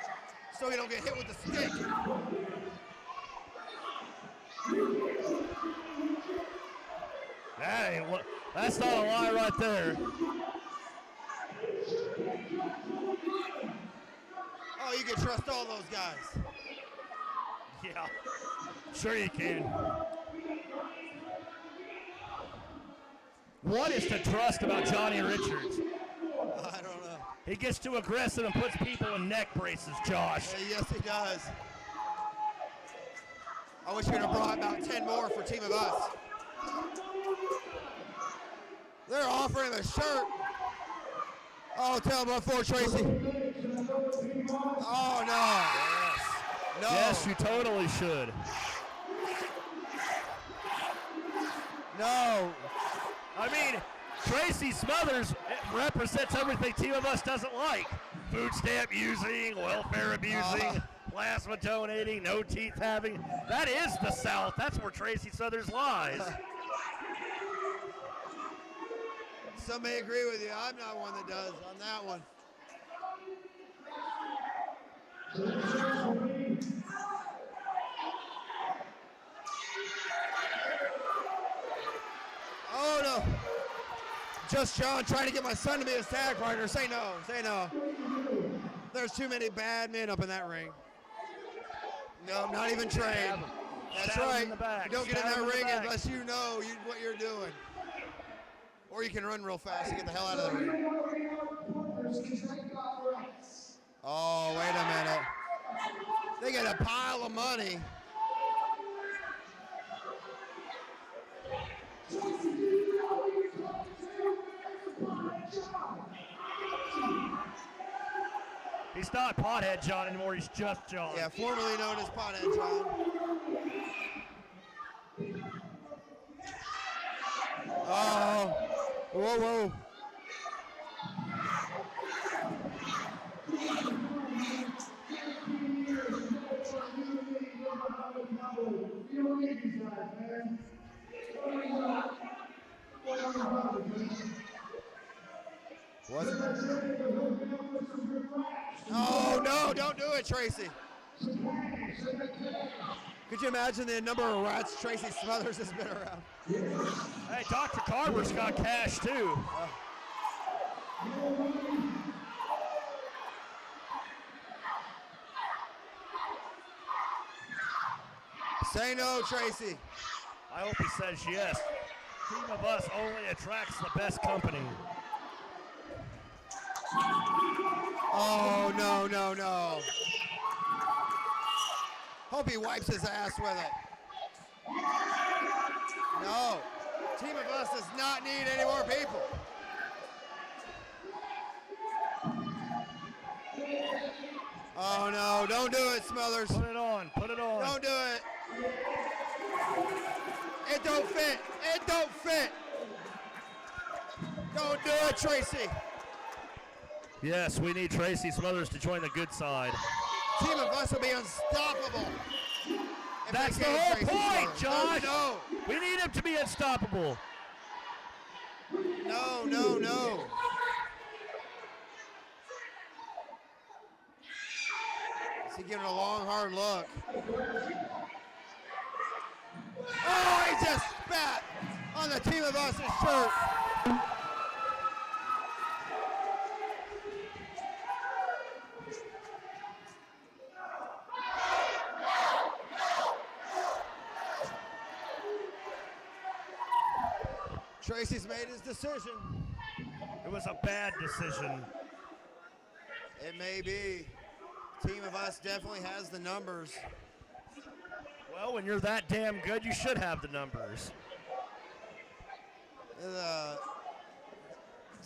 so he don't get hit with the stick? That's not a lie right there. Oh, you can trust all those guys. Yeah, sure you can. What is to trust about Johnny Richards? I don't know. He gets too aggressive and puts people in neck braces, Josh. Yes, he does. I wish we'd have brought about 10 more for Team of Us. They're offering him a shirt. Oh, tell him what for, Tracy. Oh, no. No. Yes, you totally should. No. I mean, Tracy Smothers represents everything Team of Us doesn't like. Food stamp using, welfare abusing, plasma donating, no teeth having. That is the South. That's where Tracy Smothers lies. Some may agree with you. I'm not one that does on that one. Oh, no. Just John trying to get my son to be his tag partner. Say no. Say no. There's too many bad men up in that ring. No, not even trained. That's right. You don't get in that ring unless you know what you're doing. Or you can run real fast and get the hell out of the ring. Oh, wait a minute. They get a pile of money. He's not Pothead John anymore, he's just John. Yeah, formerly known as Pothead John. Oh, whoa, whoa. What? Oh, no, don't do it, Tracy. Could you imagine the number of rats Tracy Smothers has been around? Hey, Dr. Carver's got cash, too. Say no, Tracy. I hope he says yes. Team of Us only attracts the best company. Oh, no, no, no. Hope he wipes his ass with it. No. Team of Us does not need any more people. Oh, no. Don't do it, Smothers. Put it on. Put it on. Don't do it. It don't fit. It don't fit. Don't do it, Tracy. Yes, we need Tracy Smothers to join the good side. Team of Us will be unstoppable. That's the whole point, Smothers. Josh. No, We need him to be unstoppable. no, no, no. Is he giving a long, hard look? Oh, he just spat on the Team of Us shirt. Tracy's made his decision. It was a bad decision. It may be. Team of Us definitely has the numbers. Well, when you're that damn good, you should have the numbers.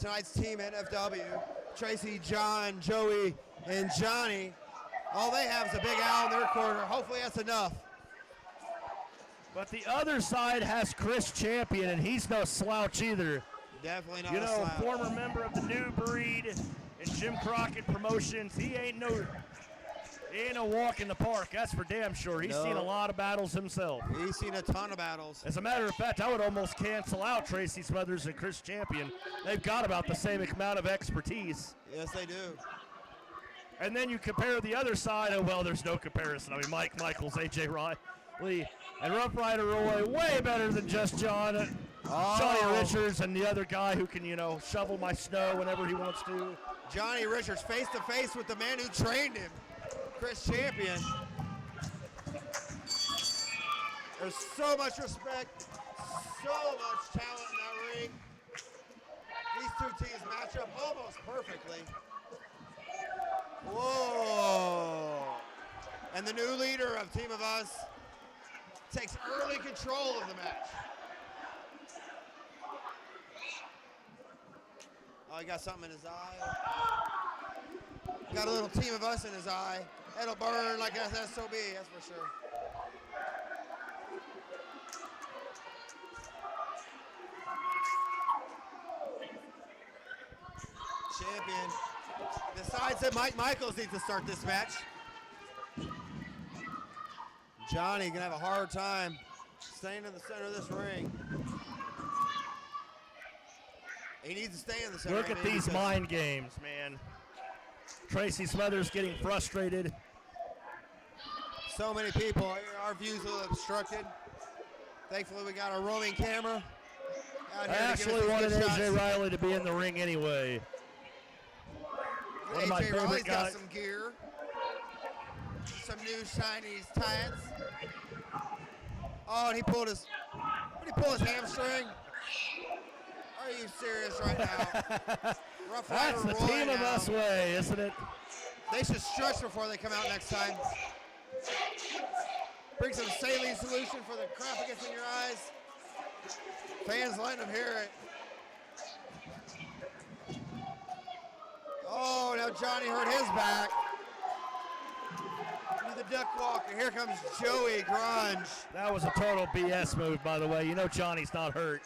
Tonight's team, NFW, Tracy, John, Joey, and Johnny, all they have is a big Al in their corner. Hopefully that's enough. But the other side has Chris Champion, and he's no slouch either. Definitely not You a know, slouch. former member of the New Breed and Jim Crockett Promotions. He ain't a walk in the park, that's for damn sure. He's seen a lot of battles himself. He's seen a ton of battles. As a matter of fact, I would almost cancel out Tracy Smothers and Chris Champion. They've got about the same amount of expertise. Yes, they do. And then you compare the other side, oh, well, there's no comparison. I mean, Mike Michaels, AJ Riley, and Roughrider Roy, way better than just Johnny Richards and the other guy who can, shovel my snow whenever he wants to. Johnny Richards face to face with the man who trained him, Chris Champion. There's so much respect, so much talent in that ring. These two teams match up almost perfectly. Whoa. And the new leader of Team of Us takes early control of the match. Oh, he got something in his eye. Got a little Team of Us in his eye. It'll burn like an SOB, that's for sure. Champion decides that Mike Michaels needs to start this match. Johnny gonna have a hard time staying in the center of this ring. He needs to stay in the center. Look at these mind games, man. Tracy Smothers getting frustrated. So many people, our views are obstructed. Thankfully, we got a roaming camera out I here to actually give us wanted these good AJ shots. Riley to be in the ring anyway. One of my AJ Riley's favorite got guys. some gear. Some new shiny tights. Oh, and he pulled his, what did he pull his hamstring? Are you serious right now? Rough That's Rider the Roy Team of now. Us way, isn't it? They should stretch before they come out next time. Bring some saline solution for the crap that gets in your eyes. Fans letting them hear it. Oh, now Johnny hurt his back. Do the duck walker. Here comes Joey Grunge. That was a total BS move, by the way. You know Johnny's not hurt.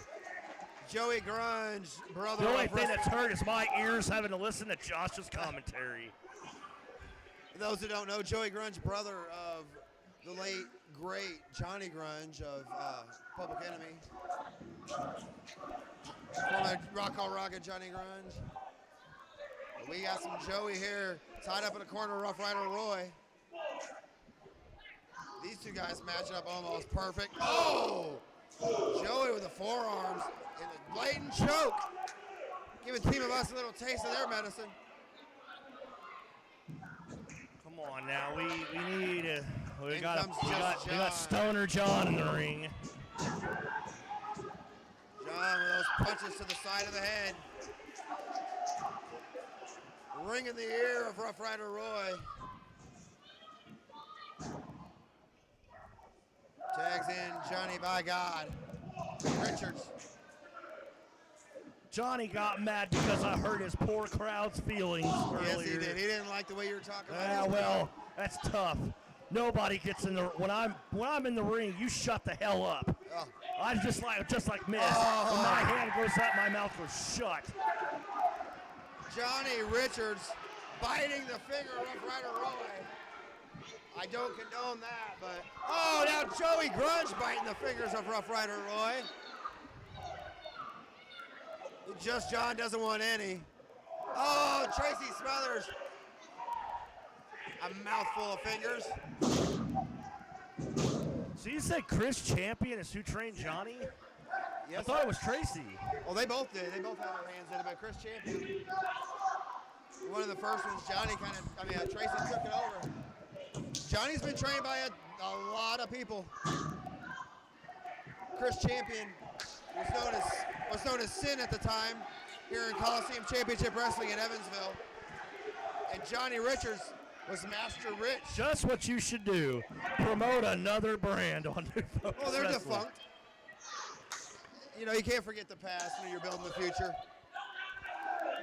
Joey Grunge, brother The only of thing that's hurt is my ears having to listen to Josh's commentary. Those who don't know, Joey Grunge, brother of the late, great Johnny Grunge of Public Enemy. Former Rock Hall Rocket Johnny Grunge. We got some Joey here, tied up in the corner, Rough Rider Roy. These two guys match up almost perfect. Oh! Joey with the forearms and a blatant choke. Giving Team of Us a little taste of their medicine. Come on now, we need we In got comes Just we got John. Stoner John in the ring. John with those punches to the side of the head. Ring in the ear of Roughrider Roy. Tags in Johnny by God. Richards. Johnny got mad because I hurt his poor crowd's feelings earlier. Yes, he did. He didn't like the way you were talking about Yeah, his well, that's tough. Nobody gets in the when I'm in the ring, you shut the hell up. Oh. I just like Miss. Oh. When my hand goes up, my mouth goes shut. Johnny Richards biting the finger of Roughrider Roy. I don't condone that, but oh, now Joey Grunge biting the fingers of Roughrider Roy. Just John doesn't want any. Oh, Tracy Smothers. A mouthful of fingers. So you said Chris Champion is who trained Johnny? Yes, I thought it was Tracy. well, they both did. They both had their hands in it, but Chris Champion. One of the first ones, Johnny Tracy took it over. Johnny's been trained by a lot of people. Chris Champion was known as Sin at the time here in Coliseum Championship Wrestling in Evansville. And Johnny Richards was Master Rich. Just what you should do. Promote another brand on New Focus Well, they're Wrestling. defunct. You know, you can't forget the past when you're building the future.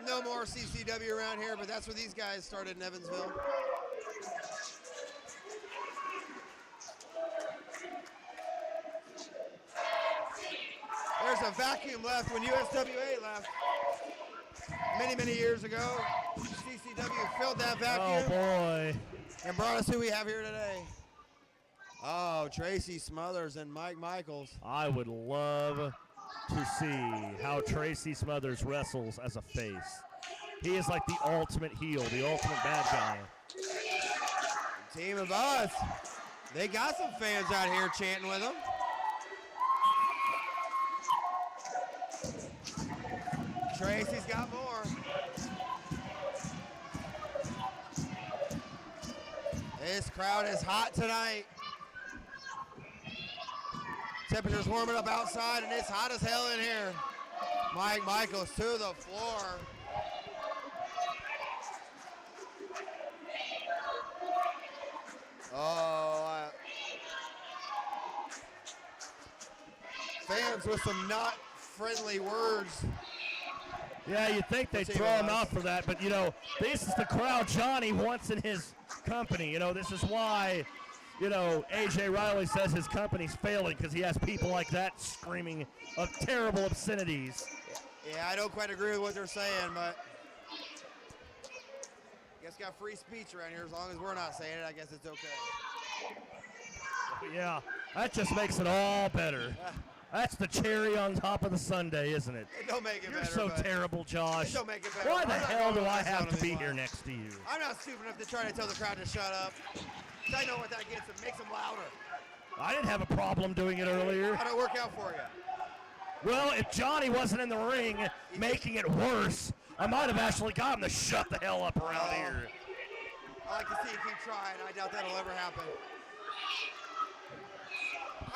No more CCW around here, but that's where these guys started in Evansville. There's a vacuum left when USWA left many, many years ago. CCW filled that vacuum. Oh, boy. And brought us who we have here today. Oh, Tracy Smothers and Mike Michaels. I would love to see how Tracy Smothers wrestles as a face. He is like the ultimate heel, the ultimate bad guy. Team of Us. They got some fans out here chanting with them. Tracy's got more. This crowd is hot tonight. Temperature's warming up outside and it's hot as hell in here. Mike Michaels to the floor. Oh, fans with some not friendly words. Yeah, you'd think they'd throw him out for that, but, you know, this is the crowd Johnny wants in his company. You know, this is why, you know, A.J. Riley says his company's failing because he has people like that screaming terrible obscenities. Yeah, I don't quite agree with what they're saying, but I guess got free speech around here. As long as we're not saying it, I guess it's okay. Yeah, that just makes it all better. That's the cherry on top of the sundae, isn't it? It don't make it You're better. so terrible, Josh. It don't make it better. Why the I'm not hell do going I this have out to be anymore. here next to you? I'm not stupid enough to try to tell the crowd to shut up. 'Cause I know what that gets. It makes them louder. I didn't have a problem doing it earlier. How'd it work out for you? Well, if Johnny wasn't in the ring making it worse, I might have actually got him to shut the hell up around here. I like to see you keep trying. I doubt that'll ever happen.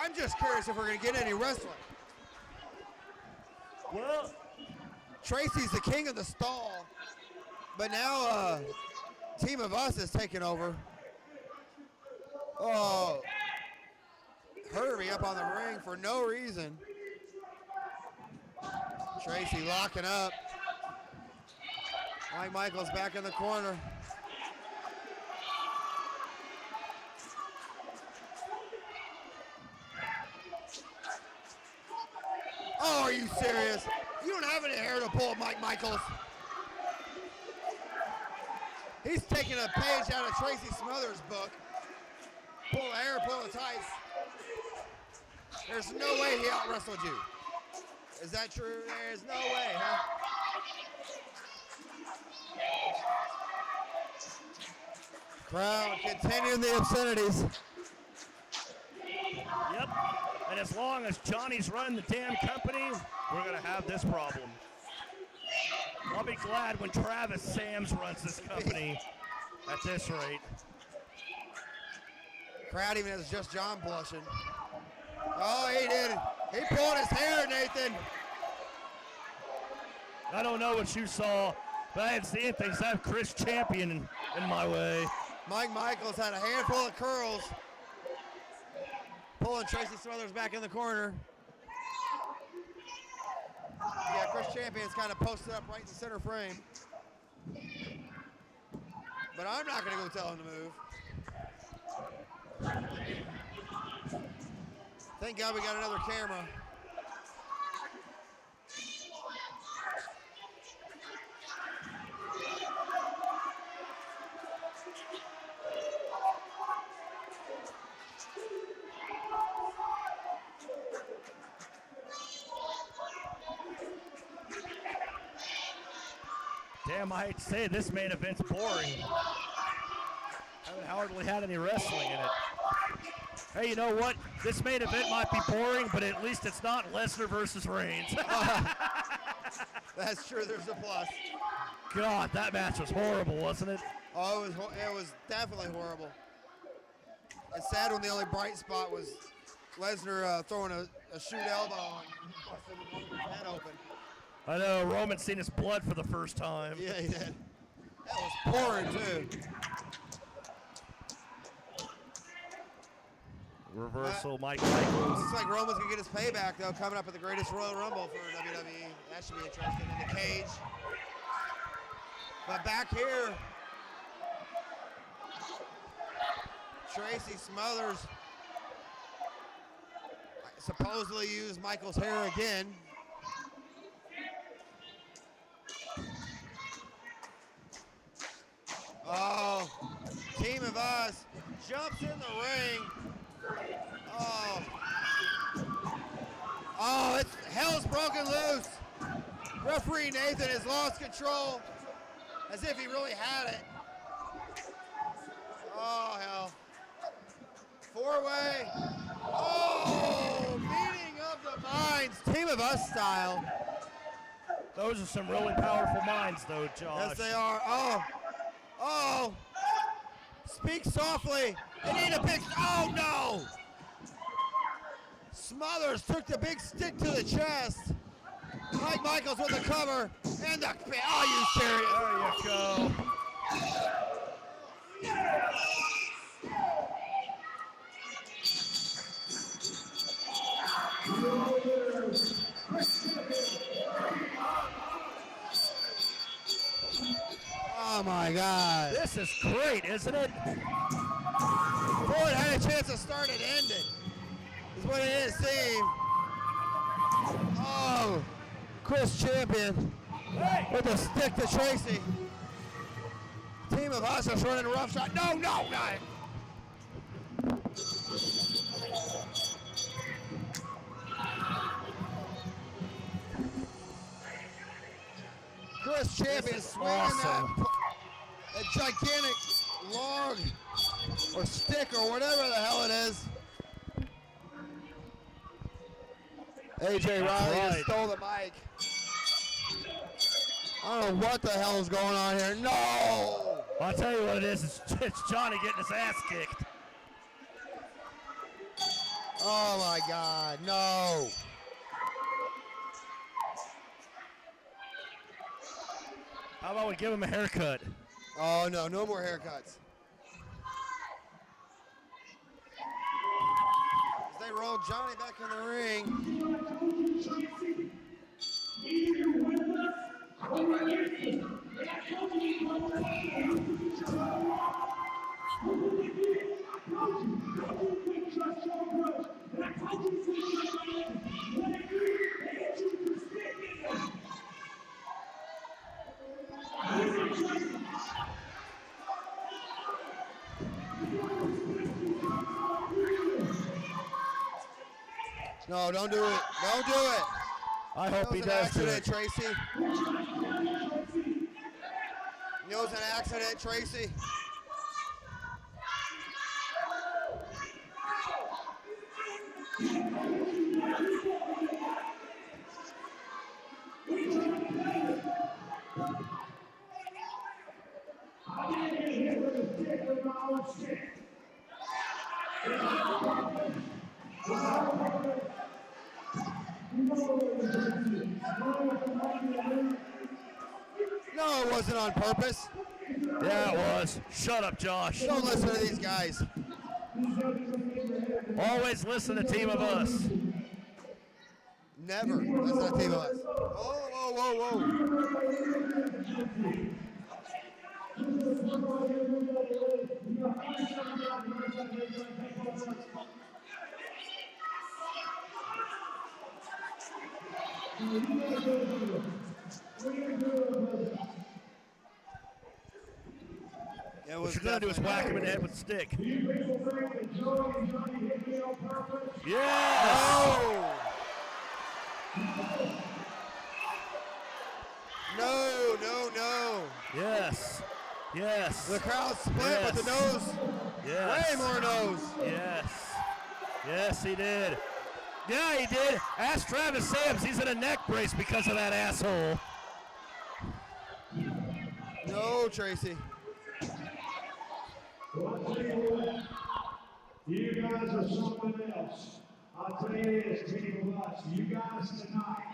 I'm just curious if we're going to get any wrestling. Well, Tracy's the king of the stall, but now Team of Us is taking over. Oh, Herbie up on the ring for no reason. Tracy locking up. Mike Michaels back in the corner. Oh, are you serious? You don't have any hair to pull, Mike Michaels. He's taking a page out of Tracy Smothers' book. Pull the hair, pull the tights. There's no way he out-wrestled you. Is that true? There's no way, huh? Crowd continuing the obscenities. yep. And as long as Johnny's running the damn company, we're going to have this problem. I'll be glad when Travis Sams runs this company at this rate. Crowd even has Just John blushing. Oh, he did. He pulled his hair, Nathan. I don't know what you saw, but I didn't see anything. So I have Chris Champion in my way. Mike Michaels had a handful of curls. Pulling Tracy Smothers back in the corner. Yeah, Chris Champion's kind of posted up right in the center frame. But I'm not going to go tell him to move. Thank God we got another camera. Damn, I hate to say it, this main event's boring. Haven't hardly had any wrestling in it. Hey, you know what? This main event might be boring, but at least it's not Lesnar versus Reigns. That's true, there's a plus. God, that match was horrible, wasn't it? Oh, it was definitely horrible. It's sad when the only bright spot was Lesnar throwing a shoot elbow and busting his head open. I know, Roman's seen his blood for the first time. Yeah, he did. That was pouring, too. Reversal, Mike Michaels. Looks like Roman's going to get his payback, though, coming up at the greatest Royal Rumble for WWE. That should be interesting in the cage. But back here, Tracy Smothers supposedly used Michaels' hair again. Oh, Team of Us jumps in the ring. Oh, it's hell's broken loose. Referee Nathan has lost control as if he really had it. Oh, hell. Four-way. Oh, meeting of the minds. Team of Us style. Those are some really powerful minds, though, Josh. Yes, they are. Oh. Speak softly. They need a big, oh no. Smothers took the big stick to the chest. Mike Michaels with the cover and the, oh, you serious? There you go. Oh my God. This is great, isn't it? Boy, it had a chance to start and end it. Is what it is, Steve. Oh, Chris Champion with a stick to Tracy. Team of Us is running a rough shot. No, not. Chris Champion swinging awesome. that gigantic log or stick or whatever the hell it is. AJ Riley just stole the mic. I don't know what the hell is going on here. No! I'll tell you what it is. It's Johnny getting his ass kicked. Oh my God, no. How about we give him a haircut? Oh no, no more haircuts. As they roll Johnny back in the ring. No, don't do it. Don't do it. I hope he It was an does do accident, it. Tracy. It was an accident, Tracy. No, it wasn't on purpose. Yeah, it was. Shut up, Josh. Don't listen to these guys. Always listen to Team of Us. Never. That's not Team of Us. Whoa, whoa, whoa, whoa. What you're going to do is whack him in the head with a stick. Yes! Oh! No, no, no. Yes. Yes. The crowd split, Yes. but the nose, Yes. way more nose. Yes. Yes, he did. Yeah, he did. Ask Travis Sams. He's in a neck brace because of that asshole. No, Tracy. You guys are something else. I'll tell you this, Team of Us. You guys tonight.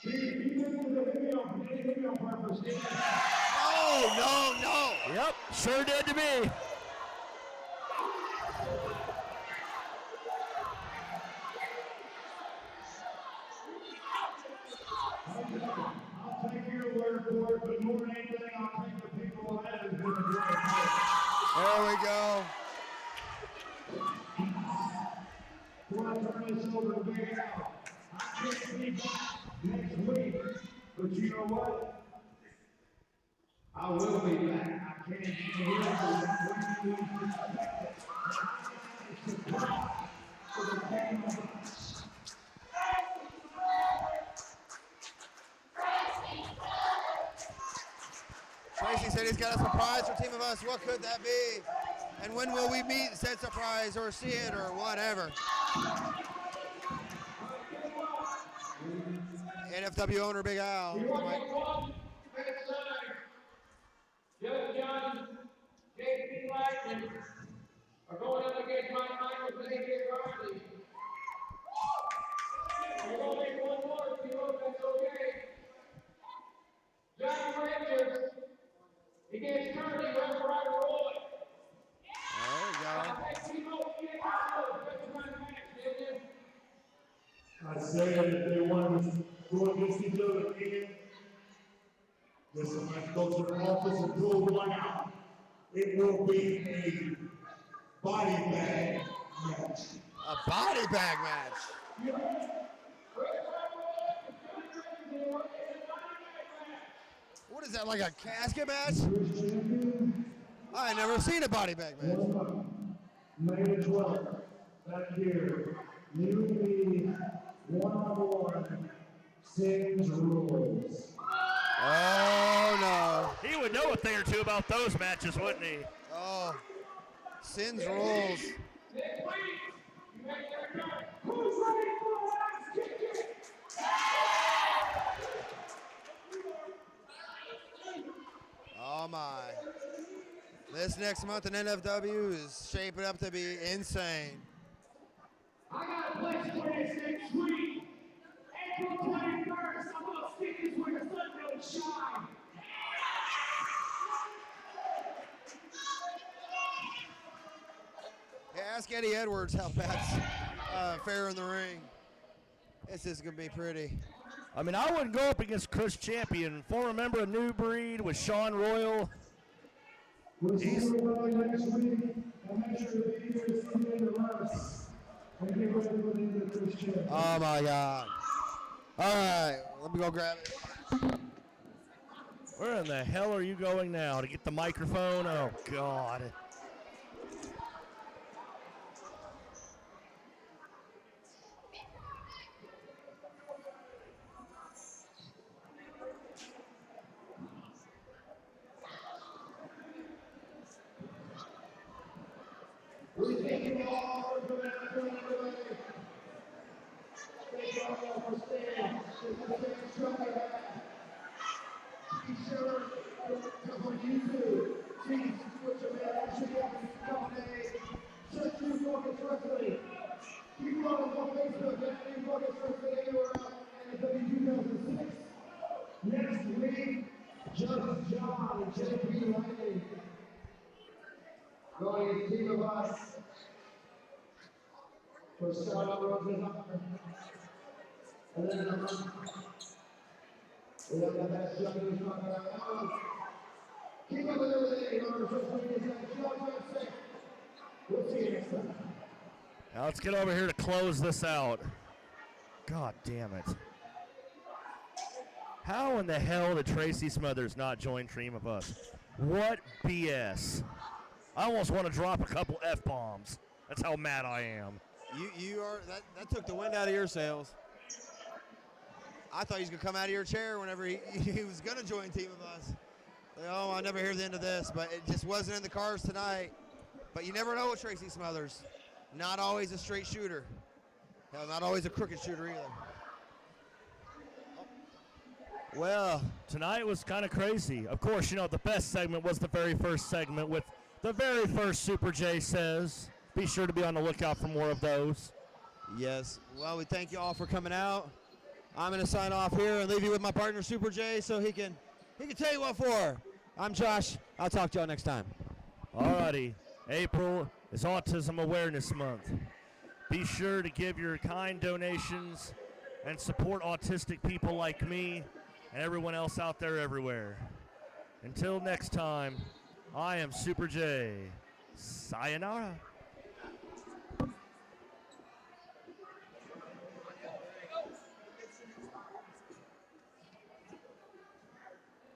You did the video purpose, didn't you? No, no, no. Yep, sure did to me. I'll take your word for it, but more than anything, I'll take the people that have been a great match. There we go. Before I turn this over to Big Al, I can't be back next week, but you know what? I will be back. I can't be here for we respect it. It's a pride for the Team of Us. Tracy said he's got a surprise for Team of Us. What could that be? And when will we meet said surprise or see it or whatever? NFW owner Big Al. JP Lightning are going up against my Michael Xavier Riley. We're going to make one more if you hope that's okay. Johnny Richards against Curry Roughrider Roy. There we go. I said if they want to go against each other again, this is my go to the office and pull one out. It will be a body bag match. A body bag match. What is that, like a casket match? I never seen a body bag match. May 12th, back here, UB one-on-one Sings rules. Oh, no. He would know a thing or two about those matches, wouldn't he? Oh, Sins rules. Oh, my. This next month in NFW is shaping up to be insane. I got a place for this next week. April 21st, I'm going to stick this where the sun don't shine. Yeah, ask Eddie Edwards how that's fair in the ring. This is going to be pretty. I mean, I wouldn't go up against Chris Champion. Former member of New Breed with Sean Royal. We'll see everybody next week. And make sure to be here to see the rest. And get ready for the end of the Christian. Oh, my God. All right, let me go grab it. Where in the hell are you going now? To get the microphone? Oh, God. We thank you all for coming out and joining us. Thank you all for staying. This is a strong event. Be sure to come on YouTube. See what your man actually happens in a couple days. Search New Focus Wrestling. Keep following us on Facebook at New Focus Wrestling anywhere else. For Scarlet Roses up. And then we have the best jumping from keep up with everything. Remember, first thing is that show. We'll see you next time. Now let's get over here to close this out. God damn it. How in the hell did Tracy Smothers not join Team of Us? What BS. I almost want to drop a couple F-bombs. That's how mad I am. You are that took the wind out of your sails. I thought he was gonna come out of your chair whenever he was gonna join Team of Us. Like, oh, I'll never hear the end of this, but it just wasn't in the cards tonight. But you never know with Tracy Smothers. Not always a straight shooter. Hell, not always a crooked shooter either. Well, tonight was kind of crazy. Of course, you know, the best segment was the very first segment with the very first Super J Says. Be sure to be on the lookout for more of those. Yes. Well, we thank you all for coming out. I'm going to sign off here and leave you with my partner Super J so he can tell you what for. I'm Josh. I'll talk to y'all next time. Alrighty. April is Autism Awareness Month. Be sure to give your kind donations and support autistic people like me and everyone else out there everywhere. Until next time, I am Super J. Sayonara.